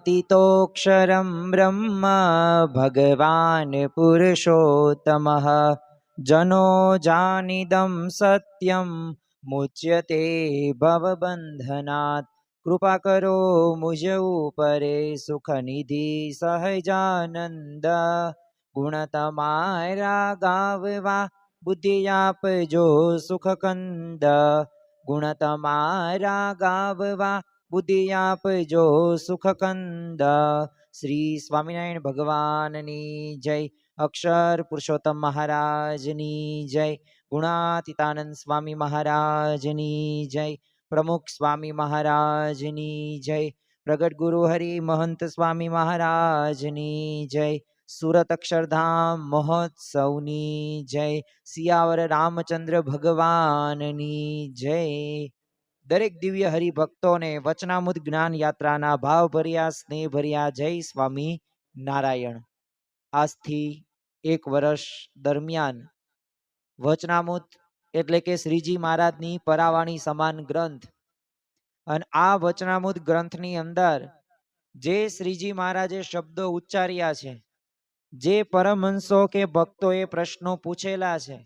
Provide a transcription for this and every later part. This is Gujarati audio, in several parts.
गुणातीतोऽक्षरं ब्रह्म भगवान् पुरुषोत्तमः जनो जानिदं सत्यं मुच्यते भवबन्धनात्। कृपा करो मुझ ऊपरे सुख निधि सहजानंद। गुण तमारा गाववा बुद्धि आपजो सुख कंद। गुण तमारा गाववा बुद्धि आपजो सुख कंद। श्री स्वामिनारायण भगवाननी जय। अक्षर पुरुषोत्तम महाराजनी जय। गुणातीतानंद स्वामी महाराजनी जय। प्रमुख स्वामी महाराजनी जय। प्रगट गुरु हरि महंत स्वामी महाराजनी जय। सूरत अक्षरधाम महोत्सवनी जय। सियावर रामचंद्र भगवाननी जय। दरेक दिव्य हरिभक्तों ने वचनामृत ज्ञान यात्राना भाव भर्या स्नेह भर्या जय स्वामी नारायण। આજથી એક વર્ષ દરમિયાન વચનામૃત એટલે કે શ્રીજી મહારાજની પરાવાણી સમાન ગ્રંથ અને આ વચનામૃત ગ્રંથની અંદર જે શ્રીજી મહારાજે શબ્દો ઉચ્ચાર્યા છે, જે પરમહંસો કે ભક્તોએ પ્રશ્નો પૂછેલા છે,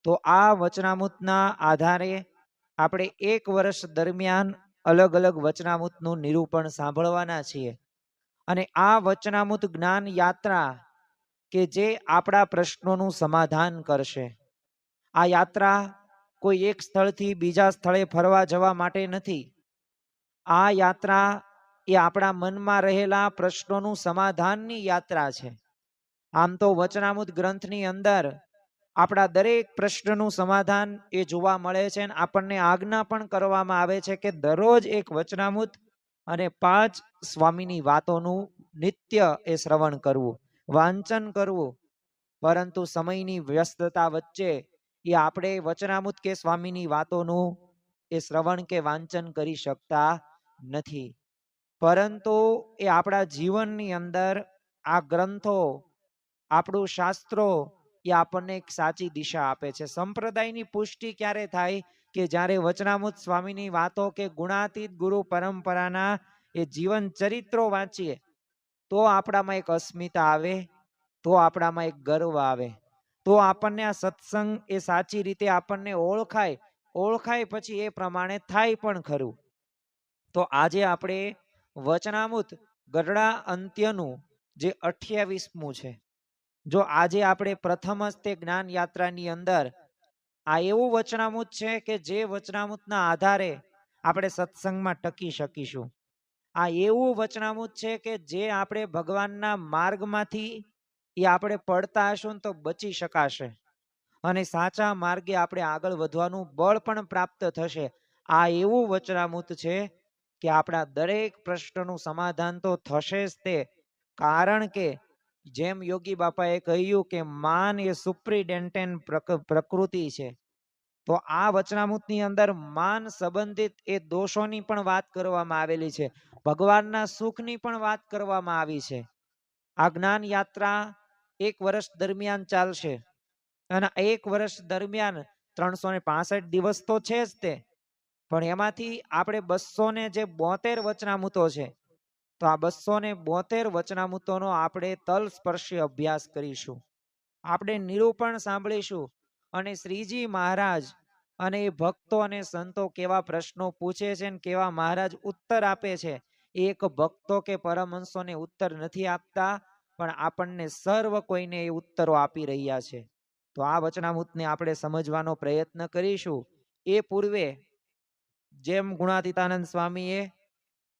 તો આ વચનામૃતના આધારે આપણે એક વર્ષ દરમિયાન અલગ અલગ વચનામૃતનું નિરૂપણ સાંભળવાના છીએ અને આ વચનામૃત જ્ઞાન યાત્રા કે જે આપણા પ્રશ્નોનું સમાધાન કરશે। આ યાત્રા કોઈ એક સ્થળથી બીજા સ્થળે ફરવા જવા માટે નથી। આ યાત્રા એ આપણા મનમાં રહેલા પ્રશ્નોનું સમાધાનની યાત્રા છે। આમ તો વચનામૃત ગ્રંથની અંદર આપણા દરેક પ્રશ્નનું સમાધાન એ જોવા મળે છે અને આપણને આજ્ઞા પણ કરવામાં આવે છે કે દરરોજ એક વચનામૃત અને 5 સ્વામીની વાતોનું નિત્ય એ શ્રવણ કરવું, વાંચન કરવું। પરંતુ સમયની વ્યસ્તતા વચ્ચે એ આપણે વચનામૃત કે સ્વામીની વાતોનું એ શ્રવણ કે વાંચન કરી શકતા નથી। પરંતુ એ આપણા જીવનની અંદર આ ગ્રંથો, આપણું શાસ્ત્રો એ આપણને એક સાચી દિશા આપે છે। સંપ્રદાયની પુષ્ટિ ક્યારે થાય કે જ્યારે વચનામૃત સ્વામીની વાતો કે ગુણાતીત ગુરુ પરંપરાના એ જીવન ચરિત્રો વાંચીએ તો આપણામાં એક અસ્મિતા આવે, તો આપણામાં એક ગર્વ આવે, તો આપણને આ સત્સંગ એ સાચી રીતે આપણને ઓળખાય પછી એ પ્રમાણે થાય પણ ખરું। તો આજે આપણે વચનામૃત ગઢડા અંત્યનું જે 28મું છે, જો આજે આપણે પ્રથમ જ તે જ્ઞાન યાત્રાની અંદર આ એવું વચનામૃત છે કે જે વચનામૃતના આધારે આપણે સત્સંગમાં ટકી શકીશું। આ એવું વચનામૃત છે કે જે આપણે ભગવાનના માર્ગમાંથી એ આપણે પડતા હશું તો બચી શકાશે અને સાચા માર્ગે આપણે આગળ વધવાનું બળ પણ પ્રાપ્ત થશે। આ એવું વચનામૃત છે કે આપણા દરેક પ્રશ્નનું સમાધાન તો થશે જ તે, કારણ કે જેમ યોગી બાપાએ કહ્યું કે માન એ સુપ્રિટેન્ડન્ટ પ્રકૃતિ છે, તો આ વચનામૃતની અંદર માન સંબંધિત એ દોષોની પણ વાત કરવામાં આવેલી છે, ભગવાનના સુખની પણ વાત કરવામાં આવી છે। આ જ્ઞાન યાત્રા એક વર્ષ દરમિયાન ચાલશે અને એક વર્ષ દરમિયાન 365 દિવસ તો છે જ તે, પણ એમાંથી આપણે 272 વચનામૃતો છે, તો આ 272 વચનામૃતોનો આપણે તલસ્પર્શી અભ્યાસ કરીશું, આપણે નિરૂપણ સાંભળીશું અને શ્રીજી મહારાજ અને એ ભક્તો અને સંતો કેવા પ્રશ્નો પૂછે છે અને કેવા મહારાજ ઉત્તર આપે છે। એક ભક્તો કે પરમહંસોને ઉત્તર નથી આપતા, પણ આપણને સર્વ કોઈને એ ઉત્તરો આપી રહ્યા છે। તો આ વચનામૃતને આપણે સમજવાનો પ્રયત્ન કરીશું। એ પૂર્વે જેમ ગુણાતીતાનંદ સ્વામીએ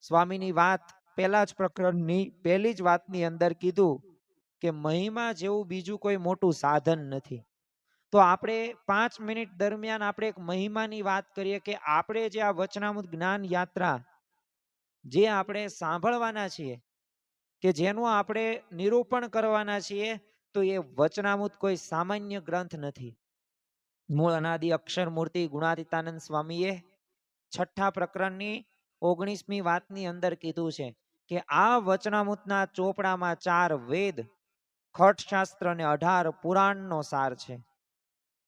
સ્વામીની વાત પહેલા જ પ્રકરણની પહેલી જ વાતની અંદર કીધું કે મહિમા જેવું બીજું કોઈ મોટું સાધન નથી, તો આપણે 5 મિનિટ દરમિયાન આપણે એક મહિમાની વાત કરીએ કે આપણે જે આ વચનામૃત જ્ઞાન યાત્રા જે આપણે સાંભળવાના છીએ, કે જેનું આપણે નિરૂપણ કરવાના છીએ, તો એ વચનામૃત કોઈ સામાન્ય ગ્રંથ નથી। મૂળ અનાદિ અક્ષર મૂર્તિ ગુણાતીતાનંદ સ્વામીએ 6ઠા પ્રકરણની 19મી વાતની અંદર કીધું છે કે આ વચનામૃતના ચોપડામાં 4 વેદ, ખટશાસ્ત્ર અને 18 પુરાણનો સાર છે।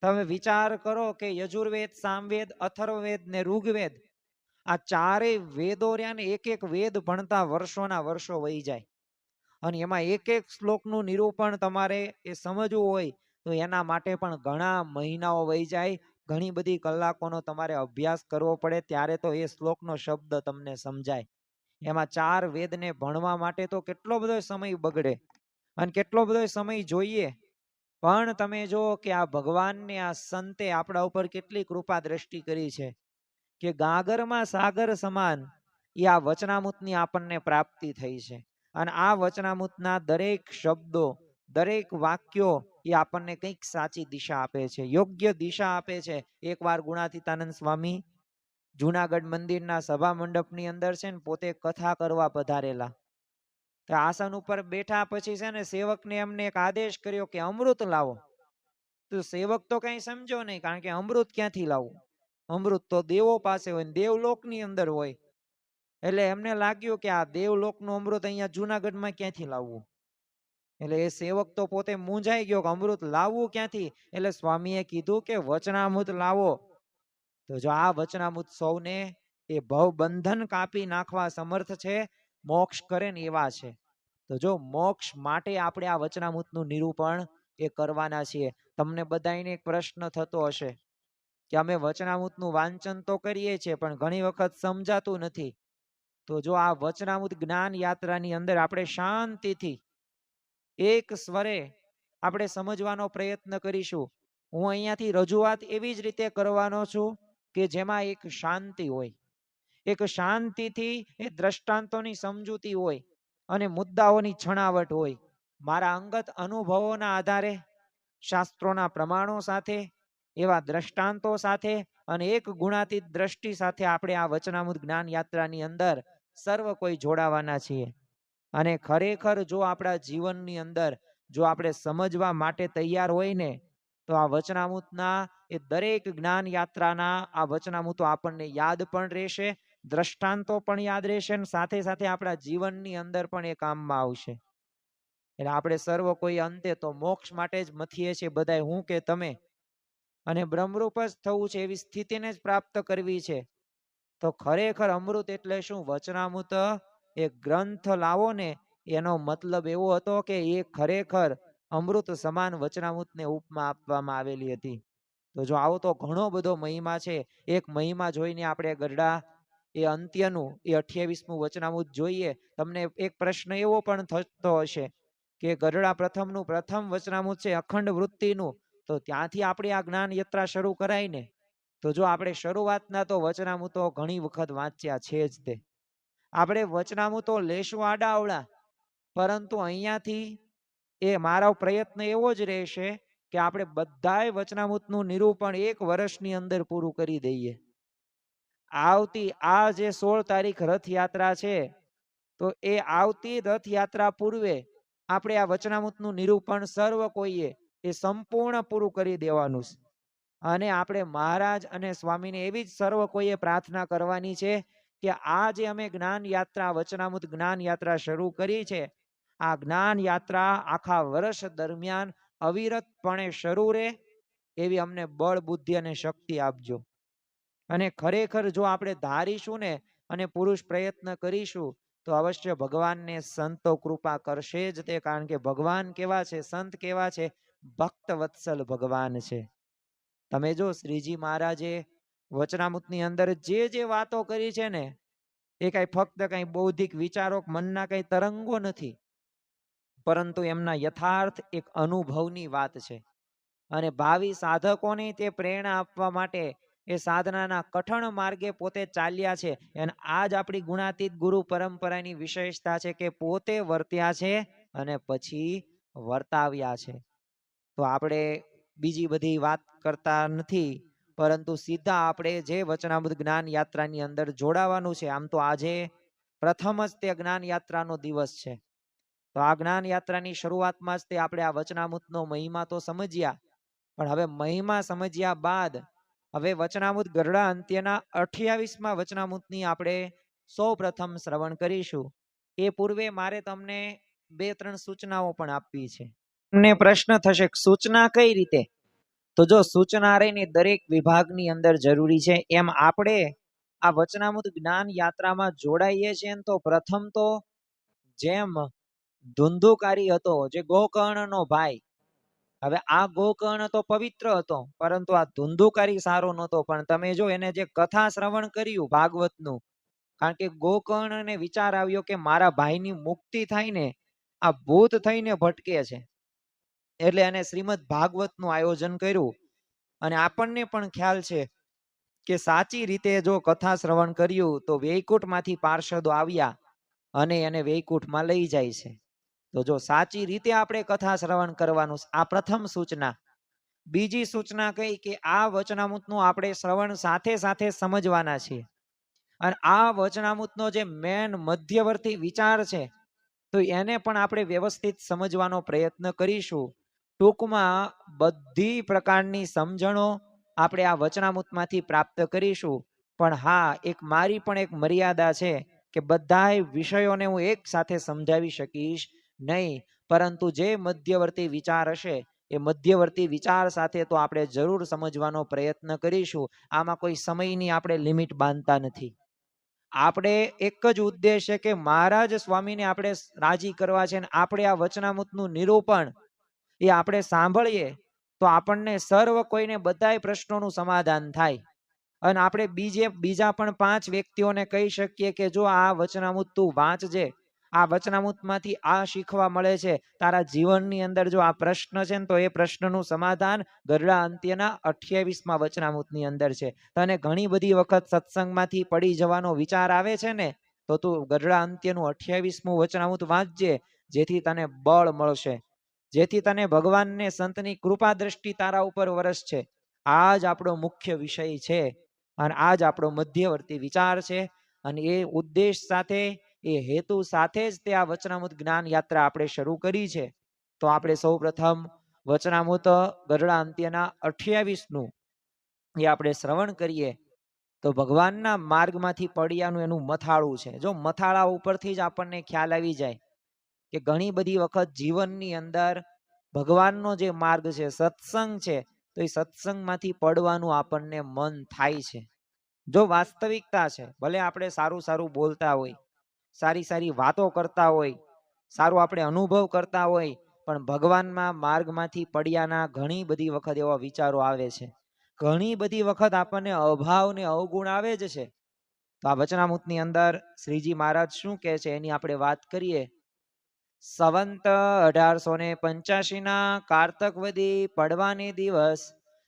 તમે વિચાર કરો કે યજુર્વેદ, સામવેદ, અથર્વવેદ ને ઋગ્વેદ આ ચારેય વેદો રહ્યા ને એક એક વેદ ભણતા વર્ષોના વર્ષો વહી જાય, અને એમાં એક એક શ્લોકનું નિરૂપણ તમારે એ સમજવું હોય તો એના માટે પણ ઘણા મહિનાઓ વહી જાય, ઘણી બધી કલાકોનો તમારે અભ્યાસ કરવો પડે, ત્યારે તો એ શ્લોકનો શબ્દ તમને સમજાય. એમાં ચાર વેદને ભણવા માટે તો કેટલો બધો સમય બગડે અને કેટલો બધો સમય જોઈએ. પણ તમે જો કે આ ભગવાનને આ સંતે આપણા ઉપર કેટલી કૃપા દ્રષ્ટિ કરી છે કે ગાગરમાં સાગર સમાન એ આ વચનામૃતની આપણને પ્રાપ્તિ થઈ છે. અને આ વચનામૃતના દરેક શબ્દો, દરેક વાક્યો એ આપણને કંઈક સાચી દિશા આપે છે, યોગ્ય દિશા આપે છે. એકવાર ગુણાતીતાનંદ સ્વામી જુનાગઢ મંદિરના સભા મંડપની અંદર છે ને પોતે કથા કરવા પધારેલા. તો આસન ઉપર બેઠા પછી છે ને સેવકને એમને એક આદેશ કર્યો કે અમૃત લાવો. તો સેવક તો કઈ સમજો નહીં, કારણ કે અમૃત ક્યાંથી લાવવું, અમૃત તો દેવો પાસે હોય, દેવલોકની અંદર હોય. એટલે એમને લાગ્યું કે આ દેવલોકનું અમૃત અહીંયા જુનાગઢમાં ક્યાંથી લાવવું. એટલે એ સેવક તો પોતે મૂંઝાઈ ગયો કે અમૃત લાવવું ક્યાંથી. એટલે સ્વામીએ કીધું કે વચનામૃત લાવો. તો જો આ વચનામૃત સૌને એ ભવ બંધન કાપી નાખવા સમર્થ છે, મોક્ષ કરે ને એવા છે. તો જો મોક્ષ માટે આપણે આ વચનામૃતનું નિરૂપણ એ કરવાના છીએ. તમને બધાને એક પ્રશ્ન થતો હશે કે અમે વચનામૃતનું વાંચન તો કરીએ છીએ પણ ઘણી વખત સમજાતું નથી. તો જો આ વચનામૃત જ્ઞાન યાત્રાની અંદર આપણે શાંતિથી એક સ્વરે આપણે સમજવાનો પ્રયત્ન કરીશું. હું અહીંયાથી રજૂઆત એવી જ રીતે કરવાનો છું કે જેમાં એક શાંતિ હોય, એક શાંતિથી એ દ્રષ્ટાંતોની સમજૂતી હોય અને મુદ્દાઓની છણાવટ હોય. મારા અંગત અનુભવોના આધારે, શાસ્ત્રોના પ્રમાણો સાથે, એવા દ્રષ્ટાંતો સાથે અને એક ગુણાતીત દ્રષ્ટિ સાથે આપણે આ વચનામૃત જ્ઞાન યાત્રાની અંદર સર્વ કોઈ જોડાવાના છીએ. અને ખરેખર જો આપણા જીવનની અંદર જો આપણે સમજવા માટે તૈયાર હોય ને તો આ વચનામૃતના એ દરેક જ્ઞાન યાત્રાના આ વચનામૃતો આપણને યાદ પણ રહેશે, દ્રષ્ટાંતો પણ યાદ રહેશે અને સાથે સાથે આપણા જીવનની અંદર પણ એ કામમાં આવશે. એટલે આપણે સર્વ કોઈ અંતે તો મોક્ષ માટે જ મથીએ છીએ બધા, હું કે તમે, અને બ્રહ્મરૂપ જ થવું છે, એવી સ્થિતિને જ પ્રાપ્ત કરવી છે. તો ખરેખર અમૃત એટલે શું? વચનામૃત એ ગ્રંથ લાવો ને એનો મતલબ એવો હતો કે એ ખરેખર અમૃત સમાન વચનામૃતને ઉપમા આપવામાં આવેલી હતી. તો જો આવો તો ઘણો બધો મહિમા છે. એક મહિમા જોઈને આપણે ગરડા એ અંત્યનું એ 28મું વચનામૃત જોઈએ. તમને એક પ્રશ્ન એવો પણ થતો હશે કે ગરડા પ્રથમનું પ્રથમ વચનામૃત છે અખંડ વૃત્તિનું, તો ત્યાંથી આપણે આ જ્ઞાન યાત્રા શરૂ કરાય ને. તો જો આપણે શરૂઆતના તો વચનામૃતો ઘણી વખત વાંચ્યા છે જ, તે આપણે વચનામૃતો લેશું આડાઅવળા, પરંતુ અહીંયાથી એ મારો પ્રયત્ન એવો જ રહેશે કે આપણે બધાય વચનામૃતનું નિરૂપણ 1 વર્ષની અંદર પૂરું કરી દઈએ. આવતી આ જે 16 તારીખ રથયાત્રા છે, તો એ આવતી રથયાત્રા પૂર્વે આપણે આ વચનામૃતનું નિરૂપણ સર્વ કોઈએ એ સંપૂર્ણ પૂરું કરી દેવાનું છે. અને આપણે મહારાજ અને સ્વામીને એવી જ સર્વ કોઈએ પ્રાર્થના કરવાની છે કે આ જે અમે જ્ઞાન યાત્રા વચનામૃત જ્ઞાન યાત્રા શરૂ કરી છે, આ જ્ઞાન યાત્રા આખા વર્ષ દરમિયાન અવિરતપણે શરૂ રહે એવી અમને બળ, બુદ્ધિ અને શક્તિ આપજો. અને ખરેખર જો આપણે ધારીશું ને અને પુરુષ પ્રયત્ન કરીશું તો અવશ્ય ભગવાનને સંતો કૃપા કરશે જ તે, કારણ કે ભગવાન કેવા છે, સંત કેવા છે, ભક્ત વત્સલ ભગવાન છે. તમે જો શ્રીજી મહારાજે વચનામૃતની અંદર જે જે વાતો કરી છે ને, એ કઈ ફક્ત કઈ બૌદ્ધિક વિચારો, મનના કઈ તરંગો નથી, પરંતુ એમના યથાર્થ એક અનુભવની વાત છે. અને ભાવિ સાધકોને તે પ્રેરણા આપવા માટે એ સાધનાના કઠણ માર્ગે પોતે ચાલ્યા છે. અને આજ આપણી ગુણાતીત ગુરુ પરંપરાની વિશેષતા છે કે પોતે વર્ત્યા છે અને પછી વર્તાવ્યા છે. તો આપણે બીજી બધી વાત કરતા નથી, પરંતુ સીધા આપણે જે વચનામૃત જ્ઞાન યાત્રાની અંદર જોડાવાનું છે. આમ તો આજે પ્રથમ જ તે જ્ઞાન યાત્રાનો દિવસ છે. તો આ જ્ઞાન યાત્રાની શરૂઆતમાં જ તે આપણે આ વચનામૃતનો મહિમા તો સમજ્યા, પણ હવે મહિમા સમજ્યા બાદ હવે વચનામૃત ગરડા અંત્યના 28મા વચનામૃતની આપણે સૌ પ્રથમ શ્રવણ કરીશું. એ પૂર્વે મારે તમને 2-3 સૂચનાઓ પણ આપવી છે. તમને પ્રશ્ન થશે સૂચના કઈ રીતે? તો જો સૂચના રહીને દરેક વિભાગની અંદર જરૂરી છે, એમ આપણે આ વચનામૃત જ્ઞાન યાત્રામાં જોડાઈએ છીએ ને તો પ્રથમ તો જેમ ધુંધુકારી હતો, જે ગોકર્ણનો ભાઈ, હવે આ ગોકર્ણ તો પવિત્ર હતો, પરંતુ આ ધુંધુકારી સારો નહોતો. પણ તમે જો એને જે કથા શ્રવણ કર્યું ભાગવતનું, કારણ કે ગોકર્ણને વિચાર આવ્યો કે મારા ભાઈની મુક્તિ થાય ને, આ ભૂત થઈને ભટકે છે, એટલે એને શ્રીમદ ભાગવતનું આયોજન કર્યું. અને આપણને પણ ખ્યાલ છે કે સાચી રીતે જો કથા શ્રવણ કર્યું તો વૈકુંઠમાંથી પાર્ષદો આવ્યા અને એને વૈકુંઠમાં લઈ જાય છે. તો જો સાચી રીતે આપણે કથા શ્રવણ કરવાનું, આ પ્રથમ સૂચના. બીજી સૂચના કઈ કે આ વચનામૃતનું આપણે શ્રવણ સાથે સાથે સમજવાના છીએ. અને આ વચનામૃતનો જે મેન મધ્યવર્તી વિચાર છે તો એને પણ આપણે વ્યવસ્થિત સમજવાનો પ્રયત્ન કરીશું. ટૂંકમાં બધી પ્રકારની સમજણો આપણે આ વચનામૃતમાંથી પ્રાપ્ત કરીશું. પણ હા, એક મારી પણ એક મર્યાદા છે કે બધા વિષયોને હું એક સાથે સમજાવી શકીશ નહીં, પરંતુ જે મધ્યવર્તી વિચાર હશે એ મધ્યવર્તી વિચાર સાથે તો આપણે જરૂર સમજવાનો પ્રયત્ન કરીશું. આમાં કોઈ સમયની આપણે લિમિટ બાંધતા નથી. આપણે એક જ ઉદ્દેશ છે કે મહારાજ સ્વામીને આપણે રાજી કરવા છે, અને આપણે આ વચનામૃતનું નિરૂપણ એ આપણે સાંભળીએ તો આપણને સર્વ કોઈને બધાય પ્રશ્નોનું સમાધાન થાય. અને આપણે બીજા પણ 5 વ્યક્તિઓને કહી શકીએ કે જો આ વચનામૃત તું વાંચજે, આ વચનામૃતમાંથી આ શીખવા મળે છે, તારા જીવનની અંદર જો આ પ્રશ્ન છે ને તો એ પ્રશ્નનું સમાધાન ગરડા અંત્યના 28મા વચનામૃતની અંદર છે. તને ઘણી બધી વખત સત્સંગમાંથી પડી જવાનો વિચાર આવે છે ને, તો તું ગરડા અંત્યનું 28મું વચનામૃત વાંચજે, જેથી તને બળ મળશે, જેથી તને ભગવાનને સંતની કૃપા દ્રષ્ટિ તારા ઉપર વરસશે. આ જ આપણો મુખ્ય વિષય છે અને આ જ આપણો મધ્યવર્તી વિચાર છે. અને એ ઉદ્દેશ સાથે, એ હેતુ સાથે જ તે આ વચનામૃત જ્ઞાન યાત્રા આપણે શરૂ કરી છે. તો આપણે સૌ પ્રથમ વચનામૃત ગરડા અંત્યના 28નું એ આપણે શ્રવણ કરીએ તો ભગવાનના માર્ગમાંથી પડ્યાનું એનું મથાળું છે. જો મથાળા ઉપરથી જ આપણને ખ્યાલ આવી જાય કે ઘણી બધી વખત જીવનની અંદર ભગવાનનો જે માર્ગ છે, સત્સંગ છે, તો એ સત્સંગમાંથી પડવાનું આપણને મન થાય છે. જો વાસ્તવિકતા છે, ભલે આપણે સારું સારું બોલતા હોય, સારી સારી વાતો કરતા હોય, સારું આપણે અનુભવ કરતા હોય, પણ ભગવાનમાં માર્ગમાંથી પડ્યાના ઘણી બધી વખત એવા વિચારો આવે છે. ઘણી બધી વખત આપણને અભાવ ને અવગુણ આવે જ છે. તો આ વચનામૃતની અંદર શ્રીજી મહારાજ શું કહે છે એની આપણે વાત કરીએ. સંવંત 1885ના કારતક વદી પડવાને દિવસ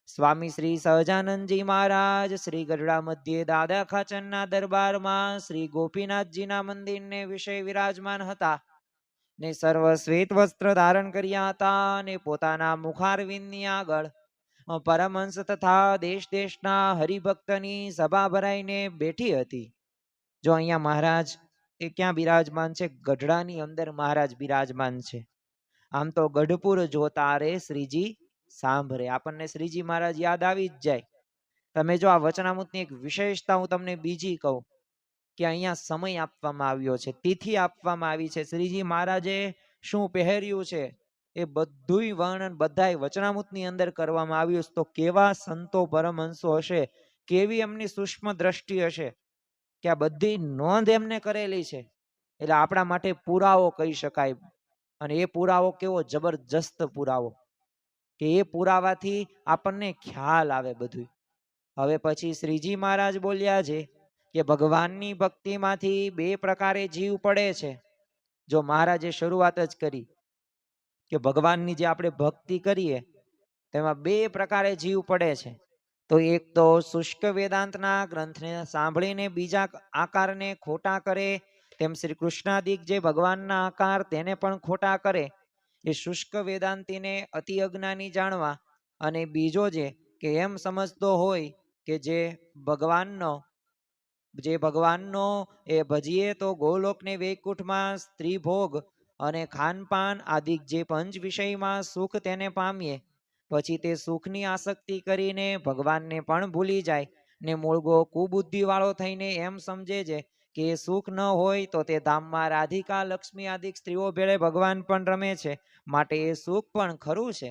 સ્વામી શ્રી સહજાનંદજી મહારાજ શ્રી ગઢડા મધ્યે દાદા ખાચરના દરબારમાં શ્રી ગોપીનાથજીના મંદિરને વિશે વિરાજમાન હતા ને સર્વ શ્વેત વસ્ત્ર ધારણ કર્યા હતા ને પોતાના મુખારવિંદની આગળ પરમહંસ તથા દેશ દેશના હરિભક્તની સભા ભરાઈને બેઠી હતી. જો અહીંયા મહારાજ એ ક્યાં બિરાજમાન છે? ગઢડાની અંદર મહારાજ બિરાજમાન છે. આમ તો ગઢપુર જોતા રે શ્રીજી સાંભળે, આપણને શ્રીજી મહારાજ યાદ આવી જ જાય. તમે જો આ વચનામૃતની એક વિશેષતા હું તમને બીજી કહું કે અહીંયા સમય આપવામાં આવ્યો છે, તિથિ આપવામાં આવી છે. શ્રીજી મહારાજે શું પહેર્યું છે એ બધુંય વર્ણન બધાય વચનામૃતની અંદર કરવામાં આવ્યું છે. તો કેવા સંતો પરમહંસો હશે, કેવી એમની સૂક્ષ્મ દ્રષ્ટિ હશે કે આ બધી નોંધ એમને કરેલી છે. એટલે આપણા માટે પુરાવો કહી શકાય. અને એ પુરાવો કેવો જબરજસ્ત પુરાવો કે એ પુરાવાથી આપણને ખ્યાલ આવે બધું. હવે પછી શ્રીજી મહારાજ બોલ્યા છે કે ભગવાનની ભક્તિમાંથી 2 પ્રકારે જીવ પડે છે. જો મહારાજે શરૂઆત જ કરી કે ભગવાનની જે આપણે ભક્તિ કરીએ તેમાં 2 પ્રકારે જીવ પડે છે. તો એક તો શુષ્ક વેદાંતના ગ્રંથને સાંભળીને બીજા આકારને ખોટા કરે, તેમ શ્રી કૃષ્ણાદિક જે ભગવાનના આકાર તેને પણ ખોટા કરે, એ શુષ્ક વેદાંતીને અતિ અજ્ઞાની જાણવા. અને બીજો જે કે એમ સમજતો હોય કે જે ભગવાનનો એ ભજીએ તો ગોલોકને વૈકુંઠમાં સ્ત્રી ભોગ અને ખાનપાન આદિ જે પંચ વિષયમાં સુખ તેને પામીએ, પછી તે સુખની આસક્તિ કરીને ભગવાનને પણ ભૂલી જાય ને મૂળગો કુબુદ્ધિ વાળો થઈને એમ સમજે છે કે સુખ ન હોય તો તે ધામમાં રાધિકા લક્ષ્મી આદિ સ્ત્રીઓ ભેળે ભગવાન પણ રમે છે, માટે એ સુખ પણ ખરું છે.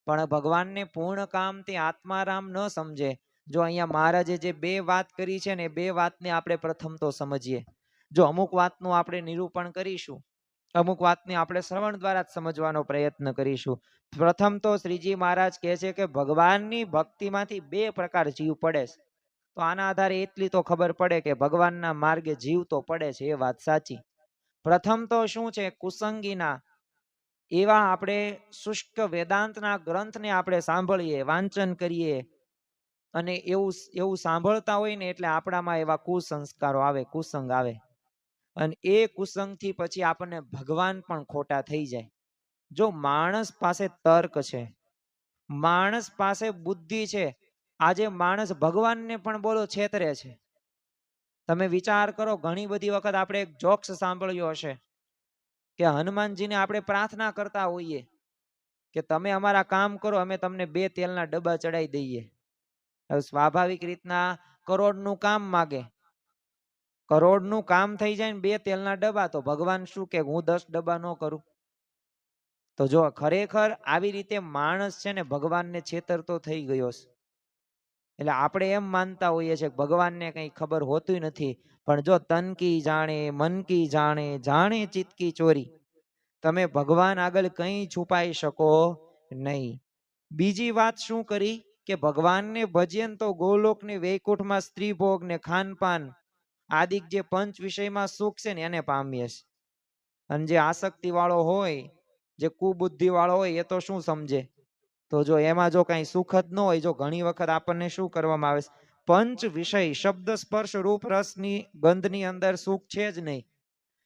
પણ ભગવાનને પૂર્ણ કામ તે આત્મારામ ન સમજે જો અહીંયા મહારાજે જે બે વાત કરી છે ને, બે વાતને આપણે પ્રથમ તો સમજીએ. જો અમુક વાતનું આપણે નિરૂપણ કરીશું, અમુક વાતને આપણે શ્રવણ દ્વારા જ સમજવાનો પ્રયત્ન કરીશું. પ્રથમ તો શ્રીજી મહારાજ કહે છે કે ભગવાનની ભક્તિમાંથી બે પ્રકાર જીવ પડે છે. તો આના આધારે એટલી તો ખબર પડે કે ભગવાનના માર્ગે જીવ તો પડે છે, એ વાત સાચી. પ્રથમ તો શું છે, કુસંગીના એવા આપણે શુષ્ક વેદાંતના ગ્રંથને આપણે સાંભળીએ, વાંચન કરીએ, અને એવું સાંભળતા હોય ને એટલે આપણામાં એવા કુસંસ્કારો આવે, કુસંગ આવે, અને એ કુસંગથી પછી આપણને ભગવાન પણ ખોટા થઈ જાય. જો માણસ પાસે તર્ક છે, માણસ પાસે બુદ્ધિ છે, આજે માણસ ભગવાનને પણ બોલો છેતરે છે. તમે વિચાર કરો, ઘણી બધી વખત આપણે એક જોક્સ સાંભળ્યો હશે કે હનુમાનજીને આપણે પ્રાર્થના કરતા હોઈએ કે તમે અમારા કામ કરો, અમે તમને 2 તેલના ડબ્બા ચડાવી દઈએ. સ્વાભાવિક રીતના કરોડનું કામ માગે, કરોડનું કામ થઈ જાય ને 2 તેલના ડબ્બા, તો ભગવાન શું કે હું 10 ડબ્બા ન કરું? તો જો ખરેખર આવી રીતે માણસ છે ને ભગવાનને છેતરતો થઈ ગયો છે. એટલે આપણે એમ માનતા હોઈએ છીએ કે ભગવાનને કંઈ ખબર હોતી નથી, પણ જો તન કી જાણે મન કી જાણે જાણે ચિત્ત કી ચોરી, તમે ભગવાન આગળ કંઈ છુપાઈ શકો નહીં. બીજી વાત શું કરી કે ભગવાનને ભજીએ તો ગોલોક ને વૈકુંઠમાં સ્ત્રી ભોગ ને ખાનપાન આદિક જે પંચ વિષયમાં સુખ છે ને એને પામીએ છે. અને જે આસક્તિ વાળો હોય, જે કુબુદ્ધિ વાળો હોય, એ તો શું સમજે, તો જો એમાં જો કઈ સુખ જ ન હોય, જો ઘણી વખત આપણને શું કરવામાં આવે, પંચ વિષય શબ્દ સ્પર્શ રૂપ રસની ગંધની અંદર સુખ છે જ નહીં.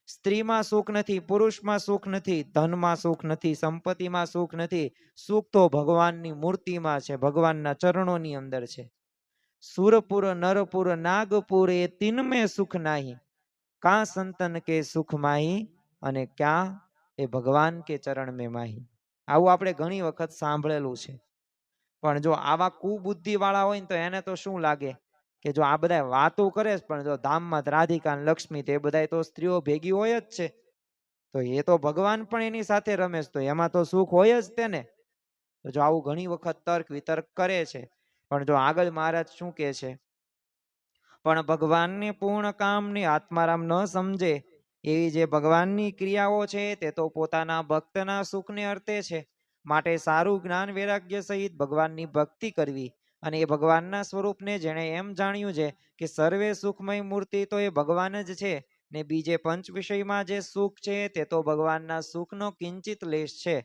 સ્ત્રીમાં સુખ નથી, પુરુષમાં સુખ નથી, ધનમાં સુખ નથી, સંપત્તિમાં સુખ નથી. સુખ તો ભગવાનની મૂર્તિમાં છે, ભગવાનના ચરણોની અંદર છે. સુરપુર નરપુર નાગપુર એ તીન સુખ નાહી, કા સંતન કે સુખ માહી, અને ક્યાં એ ભગવાન કે ચરણ મેં માહી. આવું આપણે ઘણી વખત સાંભળેલું છે. પણ જો આવા કુબુદ્ધિ વાળા હોય ને તો એને તો શું લાગે કે જો આ બધા વાતો કરે છે, પણ જો ધામમાં રાધિકા લક્ષ્મી તે બધા તો સ્ત્રીઓ ભેગી હોય જ છે, તો એ તો ભગવાન પણ એની સાથે રમે છે, તો એમાં તો સુખ હોય જ તેને. તો જો આવું ઘણી વખત તર્ક વિતર્ક કરે છે. પણ જો આગળ મહારાજ શું કહે છે, પણ ભગવાનને પૂર્ણ કામની આત્મારામ ન સમજે, એવી જે ભગવાનની ક્રિયાઓ છે તે તો પોતાના ભક્તના સુખને અર્થે છે. માટે સારું જ્ઞાન વૈરાગ્ય સહિત ભગવાનની ભક્તિ કરવી, અને એ ભગવાનના સ્વરૂપને જેણે એમ જાણ્યું છે કે સર્વે સુખમય મૂર્તિ તો એ ભગવાન જ છે, ને બીજે પંચ વિષયમાં જે સુખ છે તે તો ભગવાનના સુખનો કિંચિત લેશ છે.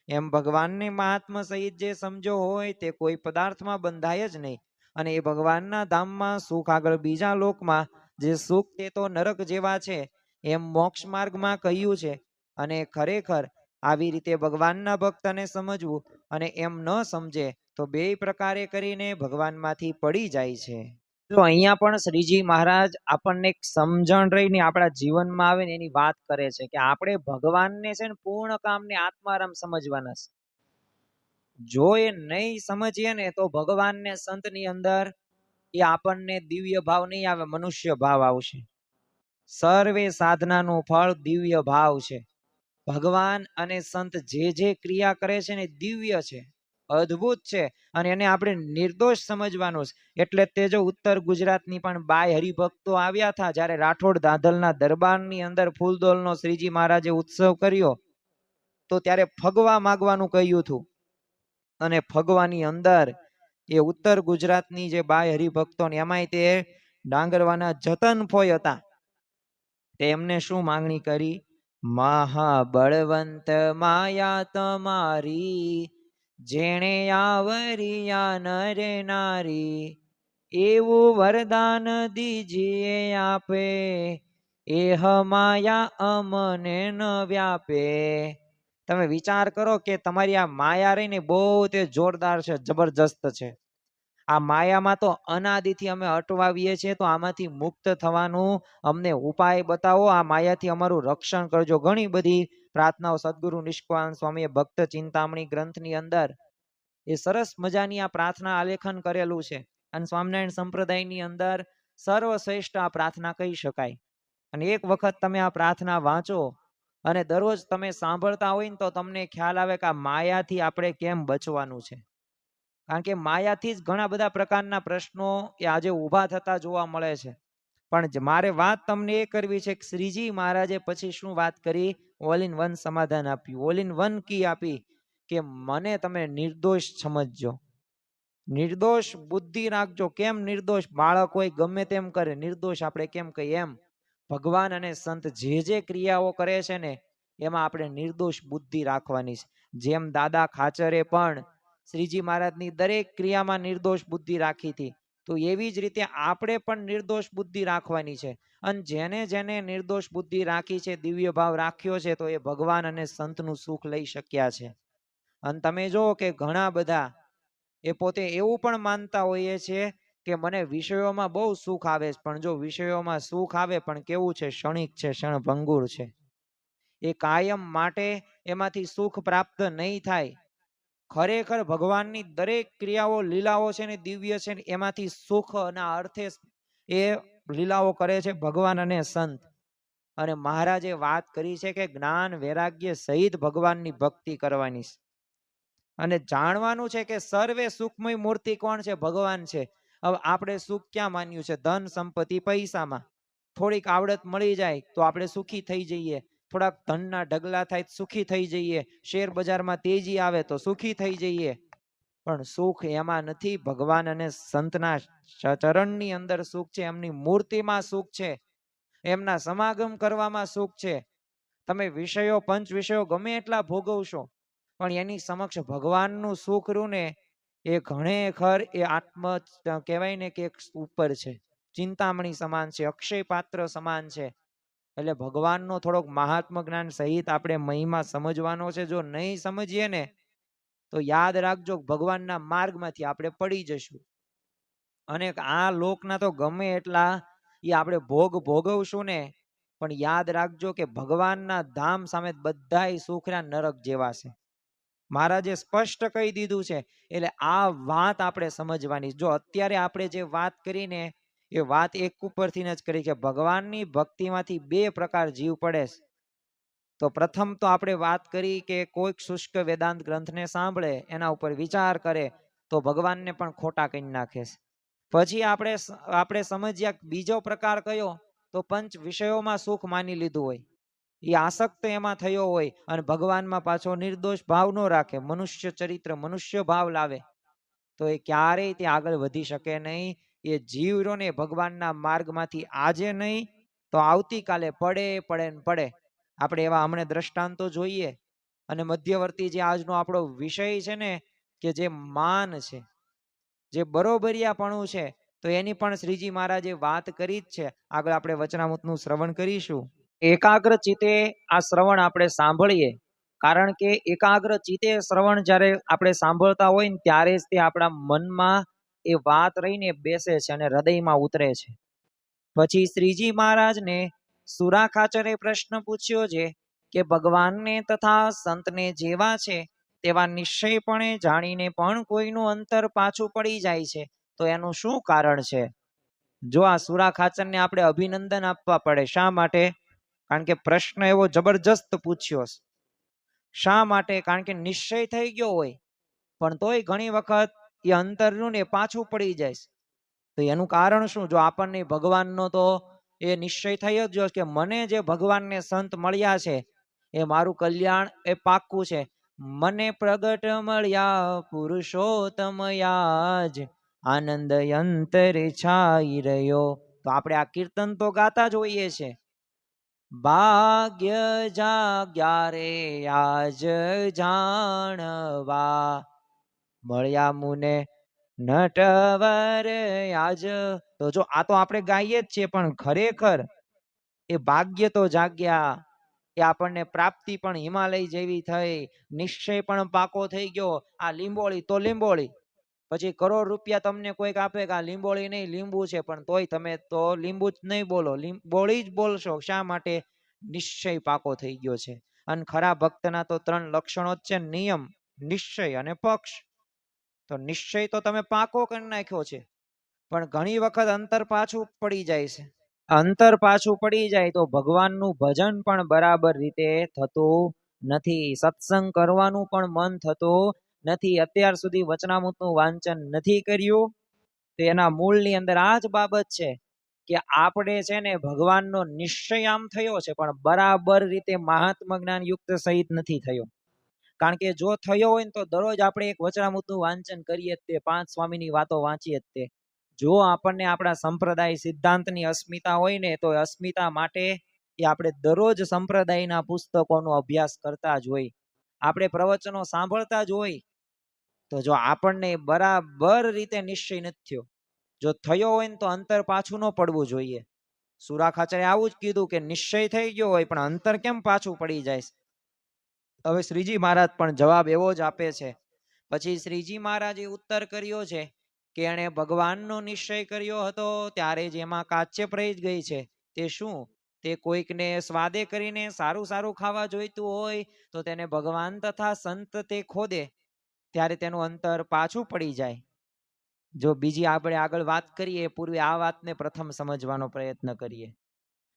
એમ ભગવાનને મહાત્મા સહિત જે સમજો હોય તે કોઈ પદાર્થમાં બંધાય જ નહીં, અને એ ભગવાનના ધામમાં સુખ આગળ બીજા લોકમાં જે સુખ તે તો નરક જેવા છે, એમ મોક્ષ માર્ગમાં કહ્યું છે. અને ખરેખર આવી રીતે ભગવાનના ભક્તને સમજવું, અને એમ ન સમજે તો બે પ્રકારે કરીને ભગવાનમાંથી પડી જાય છે. તો અહીંયા પણ શ્રીજી મહારાજ આપણને એક સમજણ રહીને આપણા જીવનમાં આવે ને એની વાત કરે છે કે આપણે ભગવાનને છે ને પૂર્ણ કામને આત્મારામ સમજવાના છે. જો એ નહીં સમજીએ ને તો ભગવાનને સંતની અંદર એ આપણને દિવ્ય ભાવ નહીં આવે, મનુષ્ય ભાવ આવશે. સર્વે સાધનાનું ફળ દિવ્ય ભાવ છે. ભગવાન અને સંત જે ક્રિયા કરે છે ને દિવ્ય છે, અદ્ભુત છે, અને એને આપણે નિર્દોષ સમજવાનું છે. એટલે તે જો ઉત્તર ગુજરાતની પણ બાય હરિભક્તો આવ્યા હતા, જ્યારે રાઠોડ દાદલના દરબારની અંદર ફૂલદોલનો શ્રીજી મહારાજે ઉત્સવ કર્યો, તો ત્યારે ફગવા માગવાનું કહ્યું હતું. અને ફગવાની અંદર એ ઉત્તર ગુજરાતની જે બાય હરિભક્તો ને એમાંય તે ડાંગરવાના જતન ફોય હતા, તેમને શું માંગણી કરી, મહાબળવંત માયા તમારી, જેણે આવરિયા નરે નારી, એવું વરદાન દીજીએ આપે, એહ માયા અમને ન વ્યાપે. તમે વિચાર કરો કે તમારી આ માયા રહી ને બહુ તે જોરદાર છે, જબરજસ્ત છે. આ માયામાં તો અનાદિથી અમે અટવાવીએ છીએ, તો આમાંથી મુક્ત થવાનું અમને ઉપાય બતાવો, આ માયાથી અમારું રક્ષણ કરજો. ઘણી બધી પ્રાર્થનાઓ સદગુરુ નિષ્કાન સ્વામીએ ભક્ત ચિંતામણી ગ્રંથની અંદર એ સરસ મજાની આ પ્રાર્થના આલેખન કરેલું છે. અને સ્વામિનારાયણ સંપ્રદાયની અંદર સર્વશ્રેષ્ઠ આ પ્રાર્થના કહી શકાય. અને એક વખત તમે આ પ્રાર્થના વાંચો અને દરરોજ તમે સાંભળતા હોય ને તો તમને ખ્યાલ આવે કે આ માયાથી આપણે કેમ બચવાનું છે. કારણ કે માયાથી જ ઘણા બધા પ્રકારના પ્રશ્નો એ આજે ઊભા થતા જોવા મળે છે. પણ મારે વાત તમને એ કરવી છે કે શ્રીજી મહારાજે પછી શું વાત કરી? ઓલ ઇન વન સમાધાન આપ્યું, ઓલ ઇન વન કી આપી કે મને તમે નિર્દોષ સમજજો, નિર્દોષ બુદ્ધિ રાખજો. કેમ નિર્દોષ? બાળક હોય ગમે તેમ કરે, નિર્દોષ આપણે કેમ કહીએ? એમ ભગવાન અને સંત જે ક્રિયાઓ કરે છે ને એમાં આપણે નિર્દોષ બુદ્ધિ રાખવાની છે. જેમ દાદા ખાચરે પણ શ્રીજી મહારાજની દરેક ક્રિયામાં નિર્દોષ બુદ્ધિ રાખી હતી, તો એવી જ રીતે આપણે પણ નિર્દોષ બુદ્ધિ રાખવાની છે. અને જેને જેને નિર્દોષ બુદ્ધિ રાખી છે, દિવ્ય ભાવ રાખ્યો છે, તો એ ભગવાન અને સંતનું સુખ લઈ શક્યા છે. અને તમે જો કે ઘણા બધા એ પોતે એવું પણ માનતા હોઈએ છે કે મને વિષયોમાં બહુ સુખ આવે છે, પણ જો વિષયોમાં સુખ આવે પણ કેવું છે? ક્ષણિક છે, ક્ષણભંગુર છે. એ કાયમ માટે એમાંથી સુખ પ્રાપ્ત નહીં થાય. ખરેખર ભગવાનની દરેક ક્રિયાઓ લીલાઓ છે ને દિવ્ય છે ને એમાંથી સુખ અને અર્થે એ લીલાઓ કરે છે ભગવાન અને સંત. અને મહારાજે વાત કરી છે કે જ્ઞાન વૈરાગ્ય સહિત ભગવાનની ભક્તિ કરવાની છે. અને જાણવાનું છે કે સર્વે સુખમય મૂર્તિ કોણ છે? ભગવાન છે. હવે આપણે સુખ ક્યાં માન્યું છે? ધન સંપત્તિ પૈસામાં. થોડીક આવડત મળી જાય તો આપણે સુખી થઈ જઈએ, થોડાક ધનના ઢગલા થાય સુખી થઈ જઈએ, શેર બજારમાં તેજી આવે તો સુખી થઈ જઈએ. પણ સુખ એમાં નથી. ભગવાન અને સંતના ચરણની અંદર સુખ છે, એમની મૂર્તિમાં સુખ છે, એમના સમાગમ કરવામાં સુખ છે. તમે વિષયો પંચ વિષયો ગમે એટલા ભોગવશો પણ એની સમક્ષ ભગવાનનું સુખ રહ્યું ને એ ઘણેખર એ આત્મ કહેવાય ને કે ઉપર છે, ચિંતામણી સમાન છે, અક્ષય પાત્ર સમાન છે. એટલે ભગવાનનો થોડોક મહાત્મ જ્ઞાન સહિત આપણે મહિમા સમજવાનો છે. જો નહીં સમજીએ ને તો યાદ રાખજો ભગવાનના માર્ગમાંથી આપણે પડી જશું. અને આ લોકના તો ગમે એટલા એ આપણે ભોગવશું ને પણ યાદ રાખજો કે ભગવાનના ધામ સામે બધાય સુખના નરક જેવા છે. મહારાજે સ્પષ્ટ કહી દીધું છે. એટલે આ વાત આપણે સમજવાની. જો અત્યારે આપણે જે વાત કરીને એ વાત એક ઉપરથી જ કરી કે ભગવાનની ભક્તિમાંથી બે પ્રકાર જીવ પડે છે. તો પ્રથમ તો આપણે વાત કરી કે કોઈક શુષ્ક વેદાંત ગ્રંથને સાંભળે, એના ઉપર વિચાર કરે તો ભગવાનને પણ ખોટા કહી નાખે છે. પછી આપણે સમજ્યા બીજો પ્રકાર કયો? તો પંચ વિષયોમાં સુખ માની લીધું હોય, એ આસક્ત એમાં થયો હોય અને ભગવાનમાં પાછો નિર્દોષ ભાવ ન રાખે, મનુષ્ય ચરિત્ર મનુષ્ય ભાવ લાવે, તો એ ક્યારેય તે આગળ વધી શકે નહીં. એ જીવરોને ભગવાનના માર્ગમાંથી આજે નહીં તો આવતીકાલે પડે પડે ને પડે. આપણે એવા હમણાં દ્રષ્ટાંતો જોઈએ. અને મધ્યવર્તી જે આજનો આપણો વિષય છે ને કે જે માન છે, જે બરોબરિયાપણું છે, તો એની પણ શ્રીજી મહારાજે વાત કરી જ છે. આગળ આપણે વચનામૃતનું શ્રવણ કરીશું. એકાગ્ર ચિત્તે આ શ્રવણ આપણે સાંભળીએ, કારણ કે એકાગ્ર ચિત્તે શ્રવણ જ્યારે આપણે સાંભળતા હોય ને ત્યારે જ તે આપણા મનમાં એ વાત રહીને બેસે છે અને હૃદયમાં ઉતરે છે. પછી શ્રીજી મહારાજને સુરાખાચરે પ્રશ્ન પૂછ્યો છે કે ભગવાનને તથા સંતને જેવા છે તેવા નિશ્ચયપણે જાણીને પણ કોઈનું અંતર પાછું પડી જાય છે, તો એનું શું કારણ છે? જો આ સુરાખાચરને આપણે અભિનંદન આપવા પડે. શા માટે? કારણ કે પ્રશ્ન એવો જબરજસ્ત પૂછ્યો. શા માટે? કારણ કે નિશ્ચય થઈ ગયો હોય પણ તોય ઘણી વખત એ અંતરનું ને પાછું પડી જાય. તો એનું કારણ શું? જો આપણને ભગવાનનો તો એ નિશ્ચય થયો જ કે મને જે ભગવાનને સંત મળ્યા છે એ મારું કલ્યાણ એ પાક્કું છે. મને પ્રગટ મળ્યા પુરુષોત્તમ યાજ, આનંદ અંતરે છાઈ રહ્યો. તો આપણે આ કીર્તન તો ગાતા જ હોઈએ છે. ભાગ્ય જાગ્યા રે આજ જાણવા, મળ્યા મુને નટવર આજ. તો જો આ તો આપણે ગાઈએ જ છીએ પણ ખરેખર એ ભાગ્ય તો જાગ્યા, એ આપણને પ્રાપ્તિ પણ હિમાલય જેવી થઈ, નિશ્ચય પણ પાકો થઈ ગયો. આ લીંબોળી તો લીંબોળી, પછી કરોડ રૂપિયા તમને કોઈક આપે કે આ લીંબોળી નહીં લીંબુ છે, પણ તોય તમે તો લીંબુ જ નહીં બોલો, લીંબોળી જ બોલશો. શા માટે? નિશ્ચય પાકો થઈ ગયો છે. અને ખરા ભક્તના તો 3 લક્ષણો જ છે: નિયમ, નિશ્ચય અને પક્ષ. તો નિશ્ચય તો તમે પાકો કરી નાખ્યો છે પણ ઘણી વખત અંતર પાછું પડી જાય છે. અંતર પાછું પડી જાય તો ભગવાનનું ભજન પણ બરાબર રીતે થતું નથી, સત્સંગ કરવાનું પણ મન થતું નથી, અત્યાર સુધી વચનામૃતનું વાંચન નથી કર્યું, તો એના મૂળની અંદર આ જ બાબત છે કે આપણે છે ને ભગવાનનો નિશ્ચય આમ થયો છે, પણ બરાબર રીતે મહાત્મા જ્ઞાન યુક્ત સહિત નથી થયો. કારણ કે જો થયો હોય ને તો દરરોજ આપણે એક વચનામૃતનું વાંચન કરીએ જ તે, પાંચ સ્વામીની વાતો વાંચીએ જ તે. જો આપણને આપણા સંપ્રદાય સિદ્ધાંતની અસ્મિતા હોય ને, તો અસ્મિતા માટે એ આપણે દરરોજ સંપ્રદાયના પુસ્તકોનો અભ્યાસ કરતા જ હોય, આપણે પ્રવચનો સાંભળતા જ હોય. તો જો આપણને બરાબર રીતે નિશ્ચય નથી થયો, જો થયો હોય ને તો અંતર પાછું ન પડવું જોઈએ. સુરા ખાચરે આવું જ કીધું કે નિશ્ચય થઈ ગયો હોય પણ અંતર કેમ પાછું પડી જાય. હવે શ્રીજી મહારાજ પણ જવાબ એવો જ આપે છે. પછી શ્રીજી મહારાજે ઉત્તર કર્યો છે કે એણે ભગવાનનો નિશ્ચય કર્યો હતો ત્યારે જ એમાં કાચપ રહી જ ગઈ છે. તે શું? તે કોઈકને સ્વાદે કરીને સારું સારું ખાવા જોઈતું હોય તો તેને ભગવાન તથા સંત તે ખોદે ત્યારે તેનું અંતર પાછું પડી જાય. જો બીજી આપણે આગળ વાત કરીએ પૂર્વે આ વાતને પ્રથમ સમજવાનો પ્રયત્ન કરીએ.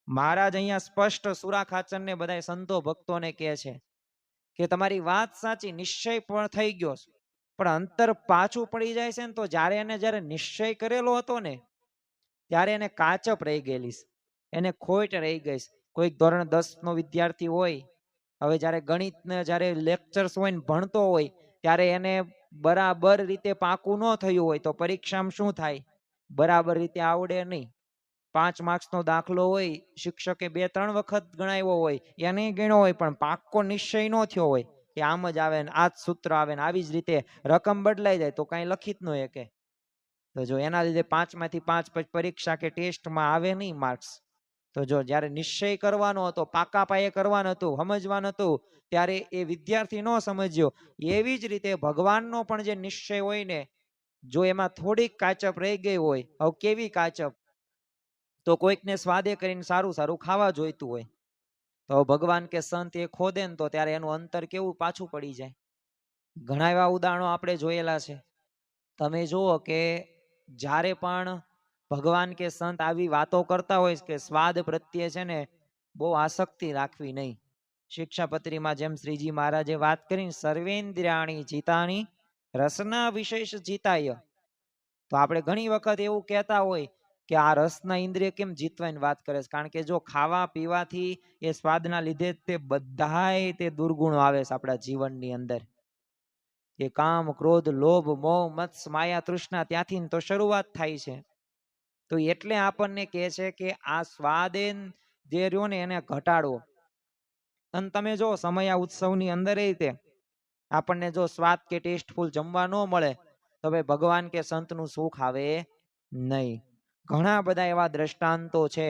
મહારાજ અહીંયા સ્પષ્ટ સુરા ખાચરને બધા સંતો ભક્તોને કહે છે કે તમારી વાત સાચી, નિશ્ચય પણ થઈ ગયો પણ અંતર પાછું પડી જાય છે ને, તો જ્યારે નિશ્ચય કરેલો હતો ને ત્યારે એને કાચપ રહી ગયેલી, એને ખોટ રહી ગઈ. કોઈક ધોરણ 10 નો વિદ્યાર્થી હોય, હવે જ્યારે ગણિતને જ્યારે લેક્ચર્સ હોય ને ભણતો હોય ત્યારે એને બરાબર રીતે પાકું ન થયું હોય તો પરીક્ષામાં શું થાય? બરાબર રીતે આવડે નહીં. 5 માર્ક્સનો દાખલો હોય, શિક્ષકે 2-3 વખત ગણાવ્યો હોય, એને ગણ્યો હોય પણ પાક્કો નિશ્ચય ન થયો હોય કે આમ જ આવે ને આ જ સૂત્ર આવે ને આવી જ રીતે રકમ બદલાઈ જાય તો કાંઈ લખી જ ન શકે. તો જો એના લીધે 5માંથી 5 પરીક્ષા કે ટેસ્ટમાં આવે નહીં માર્ક્સ. તો જો જ્યારે નિશ્ચય કરવાનો હતો, પાકા પાયે કરવાનું હતું, સમજવાનું હતું, ત્યારે એ વિદ્યાર્થી ન સમજ્યો. એવી જ રીતે ભગવાનનો પણ જે નિશ્ચય હોય ને, જો એમાં થોડીક કાચપ રહી ગઈ હોય, હવે કેવી કાચપ? તો કોઈકને સ્વાદે કરીને સારું સારું ખાવા જોઈતું હોય તો ભગવાન કે સંત એ ખોદે ને તો ત્યારે એનું અંતર કેવું પાછું પડી જાય. ઘણા એવા ઉદાહરણો આપણે જોયેલા છે. તમે જુઓ કે જ્યારે પણ ભગવાન કે સંત આવી વાતો કરતા હોય કે સ્વાદ પ્રત્યે છે ને બહુ આસક્તિ રાખવી નહીં. શિક્ષાપત્રીમાં જેમ શ્રીજી મહારાજે વાત કરી, સર્વેન્દ્રિયાણી જીતાણી રસના વિશેષ જીતાય. તો આપણે ઘણી વખત એવું કહેતા હોય કે આ રસના ઇન્દ્રિય કેમ જીતવાની વાત કરે છે? કારણ કે જો ખાવા પીવાથી એ સ્વાદના લીધે તે બધાય તે દુર્ગુણો આવે છે આપણા જીવનની અંદર. એ કામ, ક્રોધ, લોભ, મોહ, મત્સ, માયા, તૃષ્ણા ત્યાંથી તો શરૂઆત થાય છે. તો એટલે આપણને કહે છે કે આ સ્વાદ જે રહ્યો ને એને ઘટાડવો. અને તમે જો સમયા ઉત્સવની અંદર એ રીતે આપણને જો સ્વાદ કે ટેસ્ટફુલ જમવા ન મળે તો ભાઈ ભગવાન કે સંતનું સુખ આવે નહીં. ઘણા બધા એવા દ્રષ્ટાંતો છે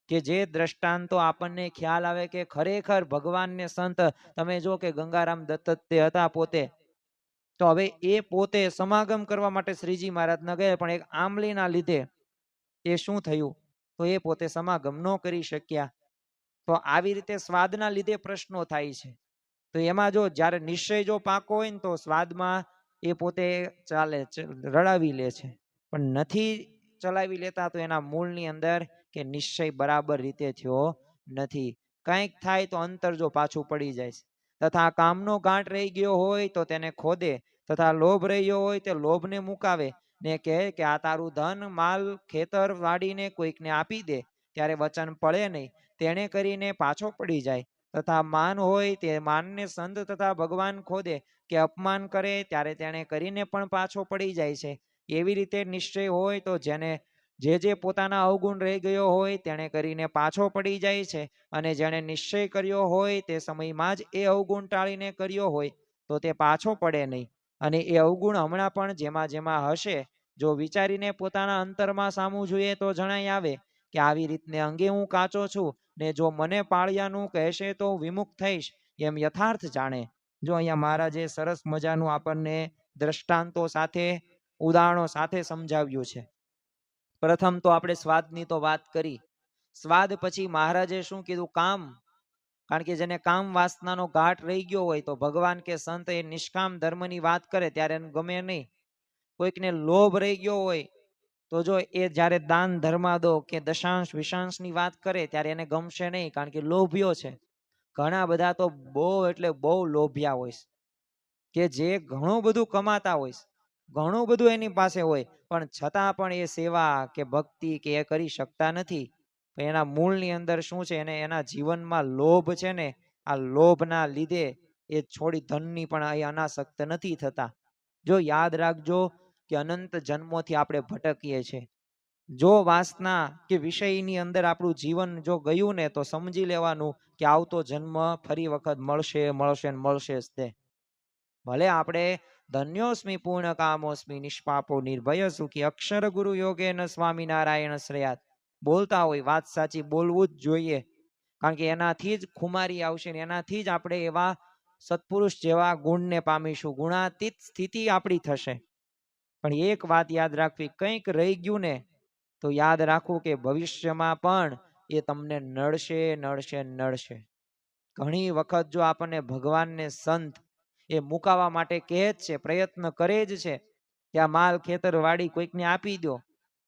કે જે દ્રષ્ટાંતો આપણને ખ્યાલ આવે કે ખરેખર ભગવાન ને સંત, તમે જો કે ગંગારામ દત્ત તે હતા પોતે, તો હવે એ પોતે સમાગમ કરવા માટે શ્રીજી મહારાજ ન ગયા પણ એક આંબલીના લીધે એ શું થયું? તો એ પોતે સમાગમ ન કરી શક્યા. તો આવી રીતે સ્વાદના લીધે પ્રશ્નો થાય છે. તો એમાં જો જ્યારે નિશ્ચય જો પાકો હોય ને તો સ્વાદમાં એ પોતે ચાલે રડાવી લે છે, પણ નથી ચલાવી લેતા તો એના મૂળની અંદર કે નિશ્ચય બરાબર રીતે થયો નથી. કંઈક થાય તો અંતર જો પાછું પડી જાય છે. તથા કામનો ગાંઠ રહી ગયો હોય તો તેને ખોદે, તથા લોભ રહ્યો હોય તે લોભને મુકાવે ને કહે કે આ તારું ધન માલ ખેતર વાડીને કોઈકને આપી દે ત્યારે વચન પડે નહીં, તેને કરીને પાછો પડી જાય. તથા માન હોય તે માનને સંત તથા ભગવાન ખોદે કે અપમાન કરે ત્યારે તેને કરીને પણ પાછો પડી જાય છે. એવી રીતે નિશ્ચય હોય તો જેને જે પોતાના અવગુણ રહી ગયો હોય તેને કરીને પાછો પડી જાય છે, અને જેણે નિશ્ચય કર્યો હોય તે સમયમાં જ એ અવગુણ ટાળીને કર્યો હોય તો તે પાછો પડે નહીં. અને એ અવગુણ હમણાં પણ જેમાં જેમાં હશે, જો વિચારીને પોતાના અંતરમાં સામું જોઈએ તો જણાઈ આવે કે આવી રીતને અંગે હું કાચો છું ને જો મને પાળિયાનું કહેશે તો વિમુખ થઈશ, એમ યથાર્થ જાણે. જો અહીંયા મહારાજે સરસ મજાનું આપણને દ્રષ્ટાંતો સાથે, ઉદાહરણો સાથે સમજાવ્યું છે. પ્રથમ તો આપણે સ્વાદની તો વાત કરી. સ્વાદ પછી મહારાજે શું કીધું? કામ. કારણ કે જેને કામ વાસનાનો ઘાટ રહી ગયો હોય તો ભગવાન કે સંત એ નિષ્કામ ધર્મની વાત કરે ત્યારે એને ગમે નહીં. કોઈકને લોભ રહી ગયો હોય તો જો એ જ્યારે દાન ધર્મા દો કે દશાંશ વિશાંશની વાત કરે ત્યારે એને ગમશે નહીં, કારણ કે લોભ્યો છે. ઘણા બધા તો બહુ એટલે બહુ લોભિયા હોય. કે જે ઘણું બધું કમાતા હોય, ઘણું બધું એની પાસે હોય, પણ છતાં પણ એ સેવા કે ભક્તિ કે એ કરી શકતા નથી. એના મૂળની અંદર શું છે, એને એના જીવનમાં લોભ છે ને, આ લોભના લીધે એ છોડી ધનની પણ એ અનાસક્ત નથી થતા. જો યાદ રાખજો કે અનંત જન્મોથી આપણે ભટકીએ છીએ. જો વાસના કે વિષયની અંદર આપણું જીવન જો ગયું ને, તો સમજી લેવાનું કે આવતો જન્મ ફરી વખત મળશે મળશે ને મળશે જ તે. ભલે આપણે ધન્યોસ્મી પૂર્ણ કામોસ્મી નિષ્પાપો નિર્ભય સુખી અક્ષર ગુરુ યોગેન સ્વામિનારાયણ શ્રેયાત બોલતા હોય, વાત સાચી બોલવું જ જોઈએ. કારણ કે એનાથી જ ખુમારી આવશે ને એનાથી જ આપણે એવા સત્પુરુષ જેવા ગુણને પામીશું, ગુણાતીત સ્થિતિ આપણી થશે. પણ એક વાત યાદ રાખવી, કંઈક રહી ગયું ને તો યાદ રાખવું કે ભવિષ્યમાં પણ એ તમને નડશે નડશે નડશે. ઘણી વખત જો આપણને ભગવાનને સંત એ મુકાવા માટે કહે જ છે, પ્રયત્ન કરે જ છે કે આ માલ ખેતર વાડી કોઈકને આપી દો,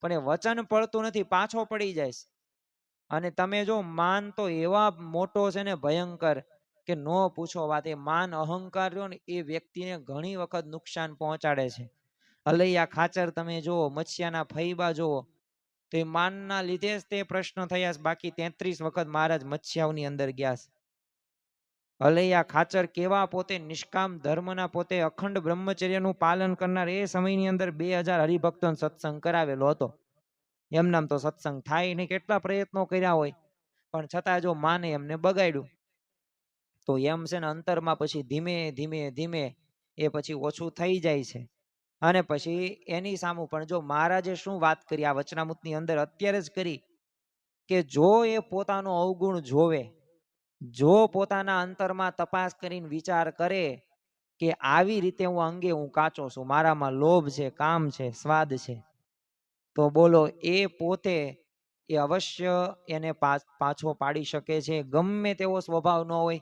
પણ એ વચન પડતું નથી, પાછો પડી જાય. અને તમે જો માન તો એવા મોટો છે ને ભયંકર કે નો પૂછો વાત. એ માન અહંકાર રહ્યો ને એ વ્યક્તિને ઘણી વખત નુકસાન પહોંચાડે છે. અલૈયા ખાચર તમે જુઓ, મત્સ્યાના ફૈબા જુઓ, તો એ માનના લીધે જ તે પ્રશ્ન થયા. બાકી 33 વખત મહારાજ મત્સ્યાઓની અંદર ગયા. અલૈયા ખાચર કેવા પોતે નિષ્કામ ધર્મના, પોતે અખંડ બ્રહ્મચર્યનું પાલન કરનાર, એ સમયની અંદર 2000 હરિભક્તોનો સત્સંગ કરાવેલો હતો. એમનામ તો સત્સંગ થાય નહીં, કેટલા પ્રયત્નો કર્યા હોય, પણ છતાં જો માને એમને બગાડ્યું. તો એમ છે ને અંતરમાં પછી ધીમે ધીમે ધીમે એ પછી ઓછું થઈ જાય છે. અને પછી એની સામું પણ જો મહારાજે શું વાત કરી આ વચનામૃતની અંદર અત્યારે જ કરી, કે જો એ પોતાનો અવગુણ જોવે, જો પોતાના અંતરમાં તપાસ કરીને વિચાર કરે કે આવી રીતે હું અંગે હું કાચો છું, મારામાં લોભ છે, કામ છે, સ્વાદ છે, તો બોલો એ પોતે એ અવશ્ય એને પાછો પાડી શકે છે. ગમે તેવો સ્વભાવ ન હોય,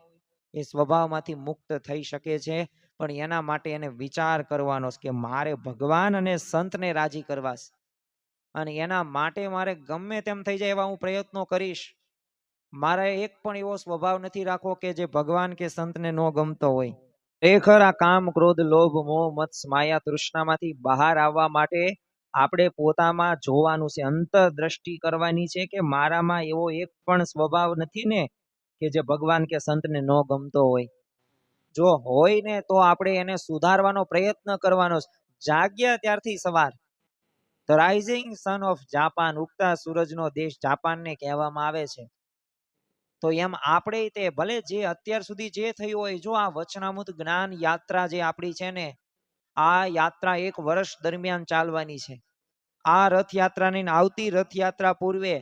એ સ્વભાવમાંથી મુક્ત થઈ શકે છે. પણ એના માટે એને વિચાર કરવાનો કે મારે ભગવાન અને સંતને રાજી કરવા, અને એના માટે મારે ગમે તેમ થઈ જાય એવા હું પ્રયત્નો કરીશ. મારે એક પણ એવો સ્વભાવ નથી રાખવો કે જે ભગવાન કે સંતને ન ગમતો હોય. ખરેખર આ કામ ક્રોધ લોભ મોહ મત્સ માયા તૃષ્ણામાંથી બહાર આવવા માટે આપણે પોતામાં જોવાનું છે, અંતરદ્રષ્ટિ કરવાની છે કે મારામાં એવો એક પણ સ્વભાવ નથી ને કે જે ભગવાન કે સંતને ન ગમતો હોય. જો હોય ને તો આપણે એને સુધારવાનો પ્રયત્ન કરવાનો. જાગ્યા ત્યારથી સવાર, the rising sun of Japan, ઉગતા સૂરજનો દેશ જાપાનને કહેવામાં આવે છે. તો એમ આપણે તે ભલે જે અત્યાર સુધી જે થયું હોય, જો આ વચનામૃત જ્ઞાન યાત્રા જે આપણી છે ને, આ યાત્રા 1 વર્ષ દરમિયાન ચાલવાની છે. આ રથયાત્રાની આવતી રથયાત્રા પૂર્વે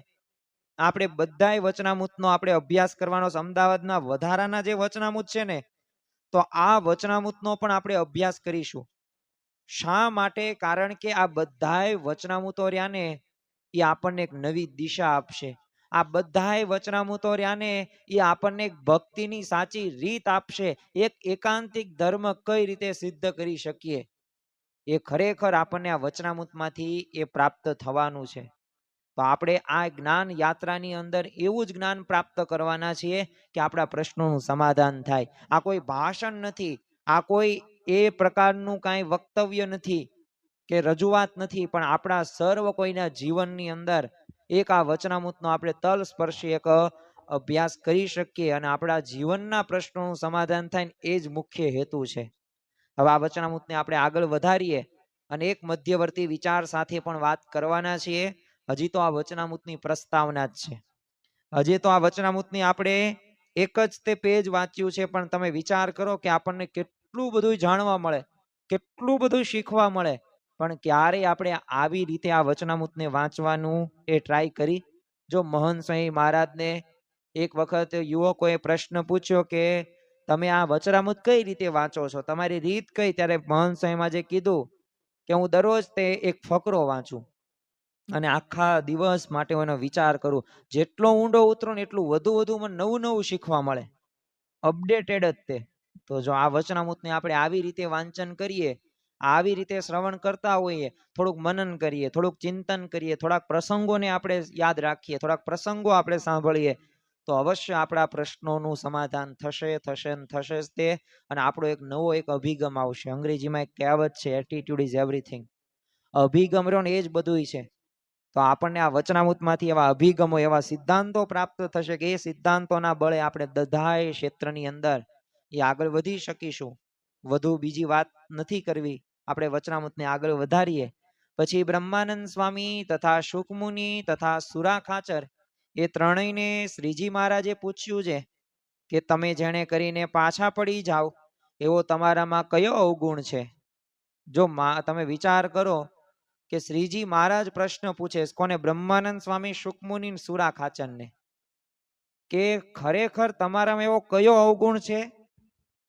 આપણે બધાય વચનામૃતનો આપણે અભ્યાસ કરવાનો છે. અમદાવાદના વધારાના જે વચનામૃત છે ને, તો આ વચનામૃતનો પણ આપણે અભ્યાસ કરીશું. શા માટે? કારણ કે આ બધાય વચનામૃતો રહ્યા ને એ આપણને એક નવી દિશા આપશે. આ બધાય વચનામૃતો રહ્યા ને એ આપણને એક ભક્તિની સાચી રીત આપશે. એક એકાંતિક ધર્મ કઈ રીતે સિદ્ધ કરી શકીએ, એ ખરેખર આપણને આ વચનામૃતમાંથી એ પ્રાપ્ત થવાનું છે. તો આપણે આ જ્ઞાન યાત્રાની અંદર એવું જ જ્ઞાન પ્રાપ્ત કરવાના છીએ કે આપણા પ્રશ્નોનું સમાધાન થાય. આ કોઈ ભાષણ નથી, આ કોઈ એ પ્રકારનું કાંઈ વક્તવ્ય નથી કે રજૂઆત નથી, પણ આપણા સર્વ કોઈના જીવનની અંદર એક આ વચનામૃતનો આપણે તલસ્પર્શી એક અભ્યાસ કરી શકીએ અને આપણા જીવનના પ્રશ્નોનું સમાધાન થાય ને એ જ મુખ્ય હેતુ છે. હવે આ વચનામૃતને આપણે આગળ વધારીએ અને એક મધ્યવર્તી વિચાર સાથે પણ વાત કરવાના છીએ. હજી તો આ વચનામૃતની પ્રસ્તાવના જ છે. હજી તો આ વચનામૃતની આપણે એક જ તે પેજ વાંચ્યું છે, પણ તમે વિચાર કરો કે આપણને કેટલું બધું જાણવા મળે, કેટલું બધું શીખવા મળે. પણ ક્યારેય આપણે આવી રીતે આ વચનામૃતને વાંચવાનું એ ટ્રાય કરી? જો મહંત સ્વામી મહારાજને એક વખત યુવકોએ પ્રશ્ન પૂછ્યો કે તમે આ વચનામૃત કઈ રીતે વાંચો છો, તમારી રીત કઈ? ત્યારે મહંત સ્વામીમાં જે કીધું કે હું દરરોજ તે એક ફકરો વાંચું અને આખા દિવસ માટે એનો વિચાર કરું. જેટલો ઊંડો ઉતરો ને એટલું વધુ મને નવું નવું શીખવા મળે, અપડેટેડ જ તે. તો જો આ વચનામૃતને આપણે આવી રીતે વાંચન કરીએ, આવી રીતે શ્રવણ કરતા હોઈએ, થોડુંક મનન કરીએ, થોડુંક ચિંતન કરીએ, થોડાક પ્રસંગોને આપણે યાદ રાખીએ, થોડાક પ્રસંગો આપણે સાંભળીએ, તો અવશ્ય આપણા પ્રશ્નોનું સમાધાન થશે થશે ને થશે જ તે. અને આપણો એક નવો એક અભિગમ આવશે. અંગ્રેજીમાં એક કહેવત છે, એટીટ્યુડ ઇઝ એવરીથિંગ. અભિગમ રહ્યો ને એ જ બધું છે. તો આપણને આ વચનામૃતમાંથી એવા અભિગમો, એવા સિદ્ધાંતો પ્રાપ્ત થશે કે એ સિદ્ધાંતોના બળે આપણે બધાય ક્ષેત્રની અંદર એ આગળ વધી શકીશું. વધુ બીજી વાત નથી કરવી, આપણે વચનામૃતને આગળ વધારીએ. પછી બ્રહ્માનંદ સ્વામી તથા શુકમુનિ તથા સુરા ખાચર એ ત્રણેયને શ્રીજી મહારાજે પૂછ્યું છે કે તમે જેણે કરીને પાછા પડી જાઓ એવો તમારામાં કયો અવગુણ છે? જો તમે વિચાર કરો કે શ્રીજી મહારાજ પ્રશ્ન પૂછે કોને? બ્રહ્માનંદ સ્વામી, શુકમુનિ, સુરા ખાચરને, કે ખરેખર તમારામાં એવો કયો અવગુણ છે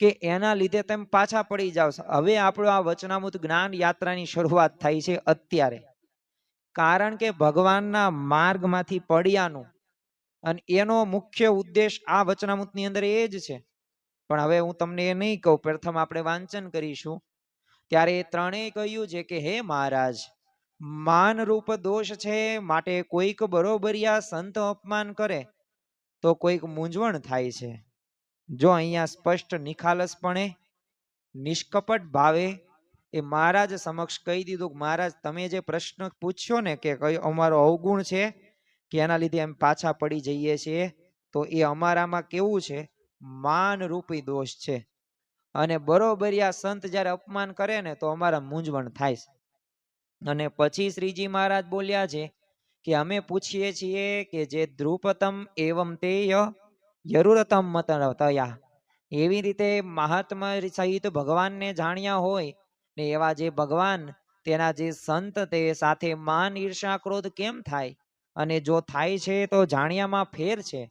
કે એના લીધે તમે પાછા પડી જાવ. હવે આપણો આ વચનામૃત જ્ઞાન યાત્રાની શરૂઆત થાય છે અત્યારે. કારણ કે ભગવાનના માર્ગમાંથી પડ્યાનું અને એનો મુખ્ય ઉદ્દેશ આ વચનામૃતની અંદર એ જ છે. પણ હવે હું તમને એ નહીં કહું, પ્રથમ આપણે વાંચન કરીશું. ત્યારે એ ત્રણેય કહ્યું છે કે હે મહારાજ, માન રૂપ દોષ છે, માટે કોઈક બરોબરિયા સંત અપમાન કરે તો કોઈક મૂંઝવણ થાય છે. જો અહીંયા સ્પષ્ટ નિખાલસપણે નિષ્કપટ ભાવે એ મહારાજ સમક્ષ કહી દીધું, મહારાજ તમે જે પ્રશ્ન પૂછ્યો ને કે કયો અમારો અવગુણ છે કે એના લીધે એમ પાછા પડી જઈએ છીએ, તો એ અમારામાં કેવું છે? માન રૂપી દોષ છે. અને બરોબરિયા સંત જયારે અપમાન કરે ને તો અમારા મૂંઝવણ થાય છે. અને પછી શ્રીજી મહારાજ બોલ્યા છે કે અમે પૂછીએ છીએ કે જે ધ્રુપતમ એવમ તેય યરુરતમ મતયા, એવી રીતે મહાત્મા સહિત ભગવાનને જાણ્યા હોય ને એવા જે ભગવાન તેના જે સંત તે સાથે માન ઈર્ષા ક્રોધ કેમ થાય? અને જો થાય છે તો જાણ્યામાં ફેર છે.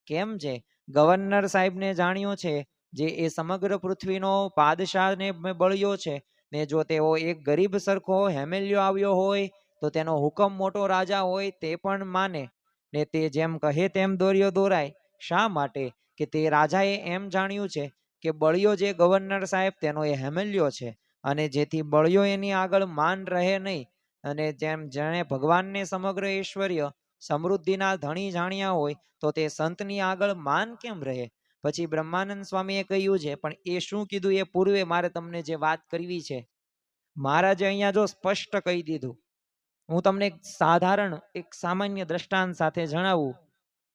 કેમ છે? ગવર્નર સાહેબને જાણ્યો છે, જે એ સમગ્ર પૃથ્વીનો પાદશાહને બળ્યો છે, ને જો તેઓ એક ગરીબ સરખો હેમેલિયો આવ્યો હોય તો તેનો હુકમ મોટો રાજા હોય તે પણ માને, ને તે જેમ કહે તેમ દોર્યો દોરાય. શા માટે? કે તે રાજાએ એમ જાણ્યું છે કે બળ્યો જે ગવર્નર સાહેબ તેનો એ હેમેલિયો છે, અને જેથી બળ્યો એની આગળ માન રહે નહીં. અને જેમ જેણે ભગવાનને સમગ્ર ઐશ્વર્ય સમૃદ્ધિના ધણી જાણ્યા હોય તો તે સંતની આગળ માન કેમ રહે? પછી બ્રહ્માનંદ સ્વામીએ કહ્યું છે, પણ એ શું કીધું એ પૂર્વે મારે તમને જે વાત કરવી છે. મહારાજે અહીંયા જો સ્પષ્ટ કહી દીધું. હું તમને એક સાધારણ એક સામાન્ય દ્રષ્ટાંત સાથે જણાવું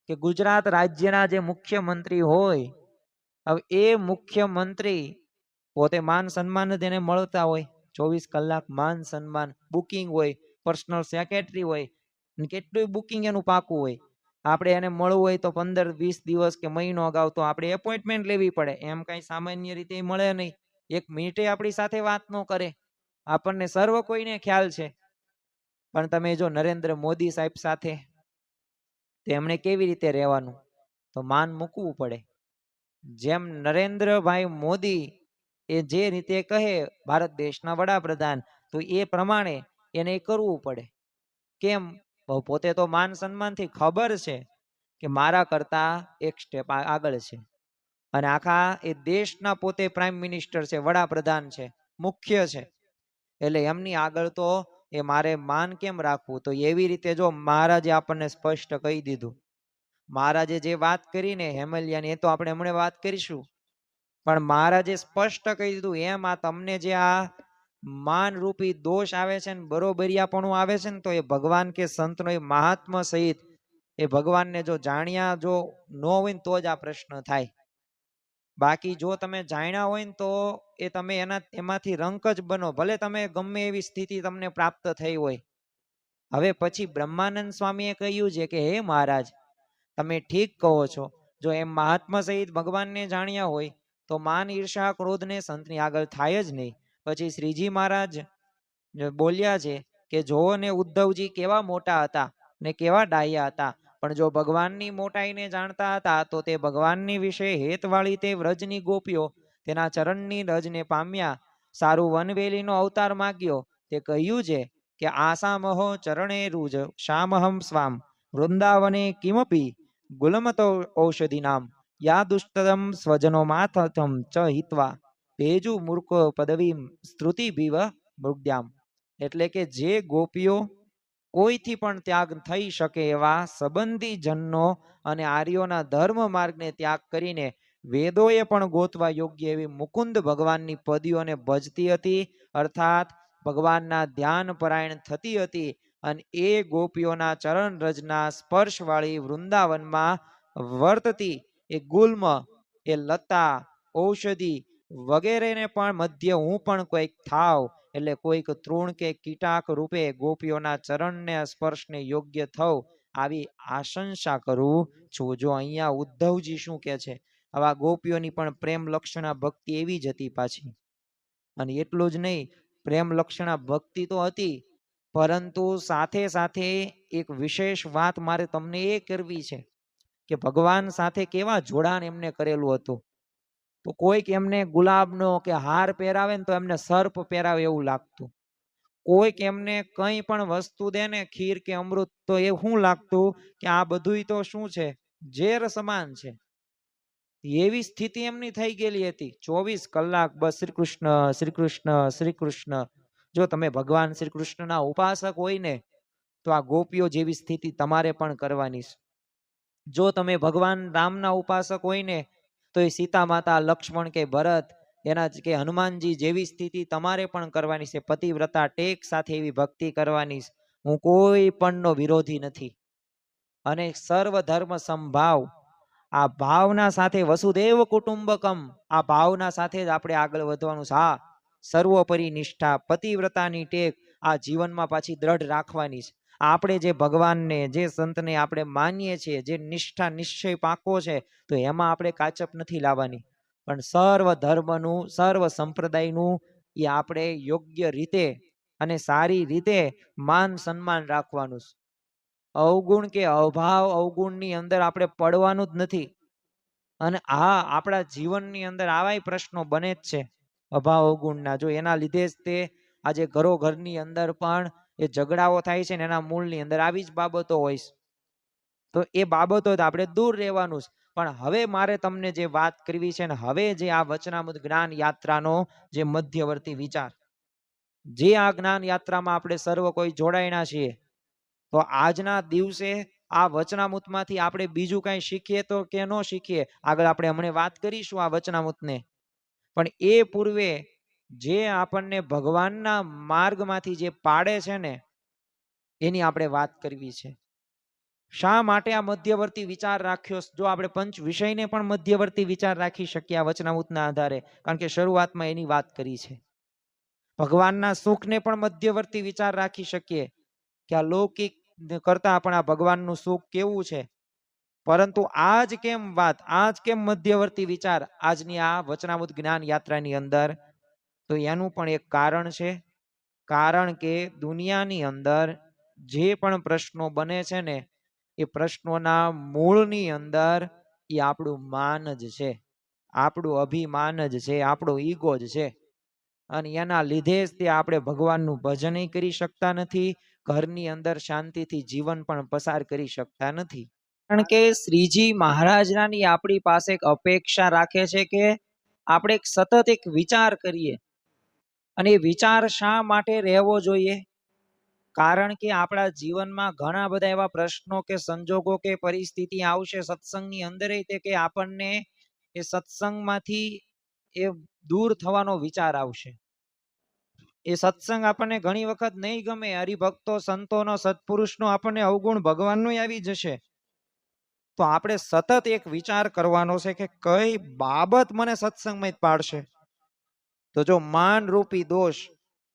કે ગુજરાત રાજ્યના જે મુખ્યમંત્રી હોય, હવે એ મુખ્યમંત્રી પોતે માન સન્માન તેને મળતા હોય, 24 કલાક માન સન્માન, બુકિંગ હોય, પર્સનલ સેક્રેટરી હોય, કેટલું બુકિંગ એનું પાકું હોય. આપણે એને મળવું હોય તો 15-20 દિવસ કે મહિનો અગાઉ તો આપણે એપોઇન્ટમેન્ટ લેવી પડે. એમ કઈ સામાન્ય રીતે મળે નહીં. 1 મિનિટે આપણી સાથે વાત ન કરે. આપણને સર્વ કોઈને ખ્યાલ છે. પણ તમે જો નરેન્દ્ર મોદી સાહેબ સાથે તેમણે કેવી રીતે રહેવાનું? તો માન મૂકવું પડે. જેમ નરેન્દ્રભાઈ મોદી એ જે રીતે કહે ભારત દેશના વડાપ્રધાન, તો એ પ્રમાણે એને કરવું પડે. કેમ? પોતે તો માન સન્માનથી ખબર છે કે મારા કરતા એક સ્ટેપ આગળ છે, અને આખા એ દેશના પોતે પ્રાઇમ મિનિસ્ટર છે, વડાપ્રધાન છે, મુખ્ય છે, એટલે એમની આગળ તો એ મારે માન કેમ રાખવું? તો એવી રીતે જો મહારાજે આપણને સ્પષ્ટ કહી દીધું. મહારાજે જે વાત કરીને હેમલિયાની, એ તો આપણે હમણાં વાત કરીશું, પણ મહારાજે સ્પષ્ટ કહી દીધું એમ આ તમને જે આ માન રૂપી દોષ આવે છે ને બરોબરિયાપણું આવે છે ને, તો એ ભગવાન કે સંતનો એ મહાત્મા સહિત એ ભગવાનને જો જાણ્યા જો ન હોય ને તો જ આ પ્રશ્ન થાય. બાકી જો તમે જાણ્યા હોય ને તો એ તમે એમાંથી રંક જ બનો, ભલે તમે ગમે એવી સ્થિતિ તમને પ્રાપ્ત થઈ હોય. હવે પછી બ્રહ્માનંદ સ્વામીએ કહ્યું છે કે હે મહારાજ, તમે ઠીક કહો છો. જો એમ મહાત્મા સહિત ભગવાનને જાણ્યા હોય તો માન ઈર્ષા ક્રોધને સંતની આગળ થાય જ નહીં. પછી શ્રીજી મહારાજ બોલ્યા છે કે જો ને ઉદ્ધવજી કેવા મોટા હતા ને કેવા ડાયા હતા, પણ જો ભગવાનની મોટાઈને જાણતા હતા તો તે ભગવાનની વિશે હેતવાળી તે વ્રજની ગોપીઓ તેના ચરણની રજને પામ્યા. સારું વનવેલીનો અવતાર માગ્યો. તે કહ્યું છે કે આસામહો ચરણે રૂજ શામહમ સ્વામ વૃંદાવને કિમપી ગુલમતો ઔષધિનામ યા દુષ્ટમ સ્વજનો માથમ ચ હિત્વા પેજુ મૂર્ખો પદવી સ્તુતિ ભીવ મૃગ્યામ. એટલે કે જે ગોપીઓ કોઈથી પણ ત્યાગ થઈ શકે એવા સંબંધી જનનો અને આર્યોના ધર્મ માર્ગને ત્યાગ કરીને વેદોએ પણ ગોતવા યોગ્ય એવી મુકુંદ ભગવાનની પદીઓને ભજતી હતી, અર્થાત ભગવાનના ધ્યાન પરાયણ થતી હતી. અને એ ગોપીઓના ચરણ રજના સ્પર્શવાળી વૃંદાવનમાં વર્તતી એ ગુલ્મ, એ લતા, ઔષધિ વગેરેને પણ મધ્ય હું પણ કોઈક થાવ, એટલે કોઈક તૃણ કે કીટાક રૂપે ગોપીઓના ચરણને સ્પર્શને યોગ્ય થવ, આવી આશંસા કરું છું. જો અહીંયા ઉદ્ધવજી શું કે છે, આવા ગોપીઓની પણ પ્રેમ લક્ષણા ભક્તિ એવી જ હતી પાછી. અને એટલું જ નહીં, પ્રેમ લક્ષણા ભક્તિ તો હતી, પરંતુ સાથે સાથે એક વિશેષ વાત મારે તમને એ કરવી છે કે ભગવાન સાથે કેવા જોડાણ એમને કરેલું હતું. તો કોઈક એમને ગુલાબનો કે હાર પહેરાવે ને તો એમને સર્પ પહેરાવે એવું લાગતું. કોઈક એમને કંઈ પણ વસ્તુ દે ને, ખીર કે અમૃત, તો એ શું લાગતું કે આ બધુંય તો શું છે, ઝેર સમાન છે. એવી સ્થિતિ એમની થઈ ગયેલી હતી. 24 કલાક બસ શ્રી કૃષ્ણ શ્રી કૃષ્ણ શ્રી કૃષ્ણ. જો તમે ભગવાન શ્રી કૃષ્ણના ઉપાસક હોય ને, તો આ ગોપીઓ જેવી સ્થિતિ તમારે પણ કરવાની છે. જો તમે ભગવાન રામના ઉપાસક હોય ને, તો એ સીતા માતા, લક્ષ્મણ કે ભરત, એના કે હનુમાનજી જેવી સ્થિતિ તમારે પણ કરવાની છે. પતિવ્રતા ટેક સાથે એવી ભક્તિ કરવાની છે. હું કોઈ પણનો વિરોધી નથી. અને સર્વ ધર્મ સંભાવ, આ ભાવના સાથે વસુદેવ કુટુંબકમ, આ ભાવના સાથે જ આપણે આગળ વધવાનું છે. હા, સર્વોપરી નિષ્ઠા, પતિવ્રતાની ટેક આ જીવનમાં પાછી દ્રઢ રાખવાની છે. આપણે જે ભગવાનને, જે સંતને આપણે માનીએ છીએ, જે નિષ્ઠા નિશ્ચય પાકો છે, તો એમાં આપણે કાચપ નથી લાવવાની. પણ સર્વ ધર્મનું, સર્વ સંપ્રદાયનું એ આપણે યોગ્ય રીતે અને સારી રીતે માન સન્માન રાખવાનું છે. અવગુણ કે અભાવ અવગુણની અંદર આપણે પડવાનું જ નથી. અને હા, આપણા જીવનની અંદર આવાય પ્રશ્નો બને જ છે અભાવ અવગુણના. જો એના લીધે જ તે આજે ઘરો ઘરની અંદર પણ એ ઝઘડાઓ થાય છે ને, એના મૂળની અંદર આવી જ બાબતો હોય છે. તો એ બાબતો આપણે દૂર રહેવાનું છે. પણ હવે મારે તમને જે વાત કરવી છે ને, હવે જે આ વચનામૃત જ્ઞાન યાત્રાનો જે મધ્યવર્તી વિચાર, જે આ જ્ઞાન યાત્રામાં આપણે સર્વ કોઈ જોડાયેલા છીએ, તો આજના દિવસે આ વચનામૃતમાંથી આપણે બીજું કઈ શીખીએ તો કે ન શીખીએ, આગળ આપણે હમણાં વાત કરીશું આ વચનામૃતને. પણ એ પૂર્વે જે આપણને ભગવાનના માર્ગમાંથી જે પાડે છે ને, એની આપણે વાત કરવી છે. શા માટે આ મધ્યવર્તી વિચાર રાખ્યો? જો આપણે પંચ વિષયને પણ મધ્યવર્તી વિચાર રાખી શકીએ આ વચનામૃતના આધારે, કારણ કે શરૂઆતમાં એની વાત કરી છે. ભગવાનના સુખને પણ મધ્યવર્તી વિચાર રાખી શકીએ કે આ લૌકિક કરતા પણ આ ભગવાનનું સુખ કેવું છે. પરંતુ આજ કેમ વાત, આજ કેમ મધ્યવર્તી વિચાર આજની આ વચનામૃત જ્ઞાન યાત્રાની અંદર? તો એનું પણ એક કારણ છે. કારણ કે દુનિયાની અંદર જે પણ પ્રશ્નો બને છે ને, એ પ્રશ્નોના મૂળની અંદર એ આપણું માન જ છે, આપણું અભિમાન જ છે, આપણો ઈગો જ છે. અને એના લીધે જ તે આપણે ભગવાનનું ભજન કરી શકતા નથી, ઘરની અંદર શાંતિથી જીવન પણ પસાર કરી શકતા નથી. કારણ કે શ્રીજી મહારાજની આપણી પાસે એક અપેક્ષા રાખે છે કે આપણે સતત એક વિચાર કરીએ. અને વિચાર શા માટે રહેવો જોઈએ? કારણ કે આપણા જીવનમાં ઘણા બધા એવા પ્રશ્નો કે સંજોગો કે પરિસ્થિતિ આવશે સત્સંગની અંદર, તે કે આપણને એ સત્સંગમાંથી એ દૂર થવાનો વિચાર આવશે. એ સત્સંગ આપણને ઘણી વખત નહીં ગમે, હરિભક્તો સંતોનો સત્પુરુષનો આપણને અવગુણ ભગવાનનો આવી જશે. તો આપણે સતત એક વિચાર કરવાનો છે કે કઈ બાબત મને સત્સંગમાં પાડશે. તો જો માન રૂપી દોષ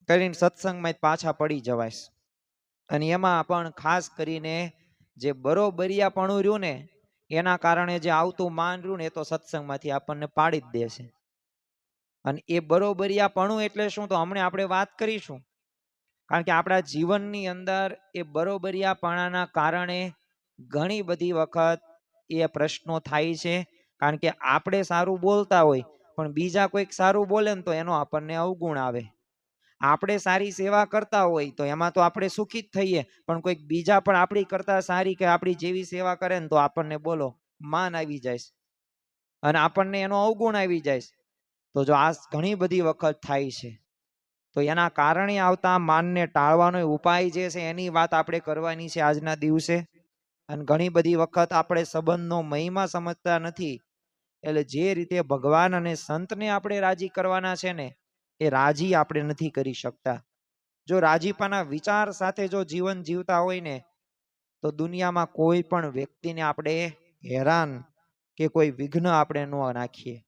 કરીને સત્સંગમાં પાછા પડી જવાય. અને એમાં પણ ખાસ કરીને જે બરોબરિયાપણું રહ્યું ને, એના કારણે જે આવતું માન રહ્યું ને, એ તો સત્સંગમાંથી આપણને પાડી જ દેશે. અને એ બરોબરિયાપણું એટલે શું, તો હમણાં આપણે વાત કરીશું. કારણ કે આપણા જીવનની અંદર એ બરોબરિયાપણાના કારણે ઘણી બધી વખત એ પ્રશ્નો થાય છે. કારણ કે આપણે સારું બોલતા હોય પણ બીજા કોઈક સારું બોલે ને તો એનો આપણને અવગુણ આવે. આપણે સારી સેવા કરતા હોય તો એમાં તો આપણે સુખી જ થઈએ, પણ કોઈક બીજા પણ આપણી કરતા સારી કે આપણી જેવી સેવા કરે ને તો આપણને બોલો માન આવી જાય અને આપણને એનો અવગુણ આવી જાય. તો જો આ ઘણી બધી વખત થાય છે, તો એના કારણે આવતા માનને ટાળવાનો ઉપાય જે છે એની વાત આપણે કરવાની છે આજના દિવસે. અને ઘણી બધી વખત આપણે સંબંધનો મહિમા સમજતા નથી. એટલે જે રીતે ભગવાન અને સંતને આપણે રાજી કરવાના છે ને, એ રાજી આપણે નથી કરી શકતા. જો રાજીપાના વિચાર સાથે જો જીવન જીવતા હોય ને, તો દુનિયામાં કોઈ પણ વ્યક્તિને આપણે હેરાન કે કોઈ વિઘ્ન આપણે ન નાખીએ.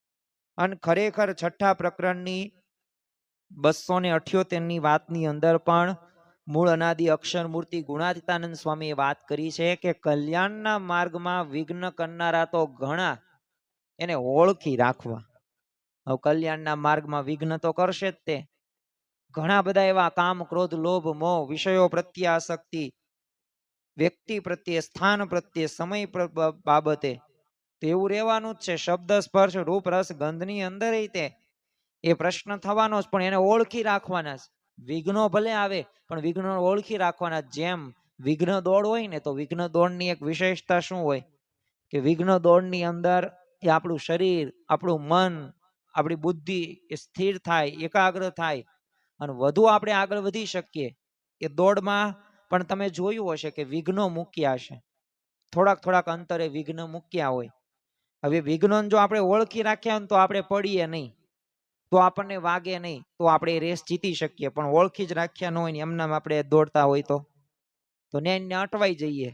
અને ખરેખર છઠ્ઠા પ્રકરણની 278ની વાતની અંદર પણ મૂળ અનાદિ અક્ષર મૂર્તિ ગુણાતીતાનંદ સ્વામીએ વાત કરી છે કે કલ્યાણના માર્ગમાં વિઘ્ન કરનારા તો ઘણા, એને ઓળખી રાખવા. હવે કલ્યાણના માર્ગમાં વિઘ્ન તો કરશે જ તે. ઘણા બધા એવા કામ, ક્રોધ, લોભ, મોહ, વિષયો પ્રત્યે આસક્તિ, વ્યક્તિ પ્રત્યે, સ્થાન પ્રત્યે, સમય બાબતે, તો એવું રહેવાનું જ છે. શબ્દ, સ્પર્શ, રૂપ, રસ, ગંધની અંદર તે એ પ્રશ્ન થવાનો જ, પણ એને ઓળખી રાખવાના જ. વિઘ્નો ભલે આવે પણ વિઘ્નો ઓળખી રાખવાના. જેમ વિઘ્ન દોડ હોય ને, તો વિઘ્ન દોડની એક વિશેષતા શું હોય કે વિઘ્ન દોડની અંદર એ આપણું શરીર, આપણું મન, આપણી બુદ્ધિ એ સ્થિર થાય, એકાગ્ર થાય અને વધુ આપણે આગળ વધી શકીએ. એ દોડમાં પણ તમે જોયું હશે કે વિઘ્નો મૂક્યા હશે, થોડાક અંતરે વિઘ્ન મૂક્યા હોય. હવે વિઘ્નો જો આપણે ઓળખી રાખ્યા તો આપણે પડીએ નહીં, તો આપણને વાગે નહીં, તો આપણે રેસ જીતી શકીએ. પણ ઓળખી જ રાખ્યા ન હોય ને એમનામ આપણે દોડતા હોય તો ને અટવાઈ જઈએ.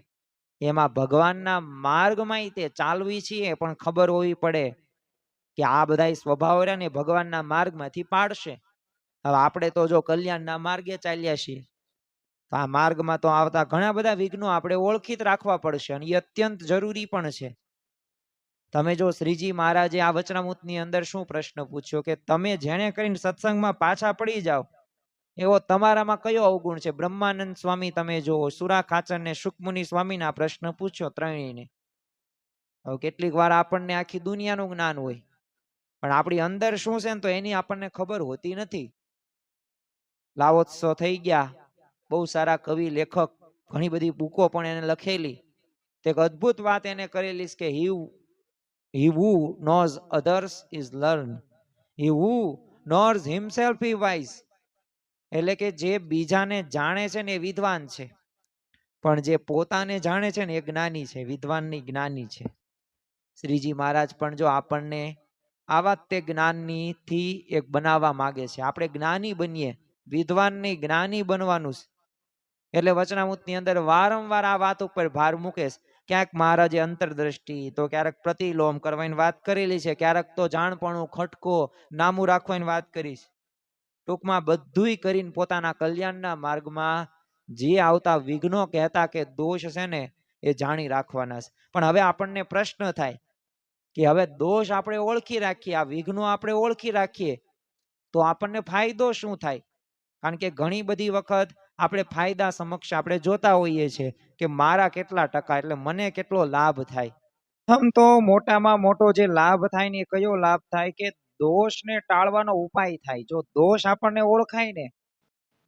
એમાં ભગવાનના માર્ગમાં તે ચાલવી છીએ, પણ ખબર હોવી પડે કે આ બધા સ્વભાવ રહ્યા ને ભગવાનના માર્ગમાંથી પાડશે. હવે આપણે તો જો કલ્યાણના માર્ગે ચાલ્યા છીએ, તો આ માર્ગમાં તો આવતા ઘણા બધા વિઘ્નો આપણે ઓળખી જ રાખવા પડશે, અને એ અત્યંત જરૂરી પણ છે. તમે જો શ્રીજી મહારાજે આ વચનામૃતની અંદર શું પ્રશ્ન પૂછ્યો કે તમે જેને કરીને સત્સંગમાં પાછા પડી જાઓ એવો તમારામાં કયો અવગુણ છે? બ્રહ્માનંદ સ્વામી તમે જો, સુરા ખાચર ને સુખમુનિ સ્વામીના પ્રશ્ન પૂછ્યો ત્રણેયને. હવે કેટલીક વાર આપણને આખી દુનિયાનું જ્ઞાન હોય, પણ આપણી અંદર શું છે ને તો એની આપણને ખબર હોતી નથી. લાવોત્સવ થઈ ગયા, બહુ સારા કવિ, લેખક, ઘણી બધી બુકો પણ એને લખેલી. તે એક અદ્ભુત વાત એને કરેલી કે he who knows others is learned, he who knows himself is wise. એટલે કે જે બીજાને જાણે છે ને એ વિદ્વાન છે, પણ જે પોતાને જાણે છે ને એ જ્ઞાની છે, વિદ્વાનની જ્ઞાની છે. શ્રીજી મહારાજ પણ જો આપણને આવા તે જ્ઞાનની થી એક બનાવવા માંગે છે. આપણે જ્ઞાની બનીએ, વિદ્વાન નહીં, જ્ઞાની બનવાનું છે. એટલે વચનામૃતની અંદર વારંવાર આ વાત ઉપર ભાર મૂકે છે. ક્યાંક મહારાજે અંતરદ્રષ્ટિ, તો ક્યારેક પ્રતિલોમ કરવાની વાત કરેલી છે, ક્યારેક તો જાણપણું, ખટકો, નામું રાખવાની વાત કરી છે. ટૂંકમાં બધુંય કરીને પોતાના કલ્યાણના માર્ગમાં જે આવતા વિઘ્નો કહેતા કે દોષ છે ને એ જાણી રાખવાના છે. પણ હવે આપણને પ્રશ્ન થાય કે હવે દોષ આપણે ઓળખી રાખીએ, આ વિઘ્નો આપણે ઓળખી રાખીએ, તો આપણને ફાયદો શું થાય? કારણ કે ઘણી બધી વખત આપણે ફાયદા સમક્ષ આપણે જોતા હોઈએ છીએ કે મારા કેટલા ટકા, એટલે મને કેટલો લાભ થાય. આમ તો મોટામાં મોટો જે લાભ થાય ને એ કયો લાભ થાય કે દોષને ટાળવાનો ઉપાય થાય. જો દોષ આપણને ઓળખાય ને,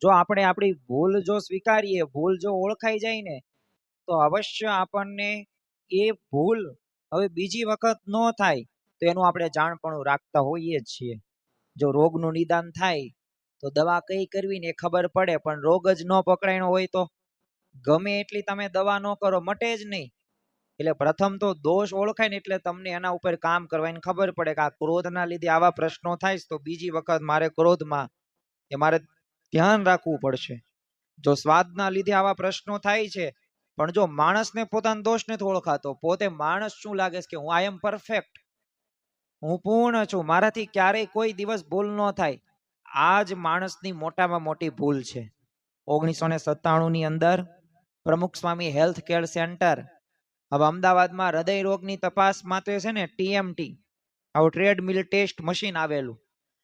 જો આપણે આપણી ભૂલ જો સ્વીકારીએ, ભૂલ જો ઓળખાઈ જાય ને, તો અવશ્ય આપણને એ ભૂલ હવે બીજી વખત ન થાય, તો એનું આપણે જાણપણું રાખતા હોઈએ જ છીએ. જો રોગનું નિદાન થાય તો દવા કઈ કરવી ને એ ખબર પડે, પણ રોગ જ ન પકડાયો હોય તો ગમે એટલી તમે દવા ન કરો, મટે જ નહીં. એટલે પ્રથમ તો દોષ ઓળખાય ને એટલે તમને એના ઉપર કામ કરવાની ખબર પડે કે આ ક્રોધના લીધે આવા પ્રશ્નો થાય, તો બીજી વખત મારે ક્રોધમાં એ મારે ધ્યાન રાખવું પડશે. જો સ્વાદના લીધે આવા પ્રશ્નો થાય છે, પણ જો માણસને પોતાનો દોષ નથી ઓળખાતો, પોતે માણસ શું લાગે છે કે હું આઈ એમ પરફેક્ટ, હું પૂર્ણ છું, મારાથી ક્યારેય કોઈ દિવસ ભૂલ ન થાય. આ જ માણસની મોટામાં મોટી ભૂલ છે. 1997ની અંદર પ્રમુખ સ્વામી હેલ્થ કેર સેન્ટર, હવે અમદાવાદમાં હૃદય રોગની તપાસ માટે છે ને TMT, આવું ટ્રેડમિલ ટેસ્ટ મશીન આવેલું.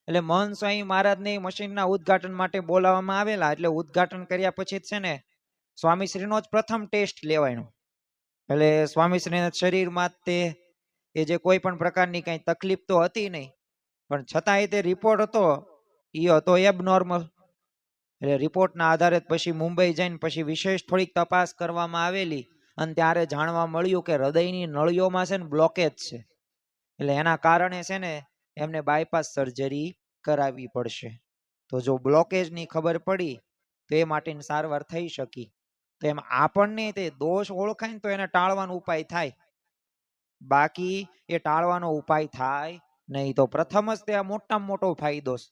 એટલે મહંત સ્વામી મહારાજને મશીનના ઉદ્ઘાટન માટે બોલાવવામાં આવેલા. એટલે ઉદ્ઘાટન કર્યા પછી છે ને સ્વામીશ્રીનો જ પ્રથમ ટેસ્ટ લેવાનો. એટલે સ્વામીશ્રીના શરીરમાં તે એ જે કોઈ પણ પ્રકારની કઈ તકલીફ તો હતી નહીં, પણ છતાંય તે રિપોર્ટ હતો એ હતો એબનોર્મલ. એટલે રિપોર્ટના આધારે પછી મુંબઈ જઈને પછી વિશેષ થોડીક તપાસ કરવામાં આવેલી, અને ત્યારે જાણવા મળ્યું કે હૃદયની નળીઓમાં છે ને બ્લોકેજ છે. એટલે એના કારણે છે ને એમને બાયપાસ સર્જરી કરાવવી પડશે. તો જો બ્લોકેજની ખબર પડી તો એ માટેની સારવાર થઈ શકી. તો એમ આપણને તે દોષ ઓળખાય ને તો એને ટાળવાનો ઉપાય થાય, બાકી એ ટાળવાનો ઉપાય થાય નહીં. તો પ્રથમ જ તે આ મોટામાં મોટો ફાયદો છે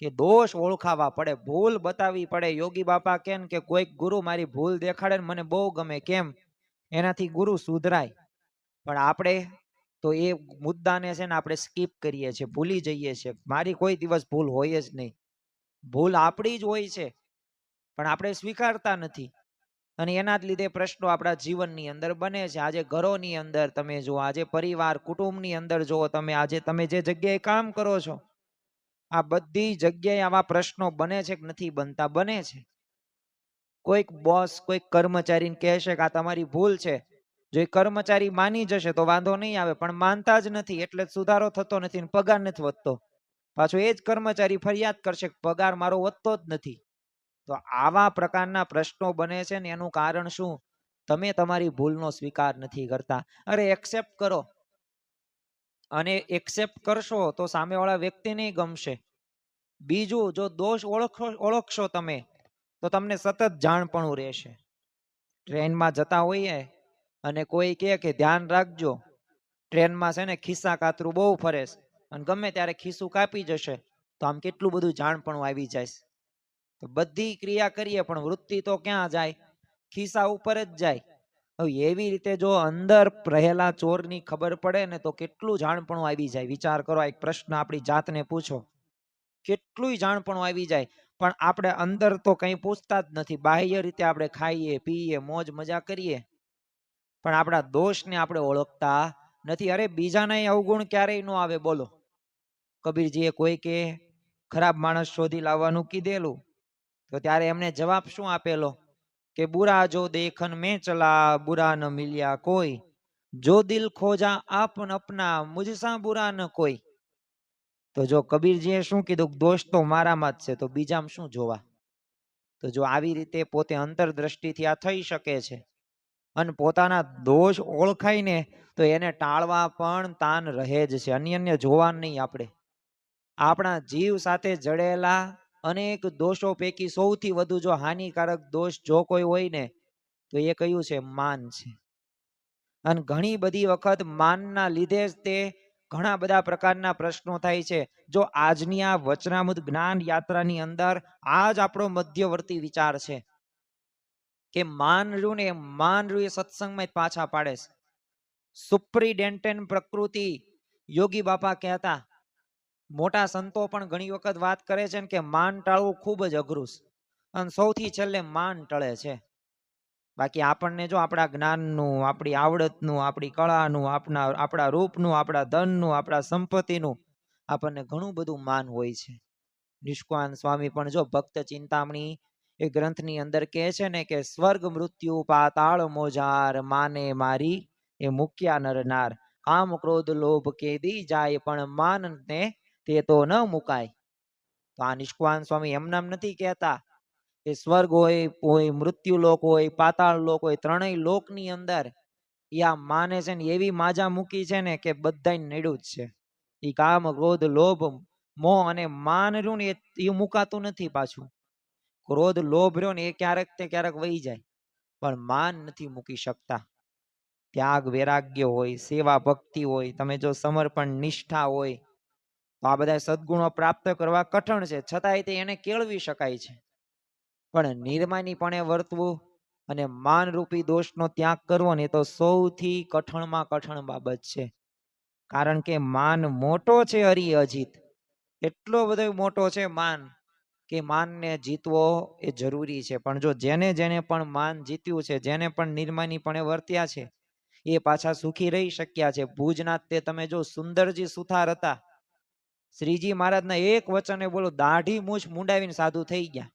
કે દોષ ઓળખાવા પડે, ભૂલ બતાવવી પડે. યોગી બાપા કે કોઈક ગુરુ મારી ભૂલ દેખાડે ને મને બહુ ગમે, કેમ? એનાથી ગુરુ સુધરાય. પણ આપણે તો એ મુદ્દાને છે ને આપણે સ્કીપ કરીએ છીએ, ભૂલી જઈએ છીએ. મારી કોઈ દિવસ ભૂલ હોય જ નહીં, ભૂલ આપણી જ હોય છે, પણ આપણે સ્વીકારતા નથી. અને એના જ લીધે પ્રશ્નો આપણા જીવનની અંદર બને છે. આજે ઘરોની અંદર તમે જુઓ, આજે પરિવાર કુટુંબની અંદર જુઓ, આજે તમે જે જગ્યાએ કામ કરો છો, આ બધી જગ્યાએ આવા પ્રશ્નો બને છે કે નથી બનતા? બને છે. કોઈક બોસ કોઈક કર્મચારીને કહેશે કે આ તમારી ભૂલ છે, જો એ કર્મચારી માની જશે તો વાંધો નહીં આવે, પણ માનતા જ નથી એટલે સુધારો થતો નથી ને પગાર નથી વધતો. પાછો એ જ કર્મચારી ફરિયાદ કરશે કે પગાર મારો વધતો જ નથી. તો આવા પ્રકારના પ્રશ્નો બને છે ને એનું કારણ શું? તમે તમારી ભૂલનો સ્વીકાર નથી કરતા. અરે એક્સેપ્ટ કરો, અને એક્સેપ્ટ કરશો તો સામેવાળા વ્યક્તિને ગમશે. બીજું, જો દોષ ઓળખશો તમે તો તમને સતત જાણપણું રહેશે. ટ્રેનમાં જતા હોઈએ અને કોઈ કહે કે ધ્યાન રાખજો, ટ્રેનમાં છે ને ખિસ્સા કાતરું બહુ ફરે અને ગમે ત્યારે ખિસ્સું કાપી જશે, તો આમ કેટલું બધું જાણપણું આવી જાય. તો બધી ક્રિયા કરીએ પણ વૃત્તિ તો ક્યાં જાય? ખિસ્સા ઉપર જ જાય. હવે એવી રીતે જો અંદર રહેલા ચોરની ખબર પડે ને તો કેટલું જાણપણું આવી જાય. વિચાર કરો, એક પ્રશ્ન આપણી જાતને પૂછો, કેટલું જાણપણું આવી જાય. પણ આપણે અંદર તો કંઈ પૂછતા જ નથી. બાહ્ય રીતે આપણે ખાઈએ પીએ મોજ મજા કરીએ, પણ આપણા દોષને આપણે ઓળખતા નથી. અરે બીજાના અવગુણ ક્યારેય ન આવે. બોલો, કબીરજીએ કોઈ કે ખરાબ માણસ શોધી લાવવાનું કીધેલું, તો ત્યારે એમને જવાબ શું આપેલો કે બુરા જો દેખન મેં ચલા, બુરા ન મિલ્યા કોઈ, જો દિલ ખોજા આપન અપના, મુझसा બુરા ન કોઈ. તો જો કબીરજીએ શું કીધું? દોષ તો મારામાં જ છે, તો બીજામાં શું જોવા? તો જો આવી રીતે પોતે અંતરદ્રષ્ટિથી આ થઈ શકે છે, અને પોતાના દોષ ઓળખાય ને તો એને ટાળવા પણ તાન રહે જ છે. અન્ય જોવા નહીં. આપણે આપણા જીવ સાથે જડેલા અનેક દોષો પૈકી સૌથી વધુ જો હાનિકારક દોષ જો કોઈ હોય ને તો એ કયું છે? માન છે. અને ઘણી બધી વખત માનના લીધે જ તે ઘણા બધા પ્રકારના પ્રશ્નો થાય છે. જો આજની આ વચનામૃત જ્ઞાન યાત્રાની અંદર આજ આપણો મધ્યવર્તી વિચાર છે કે માન રહ્યું ને, માન રહ્યું એ સત્સંગમાં જ પાછા પાડે છે. સુપ્રિડેન્ટેન પ્રકૃતિ યોગી બાપા કહેતા. મોટા સંતો પણ ઘણી વખત વાત કરે છે કે માન ટાળવું ખૂબ જ અઘરું છે, અને સૌથી છેલ્લે માન ટળે છે. બાકી આપણને જો આપણા જ્ઞાનનું, આપણી આવડતનું, આપણી કળાનું, આપણા રૂપનું, આપણા ધનનું, આપણા સંપત્તિનું આપણને ઘણું બધું માન હોય છે. નિષ્કાન સ્વામી પણ જો ભક્ત ચિંતામણી એ ગ્રંથની અંદર કહે છે ને કે સ્વર્ગ મૃત્યુ પાતાળ મોજાર, માને મારી એ મુક્યા નરનાર, કામ ક્રોધ લોભ કેદી જાય, પણ માન ને તે તો ન મુકાય. તો આ નિષ્કાન સ્વામી એમનામ નથી કહેતા કે સ્વર્ગ હોય મૃત્યુ લોક હોય પાતાળ લોક હોય, ત્રણેય લોકની અંદર આ માને છે ને એવી માજા મૂકી છે ને કે બધા નડ્યું જ છે. એ કામ ક્રોધ લોભ મોહ અને માન રહ્યું ને એ મુકાતું નથી. પાછું ક્રોધ લોભ રહ્યો ને એ ક્યારેક વહી જાય, પણ માન નથી મૂકી શકતા. ત્યાગ વૈરાગ્ય હોય, સેવા ભક્તિ હોય, તમે જો સમર્પણ નિષ્ઠા હોય, તો આ બધા સદગુણો પ્રાપ્ત કરવા કઠણ છે, છતાંય તે એને કેળવી શકાય છે. પણ નિર્માનીપણે વર્તવું અને માનરૂપી દોષનો ત્યાગ કરવો ને તો સૌથી કઠણમાં કઠણ બાબત છે. કારણ કે માન મોટો છે, હરિ અજીત. એટલો બધો મોટો છે માન કે માનને જીતવો એ જરૂરી છે. પણ જો જેને પણ માન જીત્યું છે, જેને પણ નિર્માનીપણે વર્ત્યા છે, એ પાછા સુખી રહી શક્યા છે. ભુજના તે તમે જો સુંદરજી સુથાર હતા, શ્રીજી મહારાજના એક વચને બોલો દાઢી મૂછ મુંડાવીને સાધુ થઈ ગયા,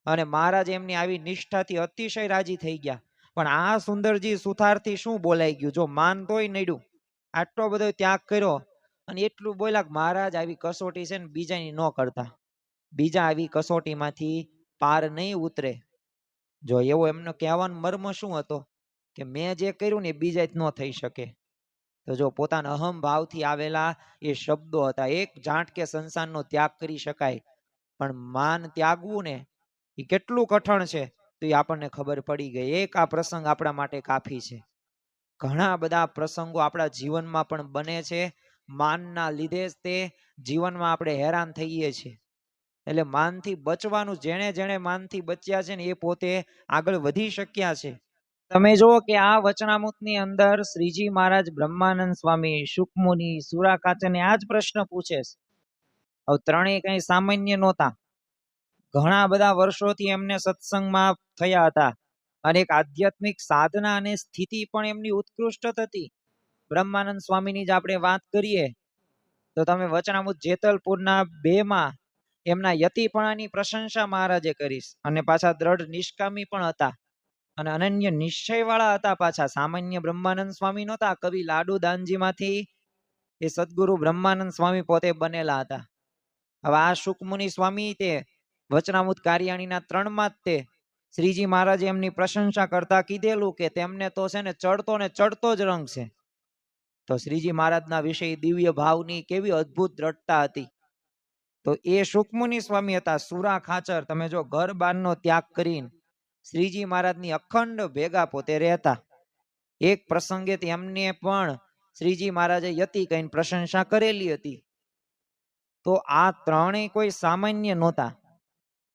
અને મહારાજ એમની આવી નિષ્ઠાથી અતિશય રાજી થઈ ગયા. પણ આ સુંદરજી સુથારથી શું બોલાઈ ગયું? જો માન તોય નડ્યું, આટલો બધો ત્યાગ કર્યો અને એટલું બોલ્યા કે મહારાજ આવી કસોટી છે ને બીજાની ન કરતા, બીજા આવી કસોટીમાંથી પાર નહીં ઉતરે. જો એવો એમનો કહેવાનો મર્મ શું હતો કે મેં જે કર્યું ને એ બીજા જ ન થઈ શકે. તો જો પોતાના અહમ ભાવથી આવેલા એ શબ્દો હતા. એક ઝાટકે સંસારનો ત્યાગ કરી શકાય, પણ માન ત્યાગવું ને એ કેટલું કઠણ છે તો એ આપણને ખબર પડી ગઈ. એક આ પ્રસંગ આપણા માટે કાફી છે. ઘણા બધા પ્રસંગો આપણા જીવનમાં પણ બને છે, માનના લીધે જ તે જીવનમાં આપણે હેરાન થઈએ છીએ. એટલે માનથી બચવાનું, જેણે જેણે માનથી બચ્યા છે ને એ પોતે આગળ વધી શક્યા છે. તમે જુઓ કે આ વચનામૃતની અંદર શ્રીજી મહારાજ, બ્રહ્માનંદ સ્વામી, શુકમુનિ, સુરાકાચને આ જ પ્રશ્ન પૂછે છે. હવે ત્રણેય કઈ સામાન્ય નહોતા. ઘણા બધા વર્ષોથી એમને સત્સંગમાં થયા હતા અને એક આધ્યાત્મિક સાધના અને સ્થિતિ પણ એમની ઉત્કૃષ્ટ હતી. બ્રહ્માનંદ સ્વામીની જ આપણે વાત કરીએ તો તમે વચનામૃત જેતલપુરના 2 એમના યતિપણાની પ્રશંસા મહારાજે કરીશ, અને પાછા દ્રઢ નિષ્કામી પણ હતા અને અનન્ય નિશ્ચય વાળા હતા. પાછા સામાન્ય બ્રહ્માનંદ સ્વામી નહોતા. કવિ લાડુ દાનજીમાંથી એ સદગુરુ બ્રહ્માનંદ સ્વામી પોતે બનેલા હતા. હવે આ શુકમુનિ સ્વામી તે વચનામૃત કાર્યાણીના 3 જ તે શ્રીજી મહારાજે એમની પ્રશંસા કરતા કીધેલું કે તેમને તો છે ને ચડતો જ રંગ છે. તો શ્રીજી મહારાજના વિશે દિવ્ય ભાવની કેવી અદ્ભુત દ્રઢતા હતી. તો એ શુકમુનિ સ્વામી હતા. સુરા ખાચર, તમે જો ઘર બારનો ત્યાગ કરીને શ્રીજી મહારાજની અખંડ ભેગા પોતે રહેતા. એક પ્રસંગે એમને પણ શ્રીજી મહારાજે યતિ કહીને પ્રશંસા કરેલી હતી. તો આ ત્રણેય કોઈ સામાન્ય નહોતા.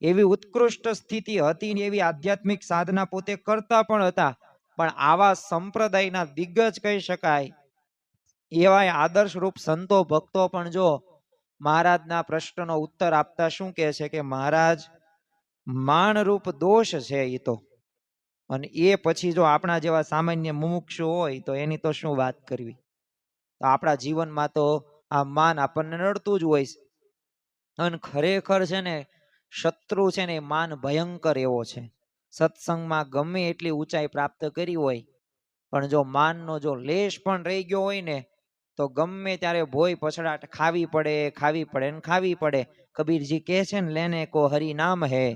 એવી ઉત્કૃષ્ટ સ્થિતિ હતી, એવી આધ્યાત્મિક સાધના પોતે કરતા પણ હતા. પણ આવા સંપ્રદાયના દિગ્ગજ કહી શકાય એવા આદર્શ રૂપ સંતો ભક્તો પણ જો મહારાજના પ્રશ્નનો ઉત્તર આપતા શું કહે છે કે મહારાજ, માણરૂપ દોષ છે એ તો, અને એ પછી જો આપણા જેવા સામાન્ય મુમુક્ષુ હોય તો એની તો શું વાત કરવી. તો આપણા જીવનમાં તો આ માન આપણને નડતું જ હોય છે. અને ખરેખર છે ને શત્રુ છે ને માન ભયંકર એવો છે. સત્સંગમાં ગમે એટલી ઊંચાઈ પ્રાપ્ત કરી હોય પણ જો માનનો જો લેશ પણ રહી ગયો હોય ને તો ગમે ત્યારે ભોય પછડાટ ખાવી પડે ને ખાવી પડે. કબીરજી કહે છે ને, લેને કો હરિ નામ હે,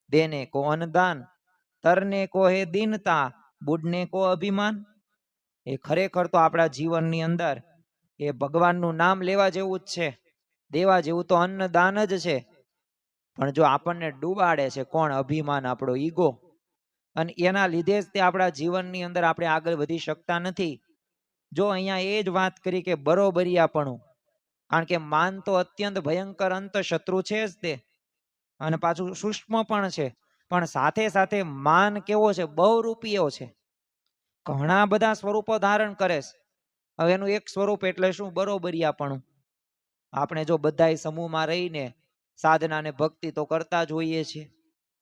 દેને કો અન્નદાન, તરને કો હે દીનતા, બુડને કો અભિમાન. એ ખરેખર તો આપણા જીવનની અંદર એ ભગવાનનું નામ લેવા જેવું જ છે, દેવા જેવું તો અન્નદાન જ છે. પણ જો આપણને ડૂબાડે છે કોણ? અભિમાન, આપણો ઈગો. અને એના લીધે જ તે આપણા જીવનની અંદર આપણે આગળ વધી શકતા નથી. જો અહીંયા એ જ વાત કરી કે બરોબરિયાપણું, કારણ કે માન તો અત્યંત ભયંકર અંત શત્રુ છે જ તે, અને પાછું સૂક્ષ્મ પણ છે. પણ સાથે સાથે માન કેવો છે? બહુરૂપીયો છે. ઘણા બધા સ્વરૂપો ધારણ કરે છે. હવે એનું એક સ્વરૂપ એટલે શું? બરોબરિયાપણું. આપણે જો બધાય સમૂહમાં રહીને સાધના અને ભક્તિ તો કરતા જ હોઈએ છીએ,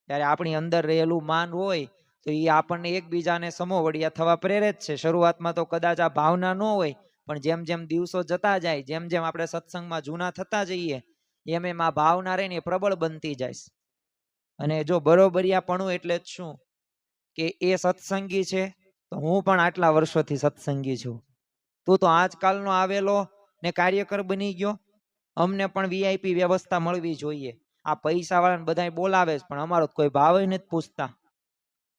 ત્યારે આપણી અંદર રહેલું માન હોય તો એ આપણને એકબીજાને સમોવડિયા થવા પ્રેરે જ છે. શરૂઆતમાં તો કદાચ આ ભાવના ન હોય, પણ જેમ જેમ દિવસો જતા જાય, જેમ જેમ આપણે સત્સંગમાં જૂના થતા જઈએ, એમ એમ આ ભાવના રહીને પ્રબળ બનતી જાય. અને જો બરોબરિયાપણું એટલે જ શું કે એ સત્સંગી છે તો હું પણ આટલા વર્ષોથી સત્સંગી છું, તું તો આજકાલનો આવેલો ને કાર્યકર બની ગયો, અમને પણ વીઆઈપી વ્યવસ્થા મળવી જોઈએ. આ પૈસા વાળાને બધા બોલાવે છે પણ અમારો કોઈ ભાવ નથી પૂછતા.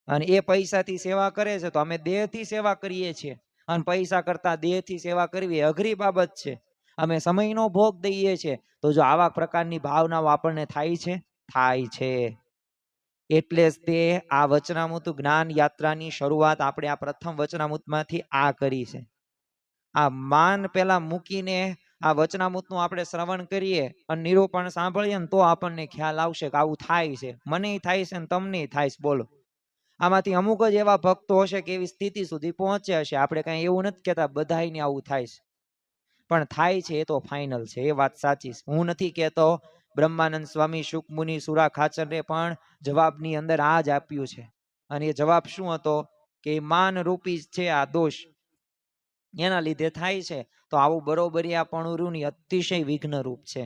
અને એ પૈસાથી સેવા કરે છે તો અમે દેહથી સેવા કરીએ છીએ, અને પૈસા કરતા દેહથી સેવા કરવી અઘરી બાબત છે. અમે સમયનો ભોગ દઈએ છીએ. તો જો આવા પ્રકારની ભાવનાઓ આપણને થાય છે. એટલે જ તે આ વચનામૃત જ્ઞાન યાત્રાની શરૂઆત આપણે આ પ્રથમ વચનામૃતમાંથી આ કરી છે. આ માન પેલા મૂકીને આ વચનામૃતનું આપણે શ્રવણ કરીએ અને નિરૂપણ સાંભળીએ ને તો આપણને ખ્યાલ આવશે કે આવું થાય છે. મને થાય છે ને તમને થાય છે. બોલો, આમાંથી અમુક જ એવા ભક્તો હશે કે એવી સ્થિતિ સુધી પહોંચે હશે. આપણે કઈ એવું નથી કહેતા બધાયને આવું થાય છે, પણ થાય છે એ તો ફાઇનલ છે. એ વાત સાચી છે. હું નથી કહેતો. બ્રહ્માનંદ સ્વામી, શુકમુનિ, સુરા ખાચરને પણ જવાબની અંદર આ જ આપ્યું છે. અને એ જવાબ શું હતો કે માન રૂપી છે આ દોષ, એના લીધે થાય છે. તો આવું બરોબરિયાપણું અતિશય વિઘ્ન રૂપ છે.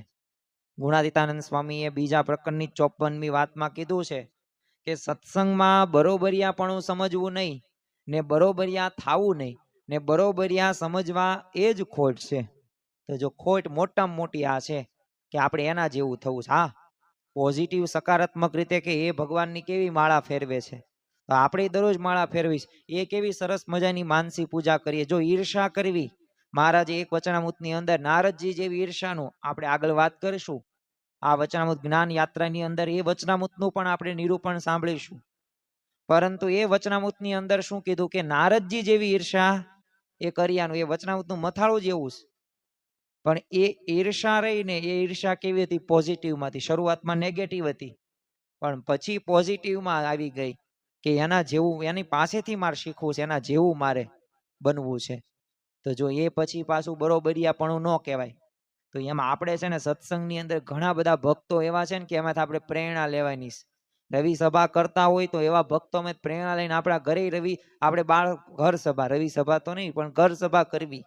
ગુણાતીતાનંદ સ્વામીએ બીજા પ્રકરણની 54મી વાતમાં કીધું છે કે સત્સંગમાં બરોબરિયાપણું સમજવું નહીં, ને બરોબરિયા થાવું નહીં, ને બરોબરિયા સમજવા એ જ ખોટ છે. તો જો ખોટ મોટામાં મોટી આ છે કે આપણે એના જેવું થવું છે. હા, પોઝિટિવ સકારાત્મક રીતે કે એ ભગવાનની કેવી માળા ફેરવે છે, તો આપણે દરરોજ માળા ફેરવીશ. એ કેવી સરસ મજાની માનસી પૂજા કરીએ. જો ઈર્ષા કરવી, મહારાજે એક વચનામૃતની અંદર નારદજી જેવી ઈર્ષાનું આપણે આગળ વાત કરીશું આ વચનામૃત જ્ઞાન યાત્રાની અંદર એ વચનામૃતનું પણ આપણે નિરૂપણ સાંભળીશું. પરંતુ એ વચનામૃતની અંદર શું કીધું કે નારદજી જેવી ઈર્ષા એ કર્યાનું, એ વચનામૃતનું મથાળું જેવું છે. પણ એ ઈર્ષા રહીને એ ઈર્ષા કેવી હતી? પોઝિટિવમાંથી. શરૂઆતમાં નેગેટિવ હતી, પણ પછી પોઝિટિવમાં આવી ગઈ કે એના જેવું, એની પાસેથી મારે શીખવું છે, એના જેવું મારે બનવું છે. તો જો એ પછી પાછું બરોબરિયાપણું ન કહેવાય. તો એમાં આપણે છે ને સત્સંગની અંદર ઘણા બધા ભક્તો એવા છે ને કે એમાંથી આપણે પ્રેરણા લેવાની છે. રવિ સભા કરતા હોય તો એવા ભક્તો અમે પ્રેરણા લઈને આપણા ઘરે આપણે ઘર સભા, રવિ સભા તો નહીં પણ ઘર સભા કરવી.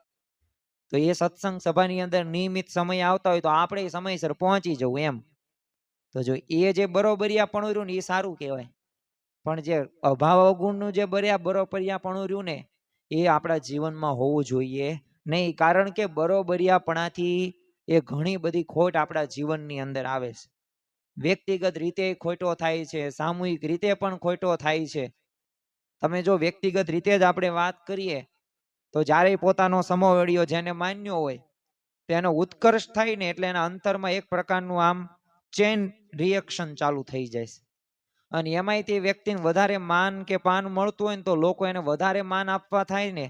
તો એ સત્સંગ સભાની અંદર નિયમિત સમય આવતા હોય તો આપણે સમયસર પહોંચી જવું એમ. તો જો એ જે બરોબરિયાપણું રહ્યું ને એ સારું કહેવાય. પણ જે અભાવ અવગુણનું જે બરોબરિયાપણું રહ્યું ને એ આપણા જીવનમાં હોવું જોઈએ નહીં. કારણ કે બરોબરિયાપણાથી એ ઘણી બધી ખોટ આપણા જીવનની અંદર આવે છે. વ્યક્તિગત રીતે ખોટો થાય છે, સામૂહિક રીતે પણ ખોટો થાય છે. તમે જો વ્યક્તિગત રીતે જ આપણે વાત કરીએ તો જ્યારે પોતાનો સમોવડીયો જેને માન્યો હોય તેનો ઉત્કર્ષ થાય ને એટલે એના અંતરમાં એક પ્રકારનું આમ ચેન રિએક્શન ચાલુ થઈ જાય છે. અને એમાંય તે વ્યક્તિને વધારે માન કે પાન મળતું હોય ને તો લોકો એને વધારે માન આપવા થાય ને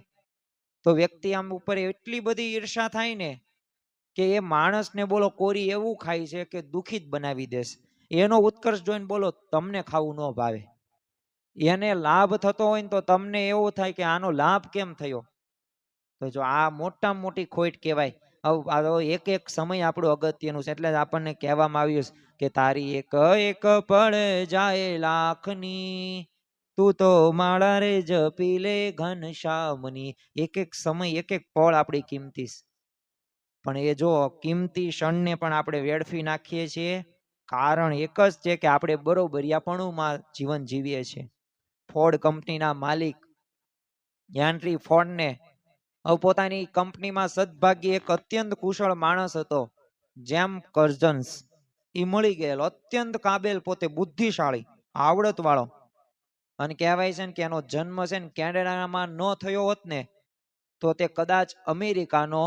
તો વ્યક્તિ આમ ઉપર એટલી બધી ઈર્ષા થાય ને કે એ માણસને બોલો કોરી એવું ખાય છે કે દુઃખી જ બનાવી દેશે. એનો ઉત્કર્ષ જોઈને બોલો તમને ખાવું ન ભાવે. એને લાભ થતો હોય ને તો તમને એવું થાય કે આનો લાભ કેમ થયો. તો જો આ મોટામાં મોટી ખોટ કહેવાય. એક એક સમય આપણું અગત્યનું છે. એટલે જ આપણને કહેવામાં આવ્યું કે તારી એક એક પળ જાય લાખની, તું તો માળા રે જપી લે ઘનશ્યામની. એક એક સમય એક એક પળ આપણી કિંમતી છે. પણ એ જો કિંમતી ક્ષણને પણ આપણે વેડફી નાખીએ છીએ. કારણ એક જ છે કે આપણે બરોબરિયાપણુંમાં જીવન જીવીએ છીએ. ફોર્ડ કંપનીના માલિક હેનરી ફોર્ડને પોતાની કંપનીમાં સદભાગ્ય એક અત્યંત કુશળ માણસ હતો, જેમ્સ કર્જન્સ. એ મળી ગયેલો, અત્યંત કાબેલ, પોતે બુદ્ધિશાળી, આવડત વાળો. અને કહેવાય છે ને કે એનો જન્મ છે ને કેનેડામાં ન થયો હોત ને તો તે કદાચ અમેરિકાનો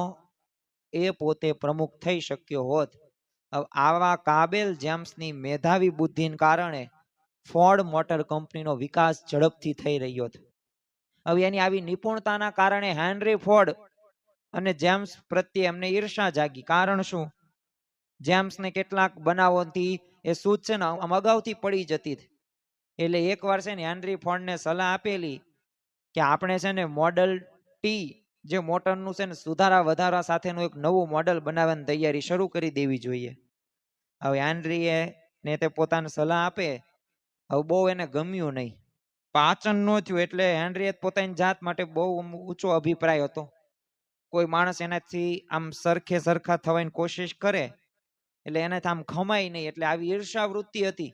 એ પોતે પ્રમુખ થઈ શક્યો હોત. આવા કાબેલ જેમ્સની મેધાવી બુદ્ધિને કારણે ફોર્ડ મોટર કંપનીનો વિકાસ ઝડપથી થઈ રહ્યો હતો. હવે એની આવી નિપુણતાના કારણે હેનરી ફોર્ડ અને જેમ્સ પ્રત્યે એમને ઈર્ષા જાગી. કારણ શું? જેમ્સને કેટલાક બનાવોથી એ સૂઝ છે ને અગાઉથી પડી જતી. એટલે એક વાર છે ને હેનરી ફોર્ડને સલાહ આપેલી કે આપણે છે ને મોડલ ટી જે મોટરનું છે ને સુધારા વધારા સાથેનું એક નવું મોડલ બનાવવાની તૈયારી શરૂ કરી દેવી જોઈએ. હવે હેનરીએ ને તે પોતાની સલાહ આપે, હવે બહુ એને ગમ્યું નહીં, પાચન ન થયું. એટલે હેનરીએ પોતાની જાત માટે બહુ ઊંચો અભિપ્રાય હતો. કોઈ માણસ એનાથી આમ સરખા થવાની કોશિશ કરે એટલે એનાથી આમ ખમાય નહીં. એટલે આવી ઈર્ષા વૃત્તિ હતી.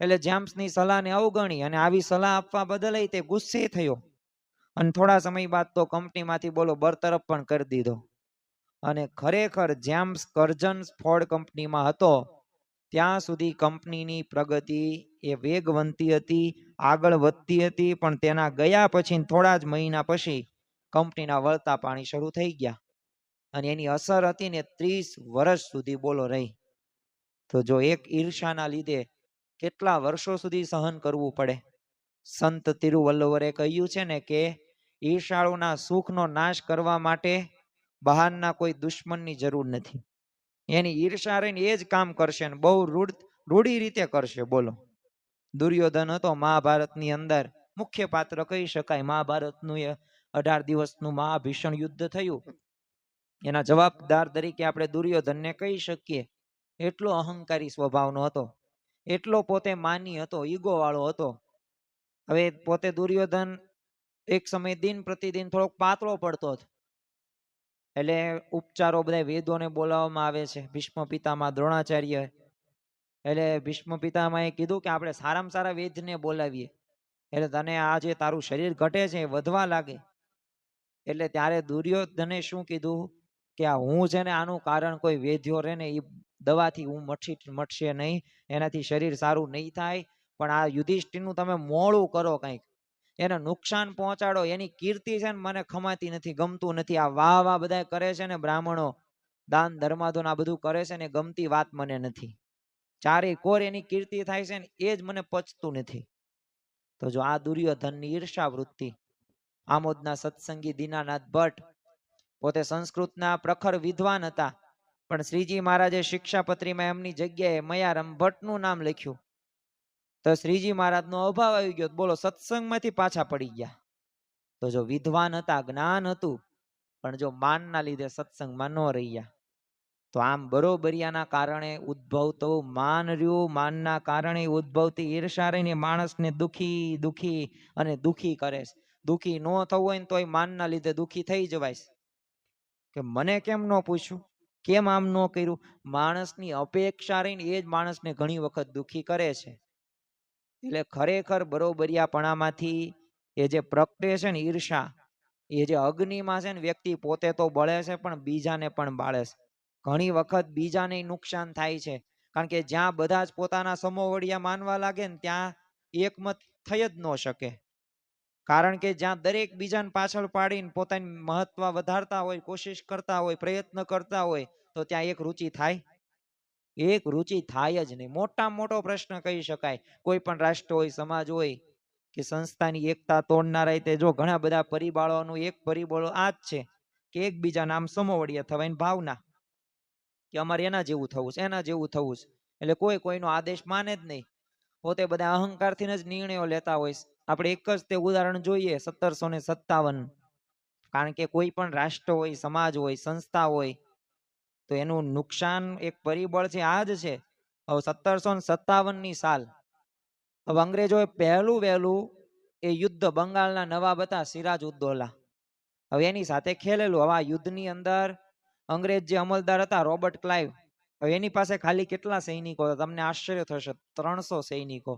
એટલે જેમ્સની સલાહને અવગણી અને આવી સલાહ આપવા બદલ તે ગુસ્સે થયો અને થોડા સમય બાદ તો કંપનીમાંથી બોલો બરતરફ પણ કરી દીધો. અને ખરેખર જેમ્સ કર્જન્સ ફોર્ડ કંપનીમાં હતો ત્યાં સુધી કંપનીની પ્રગતિ એ વેગવંતી હતી, આગળ વધતી હતી. પણ તેના ગયા પછી થોડા જ મહિના પછી કંપનીના વળતા પાણી શરૂ થઈ ગયા અને એની અસર હતી ને 30 વર્ષ સુધી બોલો રહી. તો જો એક ઈર્ષાના લીધે કેટલા વર્ષો સુધી સહન કરવું પડે. સંત તિરુવલ્લુવરે કહ્યું છે ને કે ઈર્ષાળુના સુખનો નાશ કરવા માટે બહારના કોઈ દુશ્મનની જરૂર નથી. એની ઈર્ષા રહીને એ જ કામ કરશે ને બહુ રૂઢી રીતે કરશે. બોલો, દુર્યોધન હતો મહાભારતની અંદર, મુખ્ય પાત્ર કહી શકાય. મહાભારતનું 18 દિવસનું મહાભીષણ યુદ્ધ થયું, એના જવાબદાર તરીકે આપણે દુર્યોધનને કહી શકીએ. એટલો અહંકારી સ્વભાવનો હતો, એટલો પોતે માની હતો, ઈગો વાળો હતો. હવે પોતે દુર્યોધન એક સમય દિન પ્રતિદિન થોડોક પાતળો પડતો હતો. એટલે ઉપચારો બધા વેદોને બોલાવવામાં આવે છે. ભીષ્મ પિતામહ, દ્રોણાચાર્ય. એટલે ભીષ્મ પિતામહે કીધું કે આપણે સારામાં સારા વેદને બોલાવીએ એટલે તને આ જે તારું શરીર ઘટે છે એ વધવા લાગે. એટલે ત્યારે દુર્યોધને શું કીધું કે આ હું છે ને આનું કારણ કોઈ વેદ્યો રહે ને એ દવાથી હું મટશે નહીં, એનાથી શરીર સારું નહીં થાય. પણ આ યુધિષ્ઠિરનું તમે મોડું કરો, કંઈક એને નુકસાન પહોંચાડો. એની કીર્તિ છે ને મને ખમાતી નથી, ગમતું નથી. આ વાહ વાહ બધા કરે છે ને બ્રાહ્મણો, દાન ધર્માદોન આ બધું કરે છે ને ગમતી વાત મને નથી. ચારે કોર એની કીર્તિ થાય છે ને એ જ મને પચતું નથી. તો જો આ દુર્યોધનની ઈર્ષા વૃત્તિ. આમોદના સત્સંગી દીનાનાથ ભટ્ટ પોતે સંસ્કૃતના પ્રખર વિદ્વાન હતા, પણ શ્રીજી મહારાજે શિક્ષાપત્રીમાં એમની જગ્યાએ મયારામ ભટ્ટનું નામ લખ્યું. તો શ્રીજી મહારાજનો અભાવ આવી ગયો, બોલો સત્સંગમાંથી પાછા પડી ગયા. તો જો વિદ્વાન હતા, જ્ઞાન હતું, પણ જો માનના લીધે સત્સંગમાં ન રહ્યા. તો આમ બરોબરિયાના કારણે ઉદ્ભવતું માન રહ્યું, માનના કારણે ઉદ્ભવતી ઈર્ષા રહીને માણસને દુખી દુખી અને દુખી કરે છે. દુખી ન થવું હોય ને તોય માનના લીધે દુખી થઈ જવાય કે મને કેમ ન પૂછ્યું, કેમ આમ ન કર્યું. માણસની અપેક્ષા રહીને એ જ માણસને ઘણી વખત દુખી કરે છે. એટલે ખરેખર બરોબરિયાપણામાંથી એ જે પ્રગટે છે ને ઈર્ષા, એ જે અગ્નિમાં છે ને વ્યક્તિ પોતે તો બળે છે પણ બીજાને પણ બાળે છે. ઘણી વખત બીજાને નુકસાન થાય છે, કારણ કે જ્યાં બધા જ પોતાના સમોવડિયા માનવા લાગે ને ત્યાં એકમત થઈ જ ન શકે. કારણ કે જ્યાં દરેક બીજાને પાછળ પાડીને પોતાની મહત્વ વધારતા હોય, કોશિશ કરતા હોય, પ્રયત્ન કરતા હોય, તો ત્યાં એક રુચિ થાય? એક રુચિ થાય જ નહીં. મોટામાં મોટો પ્રશ્ન કહી શકાય કોઈ પણ રાષ્ટ્ર હોય, સમાજ હોય કે સંસ્થાની એકતા તોડનારા તે જો ઘણા બધા પરિબળોનું એક પરિબળ આ જ છે કે એકબીજાના આમ સમોવડિયા થવાની ભાવના કે અમારે એના જેવું થવું છે, એના જેવું થવું છે. એટલે કોઈ કોઈનો આદેશ માને જ નહીં, પોતે બધા અહંકારથી જ નિર્ણયો લેતા હોય. આપણે એક જ તે ઉદાહરણ જોઈએ 1757. કારણ કે કોઈ પણ રાષ્ટ્ર હોય, સમાજ હોય, સંસ્થા હોય, તો એનું નુકસાન એક પરિબળ છે આ જ છે. હવે 1757ની સાલ, હવે અંગ્રેજોએ પહેલું વહેલું એ યુદ્ધ બંગાળના નવાબ હતા સિરાજ ઉદ્દૌલા, હવે એની સાથે ખેલેલું. હવે આ યુદ્ધની અંદર અંગ્રેજ જે અમલદાર હતા રોબર્ટ ક્લાઇવ, હવે એની પાસે ખાલી કેટલા સૈનિકો હતા? તમને આશ્ચર્ય થશે, 300 સૈનિકો.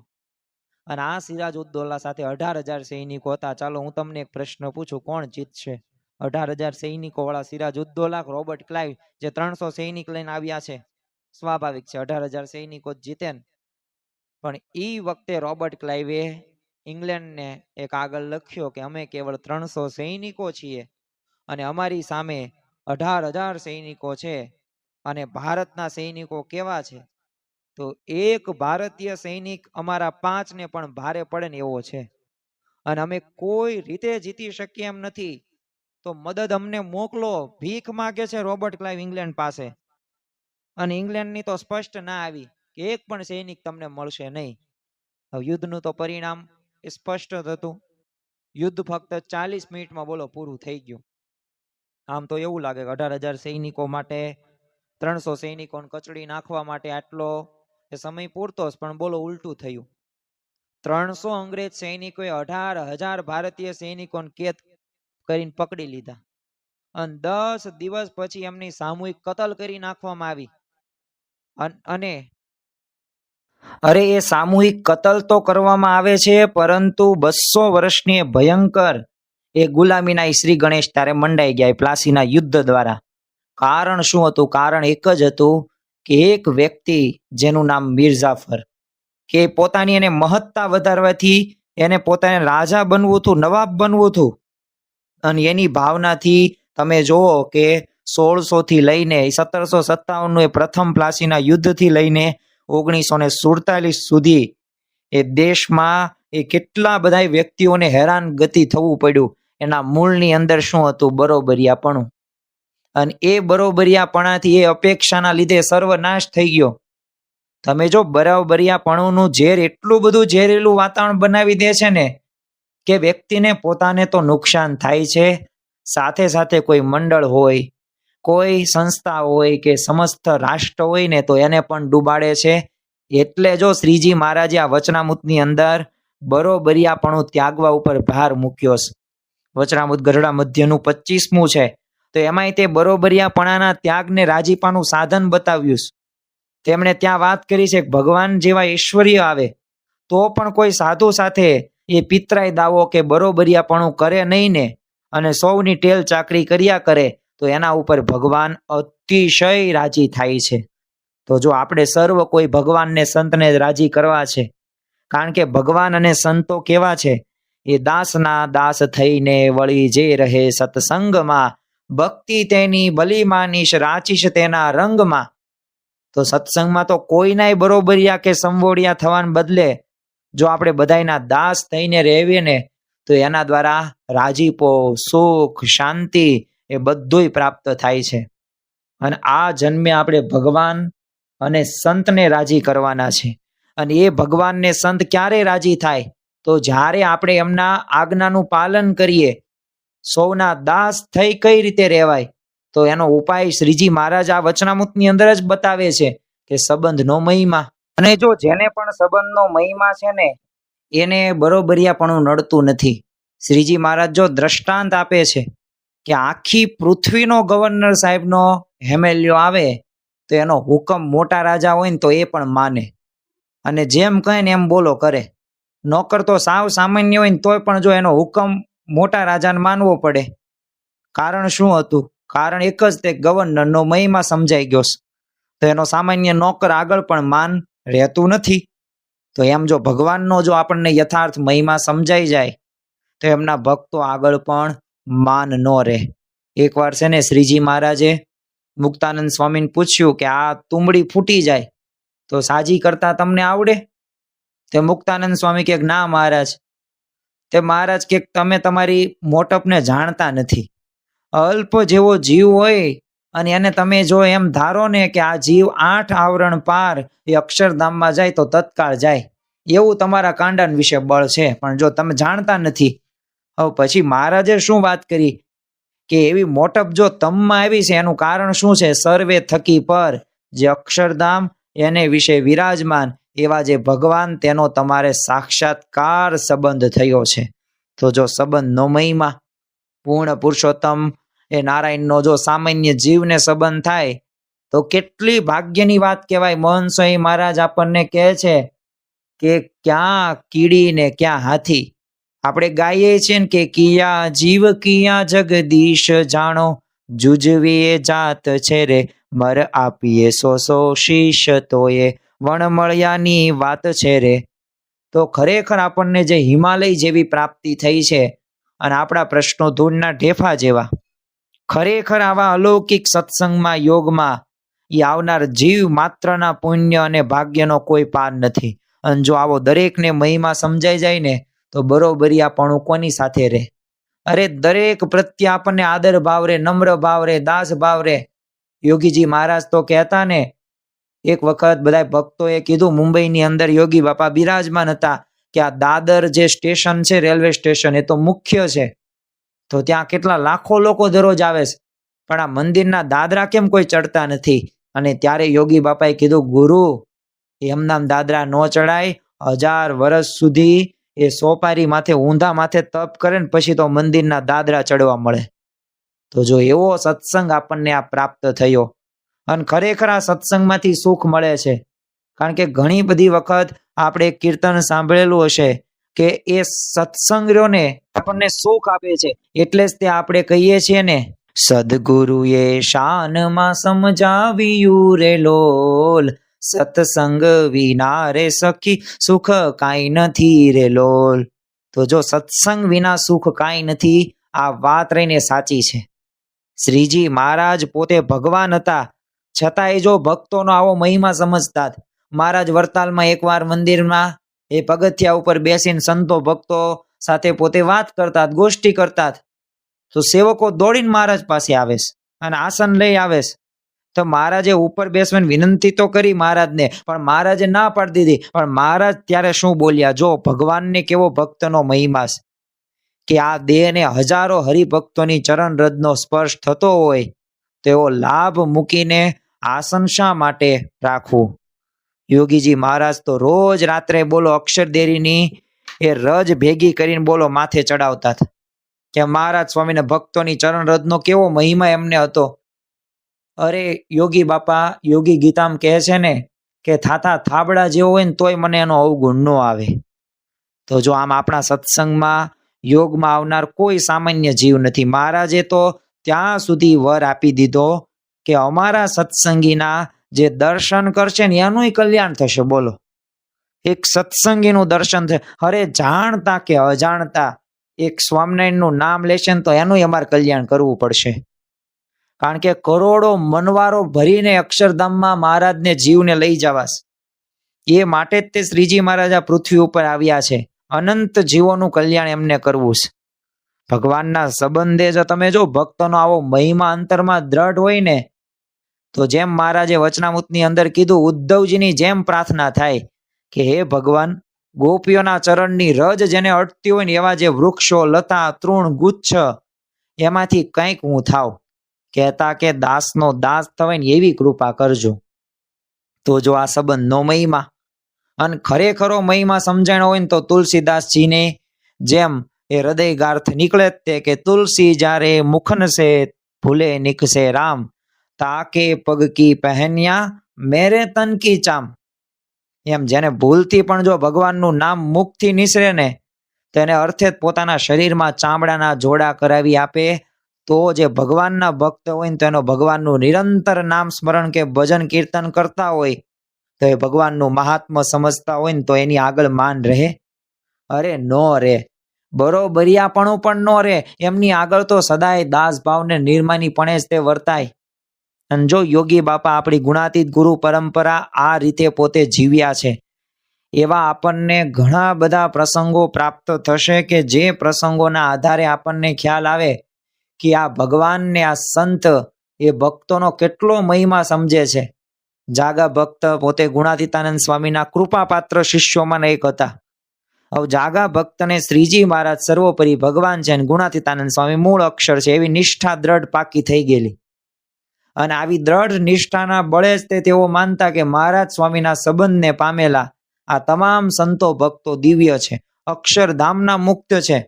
અને આ સિરાજ ઉદ્દૌલા સાથે 18,000 સૈનિકો હતા. ચાલો હું તમને એક પ્રશ્ન પૂછું, કોણ જીતશે? 18,000 સૈનિકો વાળા સિરાજ ઉદ્દૌલા, રોબર્ટ ક્લાઇવ જે 300 સૈનિક લઈને આવ્યા છે? સ્વાભાવિક છે 18,000 સૈનિકો જીતે ને. પણ એ વખતે રોબર્ટ ક્લાઇવે ઇંગ્લેન્ડને એક આગળ લખ્યો કે અમે કેવળ 300 સૈનિકો છીએ અને અમારી સામે 18,000 સૈનિકો છે. અને ભારતના સૈનિકો કેવા છે? તો એક ભારતીય સૈનિક અમારા 5 ને પણ ભારે પડે ને એવો છે. અને અમે કોઈ રીતે જીતી શકીએ એમ નથી, તો મદદ અમને મોકલો. ભીખ માગે છે રોબર્ટ ક્લાઇવ ઇંગ્લેન્ડ પાસે. અને ઇંગ્લેન્ડની તો સ્પષ્ટ ના આવી કે એક પણ સૈનિક તમને મળશે નહીં. હવે યુદ્ધનું તો પરિણામ સ્પષ્ટ હતું. યુદ્ધ ફક્ત 40 મિનિટમાં બોલો પૂરું થઈ ગયું. આમ તો એવું લાગે કે 18,000 સૈનિકો માટે, 300 સૈનિકોને કચડી નાખવા માટે આટલો સમય પૂરતો જ, પણ બોલો ઉલટું થયું. 300 અંગ્રેજ સૈનિકોએ 18,000 ભારતીય સૈનિકોને કેદ કરીને પકડી લીધા અને 10 દિવસ પછી એમની સામૂહિક કતલ કરી નાખવામાં આવી. અને અરે એ સામૂહિક કતલ તો કરવામાં આવે છે, પરંતુ 200 વર્ષની ભયંકર એ ગુલામીના શ્રી ગણેશ ત્યારે મંડાઈ ગયા પ્લાસીના યુદ્ધ દ્વારા. કારણ શું હતું? કારણ એક જ હતું કે એક વ્યક્તિ જેનું નામ મીરજાફર, કે પોતાની એને મહત્તા વધારવાથી એને પોતાને રાજા બનવું હતું, નવાબ બનવું હતું. અને એની ભાવનાથી તમે જુઓ કે 1600 થી લઈને 1757 એ પ્રથમ પ્લાસીના યુદ્ધથી લઈને 1947 સુધી એ દેશમાં એ કેટલા બધા વ્યક્તિઓને હેરાન ગતિ થવું પડ્યું. એના મૂળની અંદર શું હતું? બરોબરિયાપણું. અને એ બરોબરિયાપણાથી એ અપેક્ષાના લીધે સર્વનાશ થઈ ગયો. તમે જો બરોબરિયાપણુંનું ઝેર એટલું બધું ઝેરેલું વાતાવરણ બનાવી દે છે ને કે વ્યક્તિને પોતાને તો નુકસાન થાય છે, સાથે સાથે કોઈ મંડળ હોય, કોઈ સંસ્થા હોય કે સમસ્ત રાષ્ટ્ર હોય ને તો એને પણ ડૂબાડે છે. એટલે જો શ્રીજી મહારાજે આ વચનામૃતની અંદર બરોબરિયાપણું ત્યાગવા ઉપર ભાર મૂક્યો છે. વચનામૃત ગઢડા મધ્યનું 25મું છે, તો એમાંય તે બરોબરિયાપણાના ત્યાગને રાજીપાનું સાધન બતાવ્યું છે. તેમણે ત્યાં વાત કરી છે કે ભગવાન જેવા ઐશ્વર્ય આવે તો પણ કોઈ સાધુ સાથે એ પિતરાય દાવો કે બરોબરિયાપણું કરે નહીં ને અને સૌની ટેલ ચાકરી કર્યા કરે તો એના ઉપર ભગવાન અતિશય રાજી થાય છે. તો જો આપણે સર્વ કોઈ ભગવાનને સંતને રાજી કરવા છે, કારણ કે ભગવાન અને સંતો કેવા છે? એ દાસના દાસ થઈને વળી જે રહે સત્સંગમાં, ભક્તિ તેની બલીમાનીશ રાચીશ તેના રંગમાં. તો સત્સંગમાં તો કોઈનાય બરોબરિયા કે સંવોડિયા થવાને બદલે જો આપણે બધાયના દાસ થઈને રહેવીએ ને તો એના દ્વારા રાજીપો, સુખ, શાંતિ એ બધુંય પ્રાપ્ત થાય છે. અને આ જન્મે આપણે ભગવાન અને સંતને રાજી કરવાના છે. અને એ ભગવાનને સંત ક્યારે રાજી થાય? તો જ્યારે આપણે એમના આજ્ઞાનું પાલન કરીએ. સૌના દાસ થઈ કઈ રીતે રહેવાય? તો એનો ઉપાય શ્રીજી મહારાજ આ વચનામૃતની અંદર જ બતાવે છે કે સંબંધનો મહિમા. અને જો જેને પણ સંબંધનો મહિમા છે ને એને બરોબરિયાપણું નડતું નથી. શ્રીજી મહારાજ જો દ્રષ્ટાંત આપે છે કે આખી પૃથ્વીનો ગવર્નર સાહેબનો હેમેલ્યો આવે તો એનો હુકમ મોટા રાજા હોય ને તો એ પણ માને અને જેમ કહે ને એમ બોલો કરે. નોકર તો સાવ સામાન્ય હોય ને તોય પણ જો એનો હુકમ મોટા રાજાને માનવો પડે. કારણ શું હતું? કારણ એક જ તે ગવર્નરનો મહિમા સમજાઈ ગયો. તો એનો સામાન્ય નોકર આગળ પણ માન રહેતું નથી. તો એમ જો ભગવાનનો જો આપણને યથાર્થ મહિમા સમજાઈ જાય તો એમના ભક્તો આગળ પણ માન ન રહે. એકવાર છે ને શ્રીજી મહારાજે મુક્તાનંદ સ્વામીને પૂછ્યું કે આ તુંબડી ફૂટી જાય તો સાજી કરતા તમને આવડે? તે મુક્તાનંદ સ્વામી કે ના મહારાજ. તે મહારાજ કે તમે તમારી મોટપને જાણતા નથી. અલ્પ જેવો જીવ હોય અને એને તમે જો એમ ધારો ને કે આ જીવ 8 આવરણ પાર એ અક્ષરધામમાં જાય તો તત્કાળ જાય, એવું તમારા કાંડાન વિશે બળ છે. પણ જો તમે જાણતા નથી. હવે પછી મહારાજે શું વાત કરી કે એવી મોટપ જો તમમાં આવી છે એનું કારણ શું છે? સર્વે થકી પર જે અક્ષરધામ એને વિશે વિરાજમાન એવા જે ભગવાન તેનો તમારે સાક્ષાત્કાર સંબંધ થયો છે. તો જો સંબંધનો મહિમા પૂર્ણ પુરુષોત્તમ એ નારાયણનો જો સામાન્ય જીવને સંબંધ થાય તો કેટલી ભાગ્યની વાત કહેવાય. મોહન સ્વામી મહારાજ આપણને કહે છે કે ક્યાં કીડી ને ક્યાં હાથી. આપણે ગાઈએ છીએ ને કે કિયા જીવ કિયા જગદીશ જાણો, જુજવીએ જાત છે રે મર આપીએ સો શીશ તો એ વણમળિયાની વાત છે રે. તો ખરેખર આપણને જે હિમાલય જેવી પ્રાપ્તિ થઈ છે અને આપણા પ્રશ્નો ધૂળના ઢેફા જેવા, ખરેખર આવા અલૌકિક સત્સંગમાં યોગમાં એ આવનાર જીવ માત્રના પુણ્ય અને ભાગ્યનો કોઈ પાર નથી. અને જો આવો દરેકને મહિમા સમજાઈ જાય ને તો બરોબરિયાપણું કોની સાથે રહે? અરે દરેક પ્રત્યે આપણને આદર ભાવ રે, નમ્ર ભાવ રે, દાસ ભાવ રે. યોગીજી મહારાજ તો કહેતા ને, એક વખત બધા ભક્તોએ કીધું મુંબઈની અંદર યોગી બાપા બિરાજમાન હતા કે આ દાદર જે સ્ટેશન છે રેલવે સ્ટેશન એ તો મુખ્ય છે, તો ત્યાં કેટલા લાખો લોકો દરરોજ આવે છે, પણ આ મંદિરના દાદરા કેમ કોઈ ચડતા નથી? અને ત્યારે યોગી બાપાએ કીધું ગુરુ એમનામ દાદરા ન ચડાય. 1000 વર્ષ સુધી એ સોપારી માથે ઊંધા માથે તપ કરે ને પછી તો મંદિરના દાદરા ચડવા મળે. તો જો એવો સત્સંગ આપણને આ પ્રાપ્ત થયો અને ખરેખર આ સત્સંગમાંથી સુખ મળે છે. કારણ કે ઘણી બધી વખત આપણે કીર્તન સાંભળેલું હશે કે એ સત્સંગ રહ્યો ને આપણને સુખ આપે છે. એટલે જ તે આપણે કહીએ છીએ ને, સદગુરુએ શાનમાં સમજાવ્યું રે લોલ, સત્સંગ વિના રે સખી સુખ કાંઈ નથી રે લોલ. તો જો સત્સંગ વિના સુખ કાંઈ નથી, આ વાત રહીને સાચી છે. શ્રીજી મહારાજ પોતે ભગવાન હતા છતાંય જો ભક્તોનો આવો મહિમા સમજતા. મહારાજ વરતાલમાં એકવાર મંદિરમાં એ પગથિયા ઉપર બેસીને સંતો ભક્તો સાથે પોતે વાત કરતા, ગોષ્ઠી કરતા. તો સેવકો દોડીને મહારાજ પાસે આવે અને આસન લઈ આવે. તો મહારાજે ઉપર બેસવાની વિનંતી તો કરી મહારાજને, પણ મહારાજે ના પાડી દીધી. પણ મહારાજ ત્યારે શું બોલ્યા? જો ભગવાનને કેવો ભક્તનો મહિમા કે આ દેહને હજારો હરિભક્તોની ચરણ રજનો સ્પર્શ થતો હોય તેવો લાભ મૂકીને આસન શા માટે રાખવું? યોગીજી મહારાજ તો રોજ રાત્રે બોલો અક્ષરદેરીની એ રજ ભેગી કરીને બોલો માથે ચડાવતા કે મહારાજ સ્વામીને ભક્તોની ચરણ રજનો કેવો મહિમા એમને હતો. અરે યોગી બાપા યોગી ગીતામાં કહે છે ને કે થાતા થાબડા જેવો હોય ને તોય મને એનો અવગુણ ન આવે. તો જો આમ આપણા સત્સંગમાં યોગમાં આવનાર કોઈ સામાન્ય જીવ નથી. મહારાજે તો ત્યાં સુધી વર આપી દીધો કે અમારા સત્સંગીના જે દર્શન કરશે ને એનું કલ્યાણ થશે. બોલો, એક સત્સંગીનું દર્શન થશે. અરે જાણતા કે અજાણતા એક સ્વામિનારાયણનું નામ લેશે ને તો એનું અમારે કલ્યાણ કરવું પડશે. કારણ કે કરોડો મનવારો ભરીને અક્ષરધામમાં મહારાજને જીવને લઈ જવાશ. એ માટે જ તે શ્રીજી મહારાજ આ પૃથ્વી ઉપર આવ્યા છે. અનંત જીવોનું કલ્યાણ એમને કરવું છે. ભગવાનના સંબંધે જો તમે જો ભક્તોનો આવો મહિમા અંતરમાં દ્રઢ હોય ને, તો જેમ મહારાજે વચનામૃતની અંદર કીધું, ઉદ્ધવજીની જેમ પ્રાર્થના થાય કે હે ભગવાન, ગોપીઓના ચરણની રજ જેને અટતી હોય ને એવા જે વૃક્ષો, લતા, તૃણ, ગુચ્છ એમાંથી કંઈક હું થાવ. કહેતા કે દાસનો દાસ થવાય ને એવી કૃપા કરજો. તો જો આ સંબંધનો મહિમા અને ખરેખરો મહિમા સમજાણો હોય ને તો તુલસીદાસજીને જેમ એ હૃદય ગાર્થ નીકળે જ તે કે તુલસી જ્યારે મુખન સે ભૂલે નિકસે રામ, તાકે પગ કી પહેન્યા મેરે તન કી ચામ. એમ જેને ભૂલથી પણ જો ભગવાનનું નામ મુખથી નિસરે ને તો એને અર્થે જ પોતાના શરીરમાં ચામડાના જોડા કરાવી આપે. તો જે ભગવાનના ભક્ત હોય ને તો એનો ભગવાનનું નિરંતર નામ સ્મરણ કે ભજન કીર્તન કરતા હોય તો એ ભગવાનનું મહાત્મ્ય સમજતા હોય ને તો એની આગળ માન રહે? અરે નો રે, બરોબરિયાપણું પણ નો રે. એમની આગળ તો સદાય દાસ ભાવને નિર્માનીપણે જ તે વર્તાય. અને જો યોગી બાપા આપણી ગુણાતીત ગુરુ પરંપરા આ રીતે પોતે જીવ્યા છે, એવા આપણને ઘણા બધા પ્રસંગો પ્રાપ્ત થશે કે જે પ્રસંગોના આધારે આપણને ખ્યાલ આવે કે આ ભગવાનને આ સંત એ ભક્તોનો કેટલો મહિમા સમજે છે. જાગા ભક્ત પોતે ગુણાતીતાનંદ સ્વામીના કૃપાપાત્ર શિષ્યોમાં એક હતા. હવે જાગા ભક્તને શ્રીજી મહારાજ સર્વોપરી ભગવાન છે અને ગુણાતીતાનંદ સ્વામી મૂળ અક્ષર છે એવી નિષ્ઠા દ્રઢ પાકી થઈ ગયેલી. અને આવી દ્રઢ નિષ્ઠાના બળે જ તેઓ માનતા કે મહારાજ સ્વામીના સંબંધને પામેલા આ તમામ સંતો ભક્તો દિવ્ય છે, અક્ષરધામના મુક્ત છે.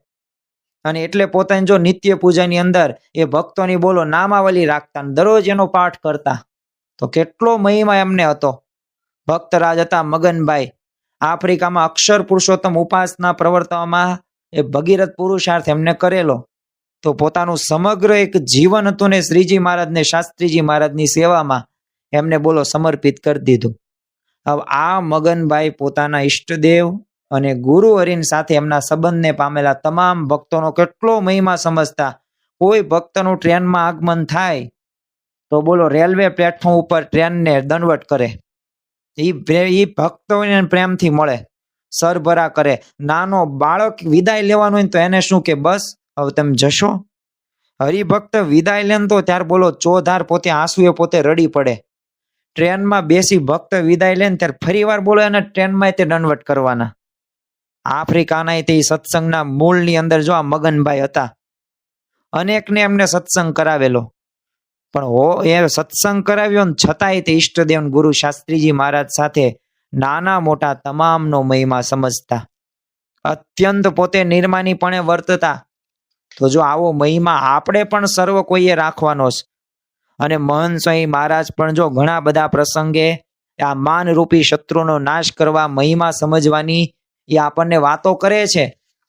અને એટલે પોતાની જો નિત્ય પૂજાની અંદર એ ભક્તોની બોલો નામાવલી રાખતા, દરરોજ એનો પાઠ કરતા. તો કેટલો મહિમા એમને હતો. ભક્તરાજ હતા મગનભાઈ, આફ્રિકામાં અક્ષર પુરુષોત્તમ ઉપાસના પ્રવર્તવામાં એ ભગીરથ પુરુષાર્થ એમને કરેલો. તો પોતાનું સમગ્ર એક જીવન હતું ને શ્રીજી મહારાજને, શાસ્ત્રીજી મહારાજની સેવામાં એમને બોલો સમર્પિત કરી દીધું. હવે આ મગનભાઈ પોતાના ઈષ્ટદેવ અને ગુરુ હરિન સાથે એમના સંબંધને પામેલા તમામ ભક્તોનો કેટલો મહિમા સમજતા. કોઈ ભક્તનું ટ્રેનમાં આગમન થાય તો બોલો રેલવે પ્લેટફોર્મ ઉપર ટ્રેનને દંડવટ કરે. એ ભક્તોને પ્રેમથી મળે, સરભરા કરે. નાનો બાળક વિદાય લેવાનું હોય તો એને શું કે બસ હવે તમે જશો. હરિભક્ત વિદાય લે તો ત્યાર બોલો ચોધાર પોતે આંસુએ પોતે રડી પડે. ટ્રેનમાં બેસી ભક્ત વિદાય લે ત્યારે ફરી વાર બોલો એને ટ્રેનમાં તે દંડવટ કરવાના. આફ્રિકાના તે સત્સંગના મૂળની અંદર જો આ મગનભાઈ હતા. અનેકને એમને સત્સંગ કરાવેલો, પણ એ સત્સંગ કરાવ્યો ને છતાંય તે ઈષ્ટદેવ ગુરુ શાસ્ત્રીજી મહારાજ સાથે નાના મોટા તમામનો મહિમા સમજતા, અત્યંત પોતે નિર્માનીપણે વર્તતા. તો જો આવો મહિમા આપણે પણ સર્વ કોઈએ રાખવાનો છે. અને મહંત સ્વામી મહારાજ પણ જો ઘણા બધા પ્રસંગે આ માનરૂપી શત્રુનો નાશ કરવા મહિમા સમજવાની એ આપણને વાતો કરે છે.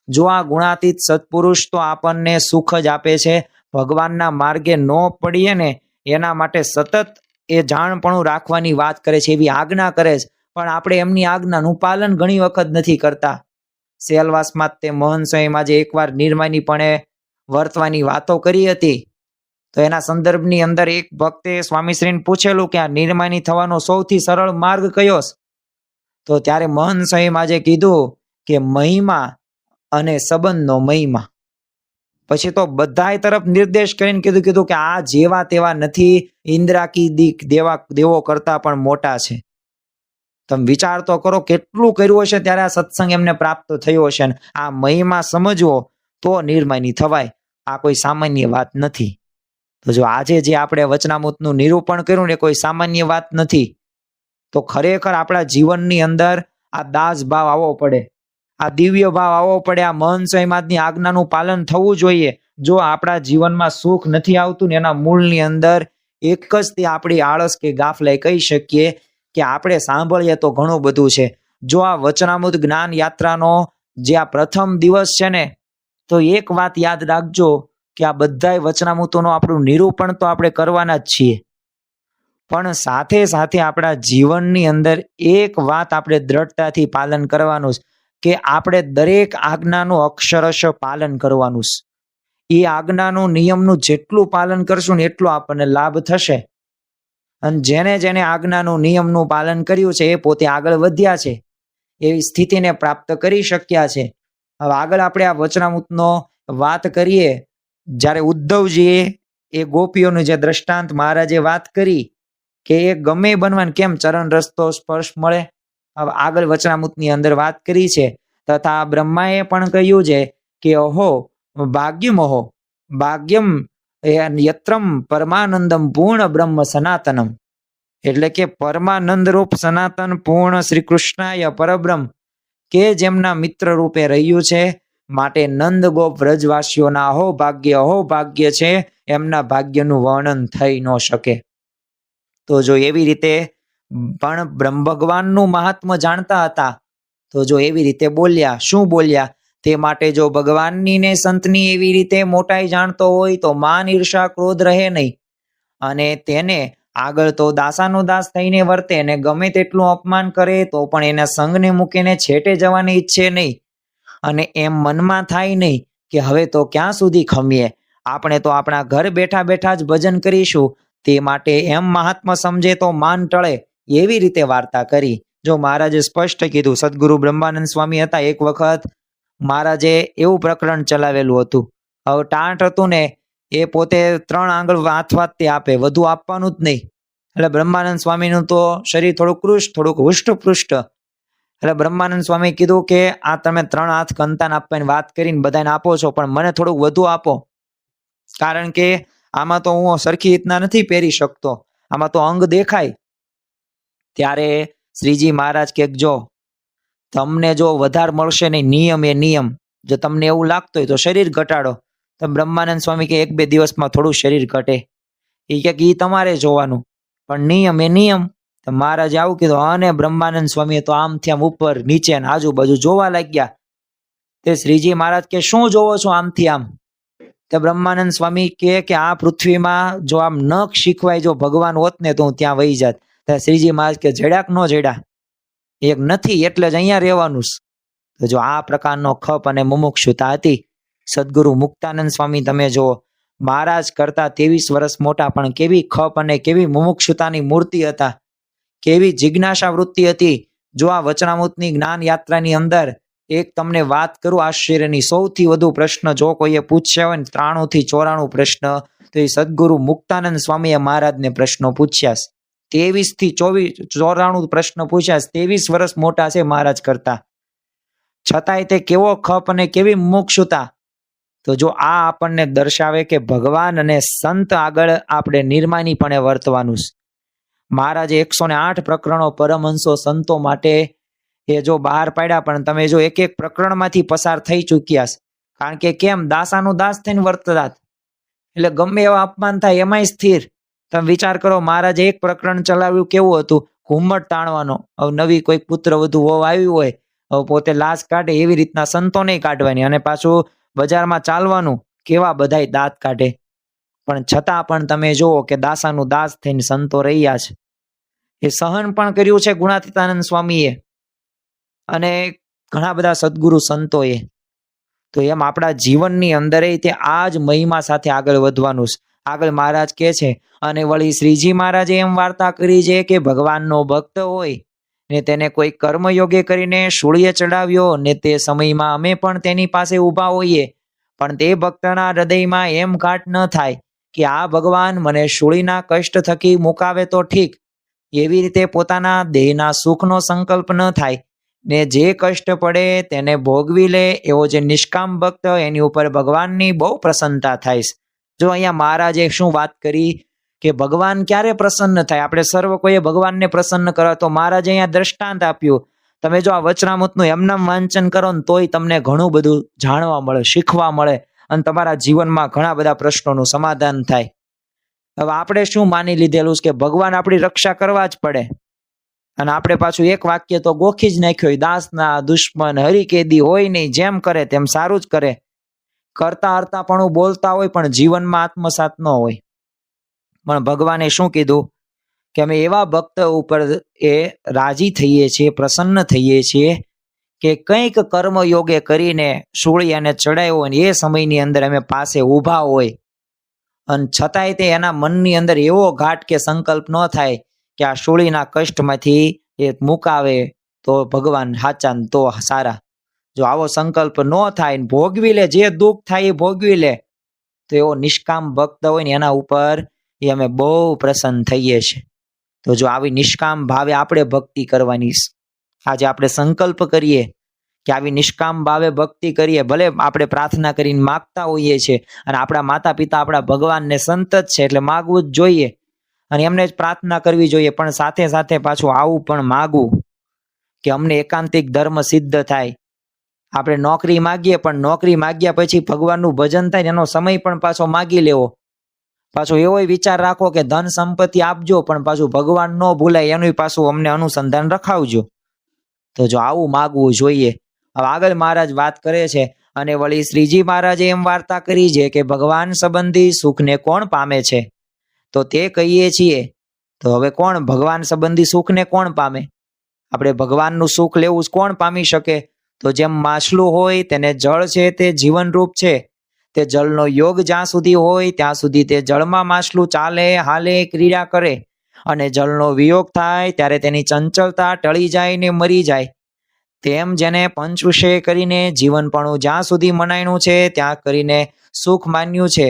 જો આ ગુણાતીત સત્પુરુષ તો આપણને સુખ જ આપે છે. ભગવાનના માર્ગે ન પડીએ ને એના માટે સતત એ જાણપણું રાખવાની વાત કરે છે, એવી આજ્ઞા કરે છે. પણ આપણે એમની આજ્ઞાનું પાલન ઘણી વખત નથી કરતા. સેલવાસમાં તે મહંત સ્વામીમાં જે એકવાર નિર્માનીપણે વર્તવાની વાતો કરી હતી, તો એના સંદર્ભની અંદર એક ભક્તે સ્વામીશ્રીને પૂછેલું કે આ નિર્માની થવાનો સૌથી સરળ માર્ગ કયો છે? તો ત્યારે મહંત સ્વામીમાં જે કીધું કે મહિમા અને સંબંધનો મહિમા. પછી તો બધાય તરફ નિર્દેશ કરીને કીધું કે આ જેવા તેવા નથી, ઇન્દ્રા કી દીક દેવો કરતા પણ મોટા છે. તમે વિચાર તો કરો કેટલું કર્યું હશે ત્યારે આ સત્સંગ એમને પ્રાપ્ત થયો હશે. ને આ મહિમા સમજવો તો નિર્માની થવાય, આ કોઈ સામાન્ય વાત નથી. તો જો આજે જે આપણે વચનામૃતનું નિરૂપણ કર્યું ને કોઈ સામાન્ય વાત નથી. તો ખરેખર આપણા જીવનની અંદર આ દાસ ભાવ આવવો પડે, આ દિવ્ય ભાવ આવવો પડે. આ મહંત સ્વામી મહારાજની આજ્ઞાનું પાલન થવું જોઈએ. જો આપણા જીવનમાં સુખ નથી આવતું ને એના મૂળની અંદર એક જ તે આપણી આળસ કે ગાફલાઈ કહી શકીએ કે આપણે સાંભળીએ તો ઘણું બધું છે. જો આ વચનામૃત જ્ઞાન યાત્રાનો જે આ પ્રથમ દિવસ છે ને, તો એક વાત યાદ રાખજો કે આ બધા વચનામૃતોનું આપણું નિરૂપણ તો આપણે કરવાના જ છીએ, પણ સાથે સાથે આપણા જીવનની અંદર એક વાત આપણે દ્રઢતાથી પાલન કરવાનું કે આપણે દરેક આજ્ઞાનું અક્ષરશ પાલન કરવાનું. એ આજ્ઞાનું નિયમનું જેટલું પાલન કરશું ને એટલો આપણને લાભ થશે. અને જેને જેને આજ્ઞાનું નિયમનું પાલન કર્યું છે એ પોતે આગળ વધ્યા છે, એવી સ્થિતિને પ્રાપ્ત કરી શક્યા છે. હવે આગળ આપણે આ વચનામૃતનો વાત કરીએ. જ્યારે ઉદ્ધવજીએ એ ગોપીઓનું જે દ્રષ્ટાંત મહારાજે વાત કરી કે એ ગમે બનવાને કેમ ચરણ રસ્તો સ્પર્શ મળે, હવે આગળ વચનામૃતની અંદર વાત કરી છે. તથા બ્રહ્માએ પણ કહ્યું છે કે અહો ભાગ્યમોહો ભાગ્યમ યત્રમ પરમાનંદમ પૂર્ણ બ્રહ્મ સનાતનમ, એટલે કે પરમાનંદ રૂપ સનાતન પૂર્ણ શ્રી કૃષ્ણાય પરબ્રહ્મ કે જેમના મિત્ર રૂપે રહ્યું છે, માટે નંદ ગોપ વ્રજવાસીઓના અહો ભાગ્ય છે, એમના ભાગ્યનું વર્ણન થઈ ન શકે. તો જો એવી રીતે પણ બ્રહ્મ ભગવાનનું મહાત્મ્ય જાણતા હતા, તો જો એવી રીતે બોલ્યા, શું બોલ્યા? તે માટે જો ભગવાનની ને સંતની એવી રીતે મોટાઈ જાણતો હોય તો માન ઈર્ષા ક્રોધ રહે નહીં, અને તેને આગળ તો દાસાનો દાસ થઈને વર્તે ને ગમે તેટલું અપમાન કરે તો પણ એના સંગને મૂકીને છેટે જવાની ઈચ્છે નહીં, અને એમ મનમાં થાય નહીં કે હવે તો ક્યાં સુધી ખમીએ, આપણે તો આપણા ઘર બેઠા બેઠા જ ભજન કરીશું. તે માટે એમ મહાત્મા સમજે તો માન ટળે, એવી રીતે વાર્તા કરી. જો મહારાજે સ્પષ્ટ કીધું. સદગુરુ બ્રહ્માનંદ સ્વામી હતા, એક વખત મહારાજે એવું પ્રકરણ ચલાવેલું હતું. હવે ટાંટ હતું ને એ પોતે 3 આંગળ વાતે આપે, વધુ આપવાનું જ નહીં. એટલે બ્રહ્માનંદ સ્વામીનું તો શરીર થોડુંક કૃષ્ટ, થોડુંક હુષ્ટપૃષ્ટ. એટલે બ્રહ્માનંદ સ્વામી કીધું કે આ તમે 3 હાથ કંતાન આપવાની વાત કરીને બધાને આપો છો, પણ મને થોડુંક વધુ આપો, કારણ કે આમાં તો હું સરખી રીતના નથી પહેરી શકતો, આમાં તો અંગ દેખાય. ત્યારે શ્રીજી મહારાજ કે જો તમને જો વધારે મળશે નહીં, નિયમ એ નિયમ, જો તમને એવું લાગતું હોય તો શરીર ઘટાડો. તો બ્રહ્માનંદ સ્વામી કે 1-2 દિવસમાં થોડું શરીર ઘટે, એ કે એ તમારે જોવાનું, પણ નિયમ એ નિયમ. તો મહારાજે આવું કીધું, અને બ્રહ્માનંદ સ્વામીએ તો આમથી આમ ઉપર નીચે ને આજુબાજુ જોવા લાગ્યા. તે શ્રીજી મહારાજ કે શું જોવો છો આમથી આમ? તો બ્રહ્માનંદ સ્વામી કે આ પૃથ્વીમાં જો આમ નખ શીખવાય જો ભગવાન હોત ને તો હું ત્યાં વહી જાત. તો શ્રીજી મહારાજ કે જડ્યા કે ન જડ્યા? એક નથી એટલે જ અહીંયા રહેવાનું. તો જો આ પ્રકારનો ખપ અને મુમુક્ષુતા હતી. સદગુરુ મુક્તાનંદ સ્વામી તમે જો મહારાજ કરતા 23 વર્ષ મોટા, પણ કેવી ખપ અને કેવી મુમુક્ષુતાની મૂર્તિ હતા, કેવી જિજ્ઞાસા વૃત્તિ હતી. જો આ વચનામૃતની જ્ઞાન યાત્રાની અંદર એક તમને વાત કરું આશ્ચર્યની, સૌથી વધુ પ્રશ્ન જો કોઈએ પૂછ્યા હોય ને 93 થી 94 પ્રશ્ન, તો એ સદગુરુ મુક્તાનંદ સ્વામીએ મહારાજને પ્રશ્નો પૂછ્યા. 23 થી 94 પ્રશ્ન પૂછ્યા. 23 વર્ષ મોટા છે મહારાજ કરતા, છતાંય તે કેવો ખપ અને કેવી મુમુક્ષુતા. તો જો આ આપણને દર્શાવે કે ભગવાન અને સંત આગળ આપણે નિર્માનીપણે વર્તવાનું. મહારાજે 108 પ્રકરણો પરમહંસો સંતો માટે એ જો બહાર પાડ્યા, પણ તમે જો એક એક પ્રકરણમાંથી પસાર થઈ ચૂક્યા. કારણ કે કેમ? દાસાનું દાસ થઈને વર્તતા, એટલે ગમે એવા અપમાન થાય એમાંય સ્થિર. તમે વિચાર કરો, મહારાજે એક પ્રકરણ ચલાવ્યું, કેવું હતું? ઘુમ્મટ તાણવાનો. હવે નવી કોઈ પુત્ર વધુ વહુ આવ્યું હોય, હવે પોતે લાશ કાઢે એવી રીતના સંતો નહીં કાઢવાની, અને પાછું બજારમાં ચાલવાનું, કેવા બધાય દાંત કાઢે. પણ છતાં પણ તમે જુઓ કે દાસાનું દાસ થઈને સંતો રહ્યા છે. એ સહન પણ કર્યું છે ગુણાતીતાનંદ સ્વામીએ અને ઘણા બધા સદગુરુ સંતોએ. તો એમ આપણા જીવનની અંદર તે આ જ મહિમા સાથે આગળ વધવાનું છે. આગળ મહારાજ કહે છે, અને વળી શ્રીજી મહારાજે એમ વાર્તા કરી છે કે ભગવાનનો ભક્ત હોય ને તેને કોઈ કર્મયોગે કરીને શૂળીએ ચડાવ્યો, ને તે સમયમાં અમે પણ તેની પાસે ઊભા હોઈએ, પણ તે ભક્તના હૃદયમાં એમ ઘાટ ન થાય કે આ ભગવાન મને શૂળીના કષ્ટ થકી મુકાવે તો ઠીક, એવી રીતે પોતાના દેહના સુખનો સંકલ્પ ન થાય, ને જે કષ્ટ પડે તેને ભોગવી લે એવો જે નિષ્કામ ભક્ત, એની ઉપર ભગવાનની બહુ પ્રસન્નતા થાય. જો અહીંયા મહારાજે શું વાત કરી કે ભગવાન ક્યારે પ્રસન્ન થાય? આપણે સર્વ કોઈએ ભગવાનને પ્રસન્ન કરવા, તો મહારાજે અહીંયા દ્રષ્ટાંત આપ્યું. તમે જો આ વચનામૃતનું એમનેમ વાંચન કરો ને તોય તમને ઘણું બધું જાણવા મળે, શીખવા મળે, અને તમારા જીવનમાં ઘણા બધા પ્રશ્નોનું સમાધાન થાય. હવે આપણે શું માની લીધેલું છે કે ભગવાન આપણી રક્ષા કરવા જ પડે, અને આપણે પાછું એક વાક્ય તો ગોખી જ નાખ્યો હોય, દાસના દુશ્મન હરિકેદી હોય નહીં, જેમ કરે તેમ સારું જ કરે. કરતા હરતા પણ બોલતા હોય પણ જીવનમાં આત્મસાત ન હોય. પણ ભગવાને શું કીધું કે અમે એવા ભક્ત ઉપર એ રાજી થઈએ છીએ, પ્રસન્ન થઈએ છીએ કે કંઈક કર્મયોગે કરીને શૂળી અને ચડાવ્યો અને એ સમયની અંદર અમે પાસે ઊભા હોય અને છતાંય તે એના મનની અંદર એવો ઘાટ કે સંકલ્પ ન થાય કે આ શૂળીના કષ્ટમાંથી એ મુકાવે તો ભગવાન સાચા તો સારા. જો આવો સંકલ્પ ન થાય ને ભોગવી લે, જે દુઃખ થાય એ ભોગવી લે, તો એવો નિષ્કામ ભક્ત હોય ને એના ઉપર એ અમે બહુ પ્રસન્ન થઈએ છીએ. તો જો આવી નિષ્કામ ભાવે આપણે ભક્તિ કરવાની, આજે આપણે સંકલ્પ કરીએ કે આવી નિષ્કામ ભાવે ભક્તિ કરીએ, ભલે આપણે પ્રાર્થના કરીને માગતા હોઈએ છીએ અને આપણા માતા પિતા આપણા ભગવાનને સંત જ છે એટલે માગવું જ જોઈએ અને એમને જ પ્રાર્થના કરવી જોઈએ, પણ સાથે સાથે પાછું આવું પણ માગવું કે અમને એકાંતિક ધર્મ સિદ્ધ થાય. આપણે નોકરી માગીએ પણ નોકરી માગ્યા પછી ભગવાનનું ભજન થાય એનો સમય પણ પાછો માગી લેવો. પાછો એવો વિચાર રાખો કે ધન સંપત્તિ આપજો પણ પાછું ભગવાન ન ભૂલાય એનું પાછું અમને અનુસંધાન રખાવજો. તો જો આવું માગવું જોઈએ. હવે આગળ મહારાજ વાત કરે છે અને વળી શ્રીજી મહારાજે એમ વાર્તા કરી છે કે ભગવાન સંબંધી સુખને કોણ પામે છે? તો તે કહીએ છીએ તો હવે કોણ ભગવાન સંબંધી સુખને કોણ પામે? આપણે ભગવાનનું સુખ લેવું કોણ પામી શકે? તો જેમ માછલું હોય તેને જળ છે તે જીવનરૂપ છે, તે જળનો યોગ જ્યાં સુધી હોય ત્યાં સુધી તે જળમાં માછલું ચાલે હાલે ક્રીડા કરે અને જળનો વિયોગ થાય ત્યારે તેની ચંચળતા ટળી જાય ને મરી જાય. તેમ જેને પંચ વિષય કરીને જીવનપણું જ્યાં સુધી મનાયણું છે ત્યાં કરીને સુખ માન્યું છે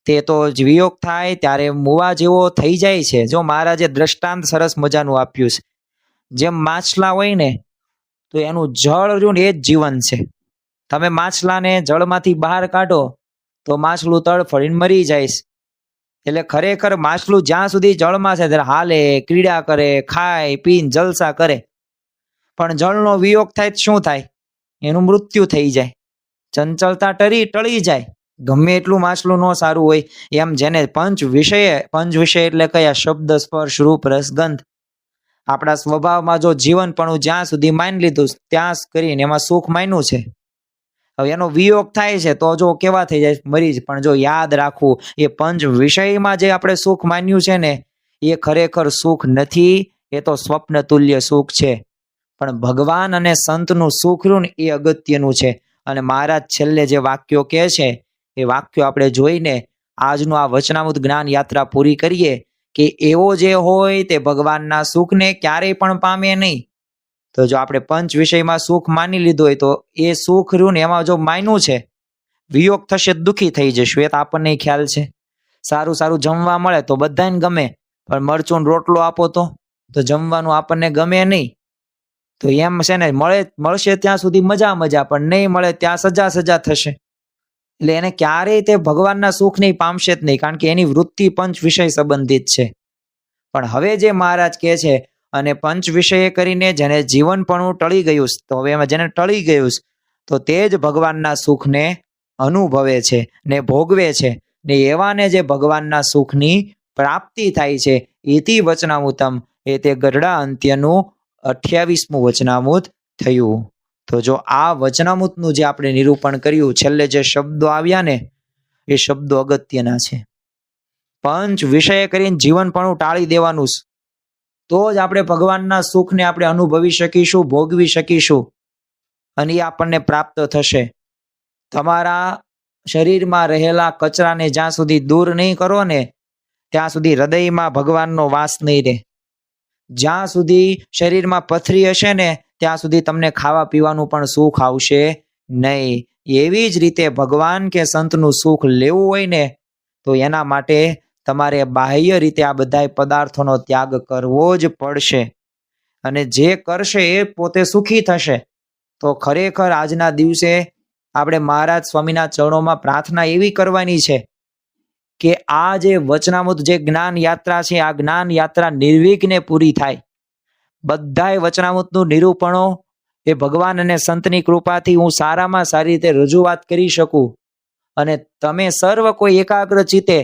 તે તો વિયોગ થાય ત્યારે મુવા જેવો થઈ જાય છે. જો મહારાજે દ્રષ્ટાંત સરસ મજાનું આપ્યું છે. જેમ માછલા હોય ને તો એનું જળ રહ્યું ને એ જ જીવન છે. તમે માછલાને જળમાંથી બહાર કાઢો તો માછલું તડફડીને મરી જાય. એટલે ખરેખર માછલું જ્યાં સુધી જળમાં છે ત્યારે હાલે ક્રીડા કરે, ખાય પીને જલસા કરે, પણ જળનો વિયોગ થાય શું થાય? એનું મૃત્યુ થઈ જાય, ચંચળતા ટળી જાય. ગમે એટલું માછલું ન સારું હોય એમ જેને પંચ વિષય એટલે કયા? શબ્દ સ્પર્શ રૂપ રસ ગંધ. આપણા સ્વભાવમાં જો જીવનપણું જ્યાં સુધી માની લીધું ત્યાં કરીને એમાં સુખ માન્યું છે, હવે એનો વિયોગ થાય છે તો જો કેવા થઈ જાય? મરી જ. પણ જો યાદ રાખવું એ પંચ વિષયમાં જે આપણે સુખ માન્યું છે ને એ ખરેખર સુખ નથી, એ તો સ્વપ્ન તુલ્ય સુખ છે. પણ ભગવાન અને સંતનું સુખ રહ્યું ને એ અગત્યનું છે. અને મહારાજ છેલ્લે જે વાક્યો કહે છે એ વાક્યો આપણે જોઈને આજનું આ વચનામૃત જ્ઞાન યાત્રા પૂરી કરીએ કે એવો જે હોય તે ભગવાનના સુખને ક્યારેય પણ પામે નહીં. તો જો આપણે પંચ વિષયમાં સુખ માની લીધું હોય તો એ સુખ રહ્યું ને એમાં જો માન્યું છે, વિયોગ થશે દુઃખી થઈ જશું, એ તો આપણને ખ્યાલ છે. સારું સારું જમવા મળે તો બધાને ગમે, પણ મરચું રોટલો આપો તો જમવાનું આપણને ગમે નહીં. તો એમ છે ને, મળશે ત્યાં સુધી મજા, પણ નહીં મળે ત્યાં સજા થશે. એટલે એને ક્યારેય તે ભગવાનના સુખ નહીં પામશે જ નહીં, કારણ કે એની વૃત્તિ પંચ વિષય સંબંધિત છે. પણ હવે જે મહારાજ કહે છે અને પંચ વિષય કરીને જેને જીવનપણું ટળી ગયું, તો હવે એમાં જેને ટળી ગયું તો તે જ ભગવાનના સુખને અનુભવે છે ને ભોગવે છે ને એવાને જે ભગવાનના સુખની પ્રાપ્તિ થાય છે. ઇતિ વચનામૃતમ એ તે ગરડા અંત્યનું 28મું વચનામૃત થયું. તો જો આ વચનામૃતનું જે આપણે નિરૂપણ કર્યું, છેલ્લે જે શબ્દો આવ્યા ને એ શબ્દો અગત્યના છે. પંચ વિષય કરીને જીવનપણું ટાળી દેવાનું, તો જ આપણે ભગવાનના સુખને આપણે અનુભવી શકીશું, ભોગવી શકીશું અને એ આપણને પ્રાપ્ત થશે. તમારા શરીરમાં રહેલા કચરાને જ્યાં સુધી દૂર નહીં કરો ને ત્યાં સુધી હૃદયમાં ભગવાનનો વાસ નહીં રહે. જ્યાં સુધી શરીરમાં પથરી હશે ને ત્યાં સુધી તમને ખાવા પીવાનું પણ સુખ આવશે નહીં. એવી જ રીતે ભગવાન કે સંતનું સુખ લેવું હોય ને તો એના માટે તમારે બાહ્ય રીતે આ બધા પદાર્થોનો ત્યાગ કરવો જ પડશે. અને જે કરશે એ પોતે સુખી થશે. તો ખરેખર આજના દિવસે આપણે મહારાજ સ્વામીના ચરણોમાં પ્રાર્થના એવી કરવાની છે કે આ જે વચનામૃત જે જ્ઞાન યાત્રા છે, આ જ્ઞાન યાત્રા નિર્વિઘ્ને પૂરી થાય. બધાય વચનામૃતનું નિરૂપણો એ ભગવાન અને સંતની કૃપાથી હું સારામાં સારી રીતે રજૂઆત કરી શકું અને તમે સર્વ કોઈ એકાગ્ર ચિત્તે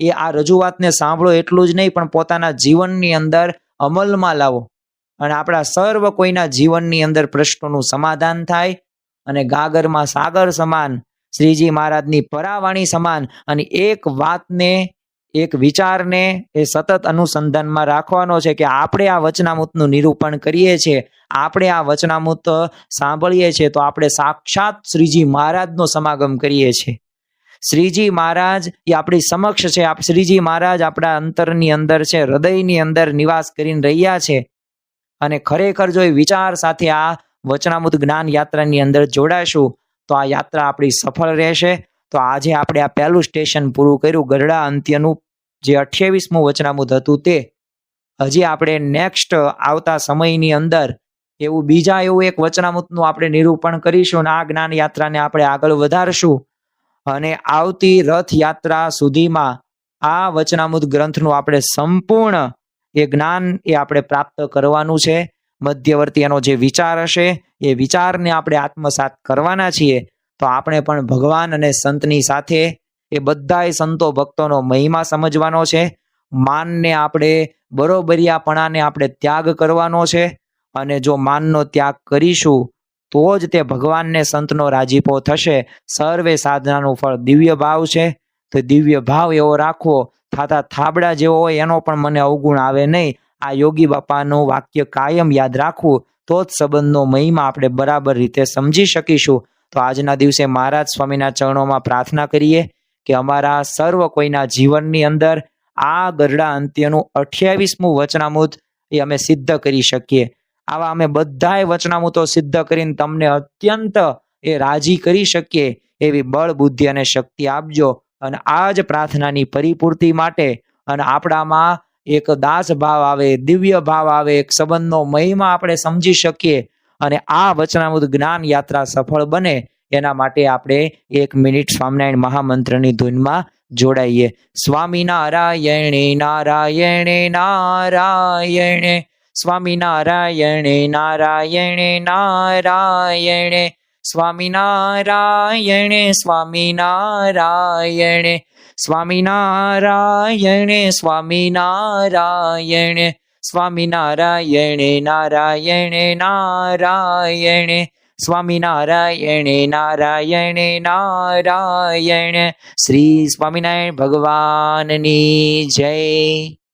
એ આ રજૂઆતને સાંભળો એટલું જ નહીં, પણ પોતાના જીવનની અંદર અમલમાં લાવો અને આપણા સર્વ કોઈના જીવનની અંદર પ્રશ્નોનું સમાધાન થાય અને ગાગરમાં સાગર સમાન, શ્રીજી મહારાજની પરાવાણી સમાન અને એક વાતને એક વિચારને એ સતત અનુસંધાનમાં રાખવાનો છે કે આપણે આ વચનામૃતનું નિરૂપણ કરીએ છીએ, આપણે આ વચનામૃત સાંભળીએ છીએ તો આપણે સાક્ષાત શ્રીજી મહારાજનો સમાગમ કરીએ છીએ. શ્રીજી મહારાજ એ આપણી સમક્ષ છે. શ્રીજી મહારાજ આપણા અંતરની અંદર છે, હૃદયની અંદર નિવાસ કરીને રહ્યા છે. અને ખરેખર જો એ વિચાર સાથે આ વચનામૃત જ્ઞાન યાત્રાની અંદર જોડાશું તો આ યાત્રા આપણી સફળ રહેશે. તો આજે આપણે આ પહેલું સ્ટેશન પૂરું કર્યું, ગરડા અંત્યનું જે 28મું વચનામૃત હતું તે. હજી આપણે નેક્સ્ટ આવતા સમયની અંદર એવું એક વચનામૃતનું આપણે નિરૂપણ કરીશું અને આ જ્ઞાન યાત્રાને આપણે આગળ વધારશું. અને આવતી રથયાત્રા સુધીમાં આ વચનામૃત ગ્રંથનું આપણે સંપૂર્ણ એ જ્ઞાન એ આપણે પ્રાપ્ત કરવાનું છે. મધ્યવર્તી એનો જે વિચાર હશે એ વિચારને આપણે આત્મસાત કરવાના છીએ. તો આપણે પણ ભગવાન અને સંતની સાથે એ બધાય સંતો ભક્તોનો મહિમા સમજવાનો છે. માનને આપણે બરોબરિયાપણાને આપણે ત્યાગ કરવાનો છે. અને જો માનનો ત્યાગ કરીશું તો જ તે ભગવાનને સંતનો રાજીપો થશે. સર્વે સાધનાનું ફળ દિવ્ય ભાવ છે. તો દિવ્ય ભાવ એવો રાખવો, થાતા થાબડા જેવો હોય એનો પણ મને અવગુણ આવે નહીં. આ યોગી બાપાનું વાક્ય કાયમ યાદ રાખવું, તો જ સંબંધનો મહિમા આપણે બરાબર રીતે સમજી શકીશું. તો આજના દિવસે મહારાજ સ્વામીના ચરણોમાં પ્રાર્થના કરીએ કે અમારા સર્વ કોઈના જીવનની અંદર આ ગરડા અંત્યનું 28મું વચનામૃત એ અમે સિદ્ધ કરી શકીએ. આવા અમે બધાય વચનામૃતો સિદ્ધ કરીને તમને અત્યંત એ રાજી કરી શકીએ એવી બળ, બુદ્ધિ અને શક્તિ આપજો. અને આ જ પ્રાર્થનાની પરિપૂર્તિ માટે અને આપણામાં એક દાસ ભાવ આવે, દિવ્ય ભાવ આવે, એક સંબંધનો મહિમા આપણે સમજી શકીએ અને આ વચનામૃત જ્ઞાન યાત્રા સફળ બને એના માટે આપણે 1 મિનિટ સ્વામિનારાયણ મહામંત્રની ધૂનમાં જોડાઈએ. સ્વામિનારાયણે નારાયણે નારાયણે, સ્વામિનારાયણે નારાયણે નારાયણે, સ્વામિનારાયણે સ્વામિનારાયણે, સ્વામિનારાયણે સ્વામિનારાયણે, સ્વામિનારાયણે નારાયણે નારાયણે, સ્વામિનારાયણે નારાયણે નારાયણે. શ્રી સ્વામિનારાયણ ભગવાનની જય.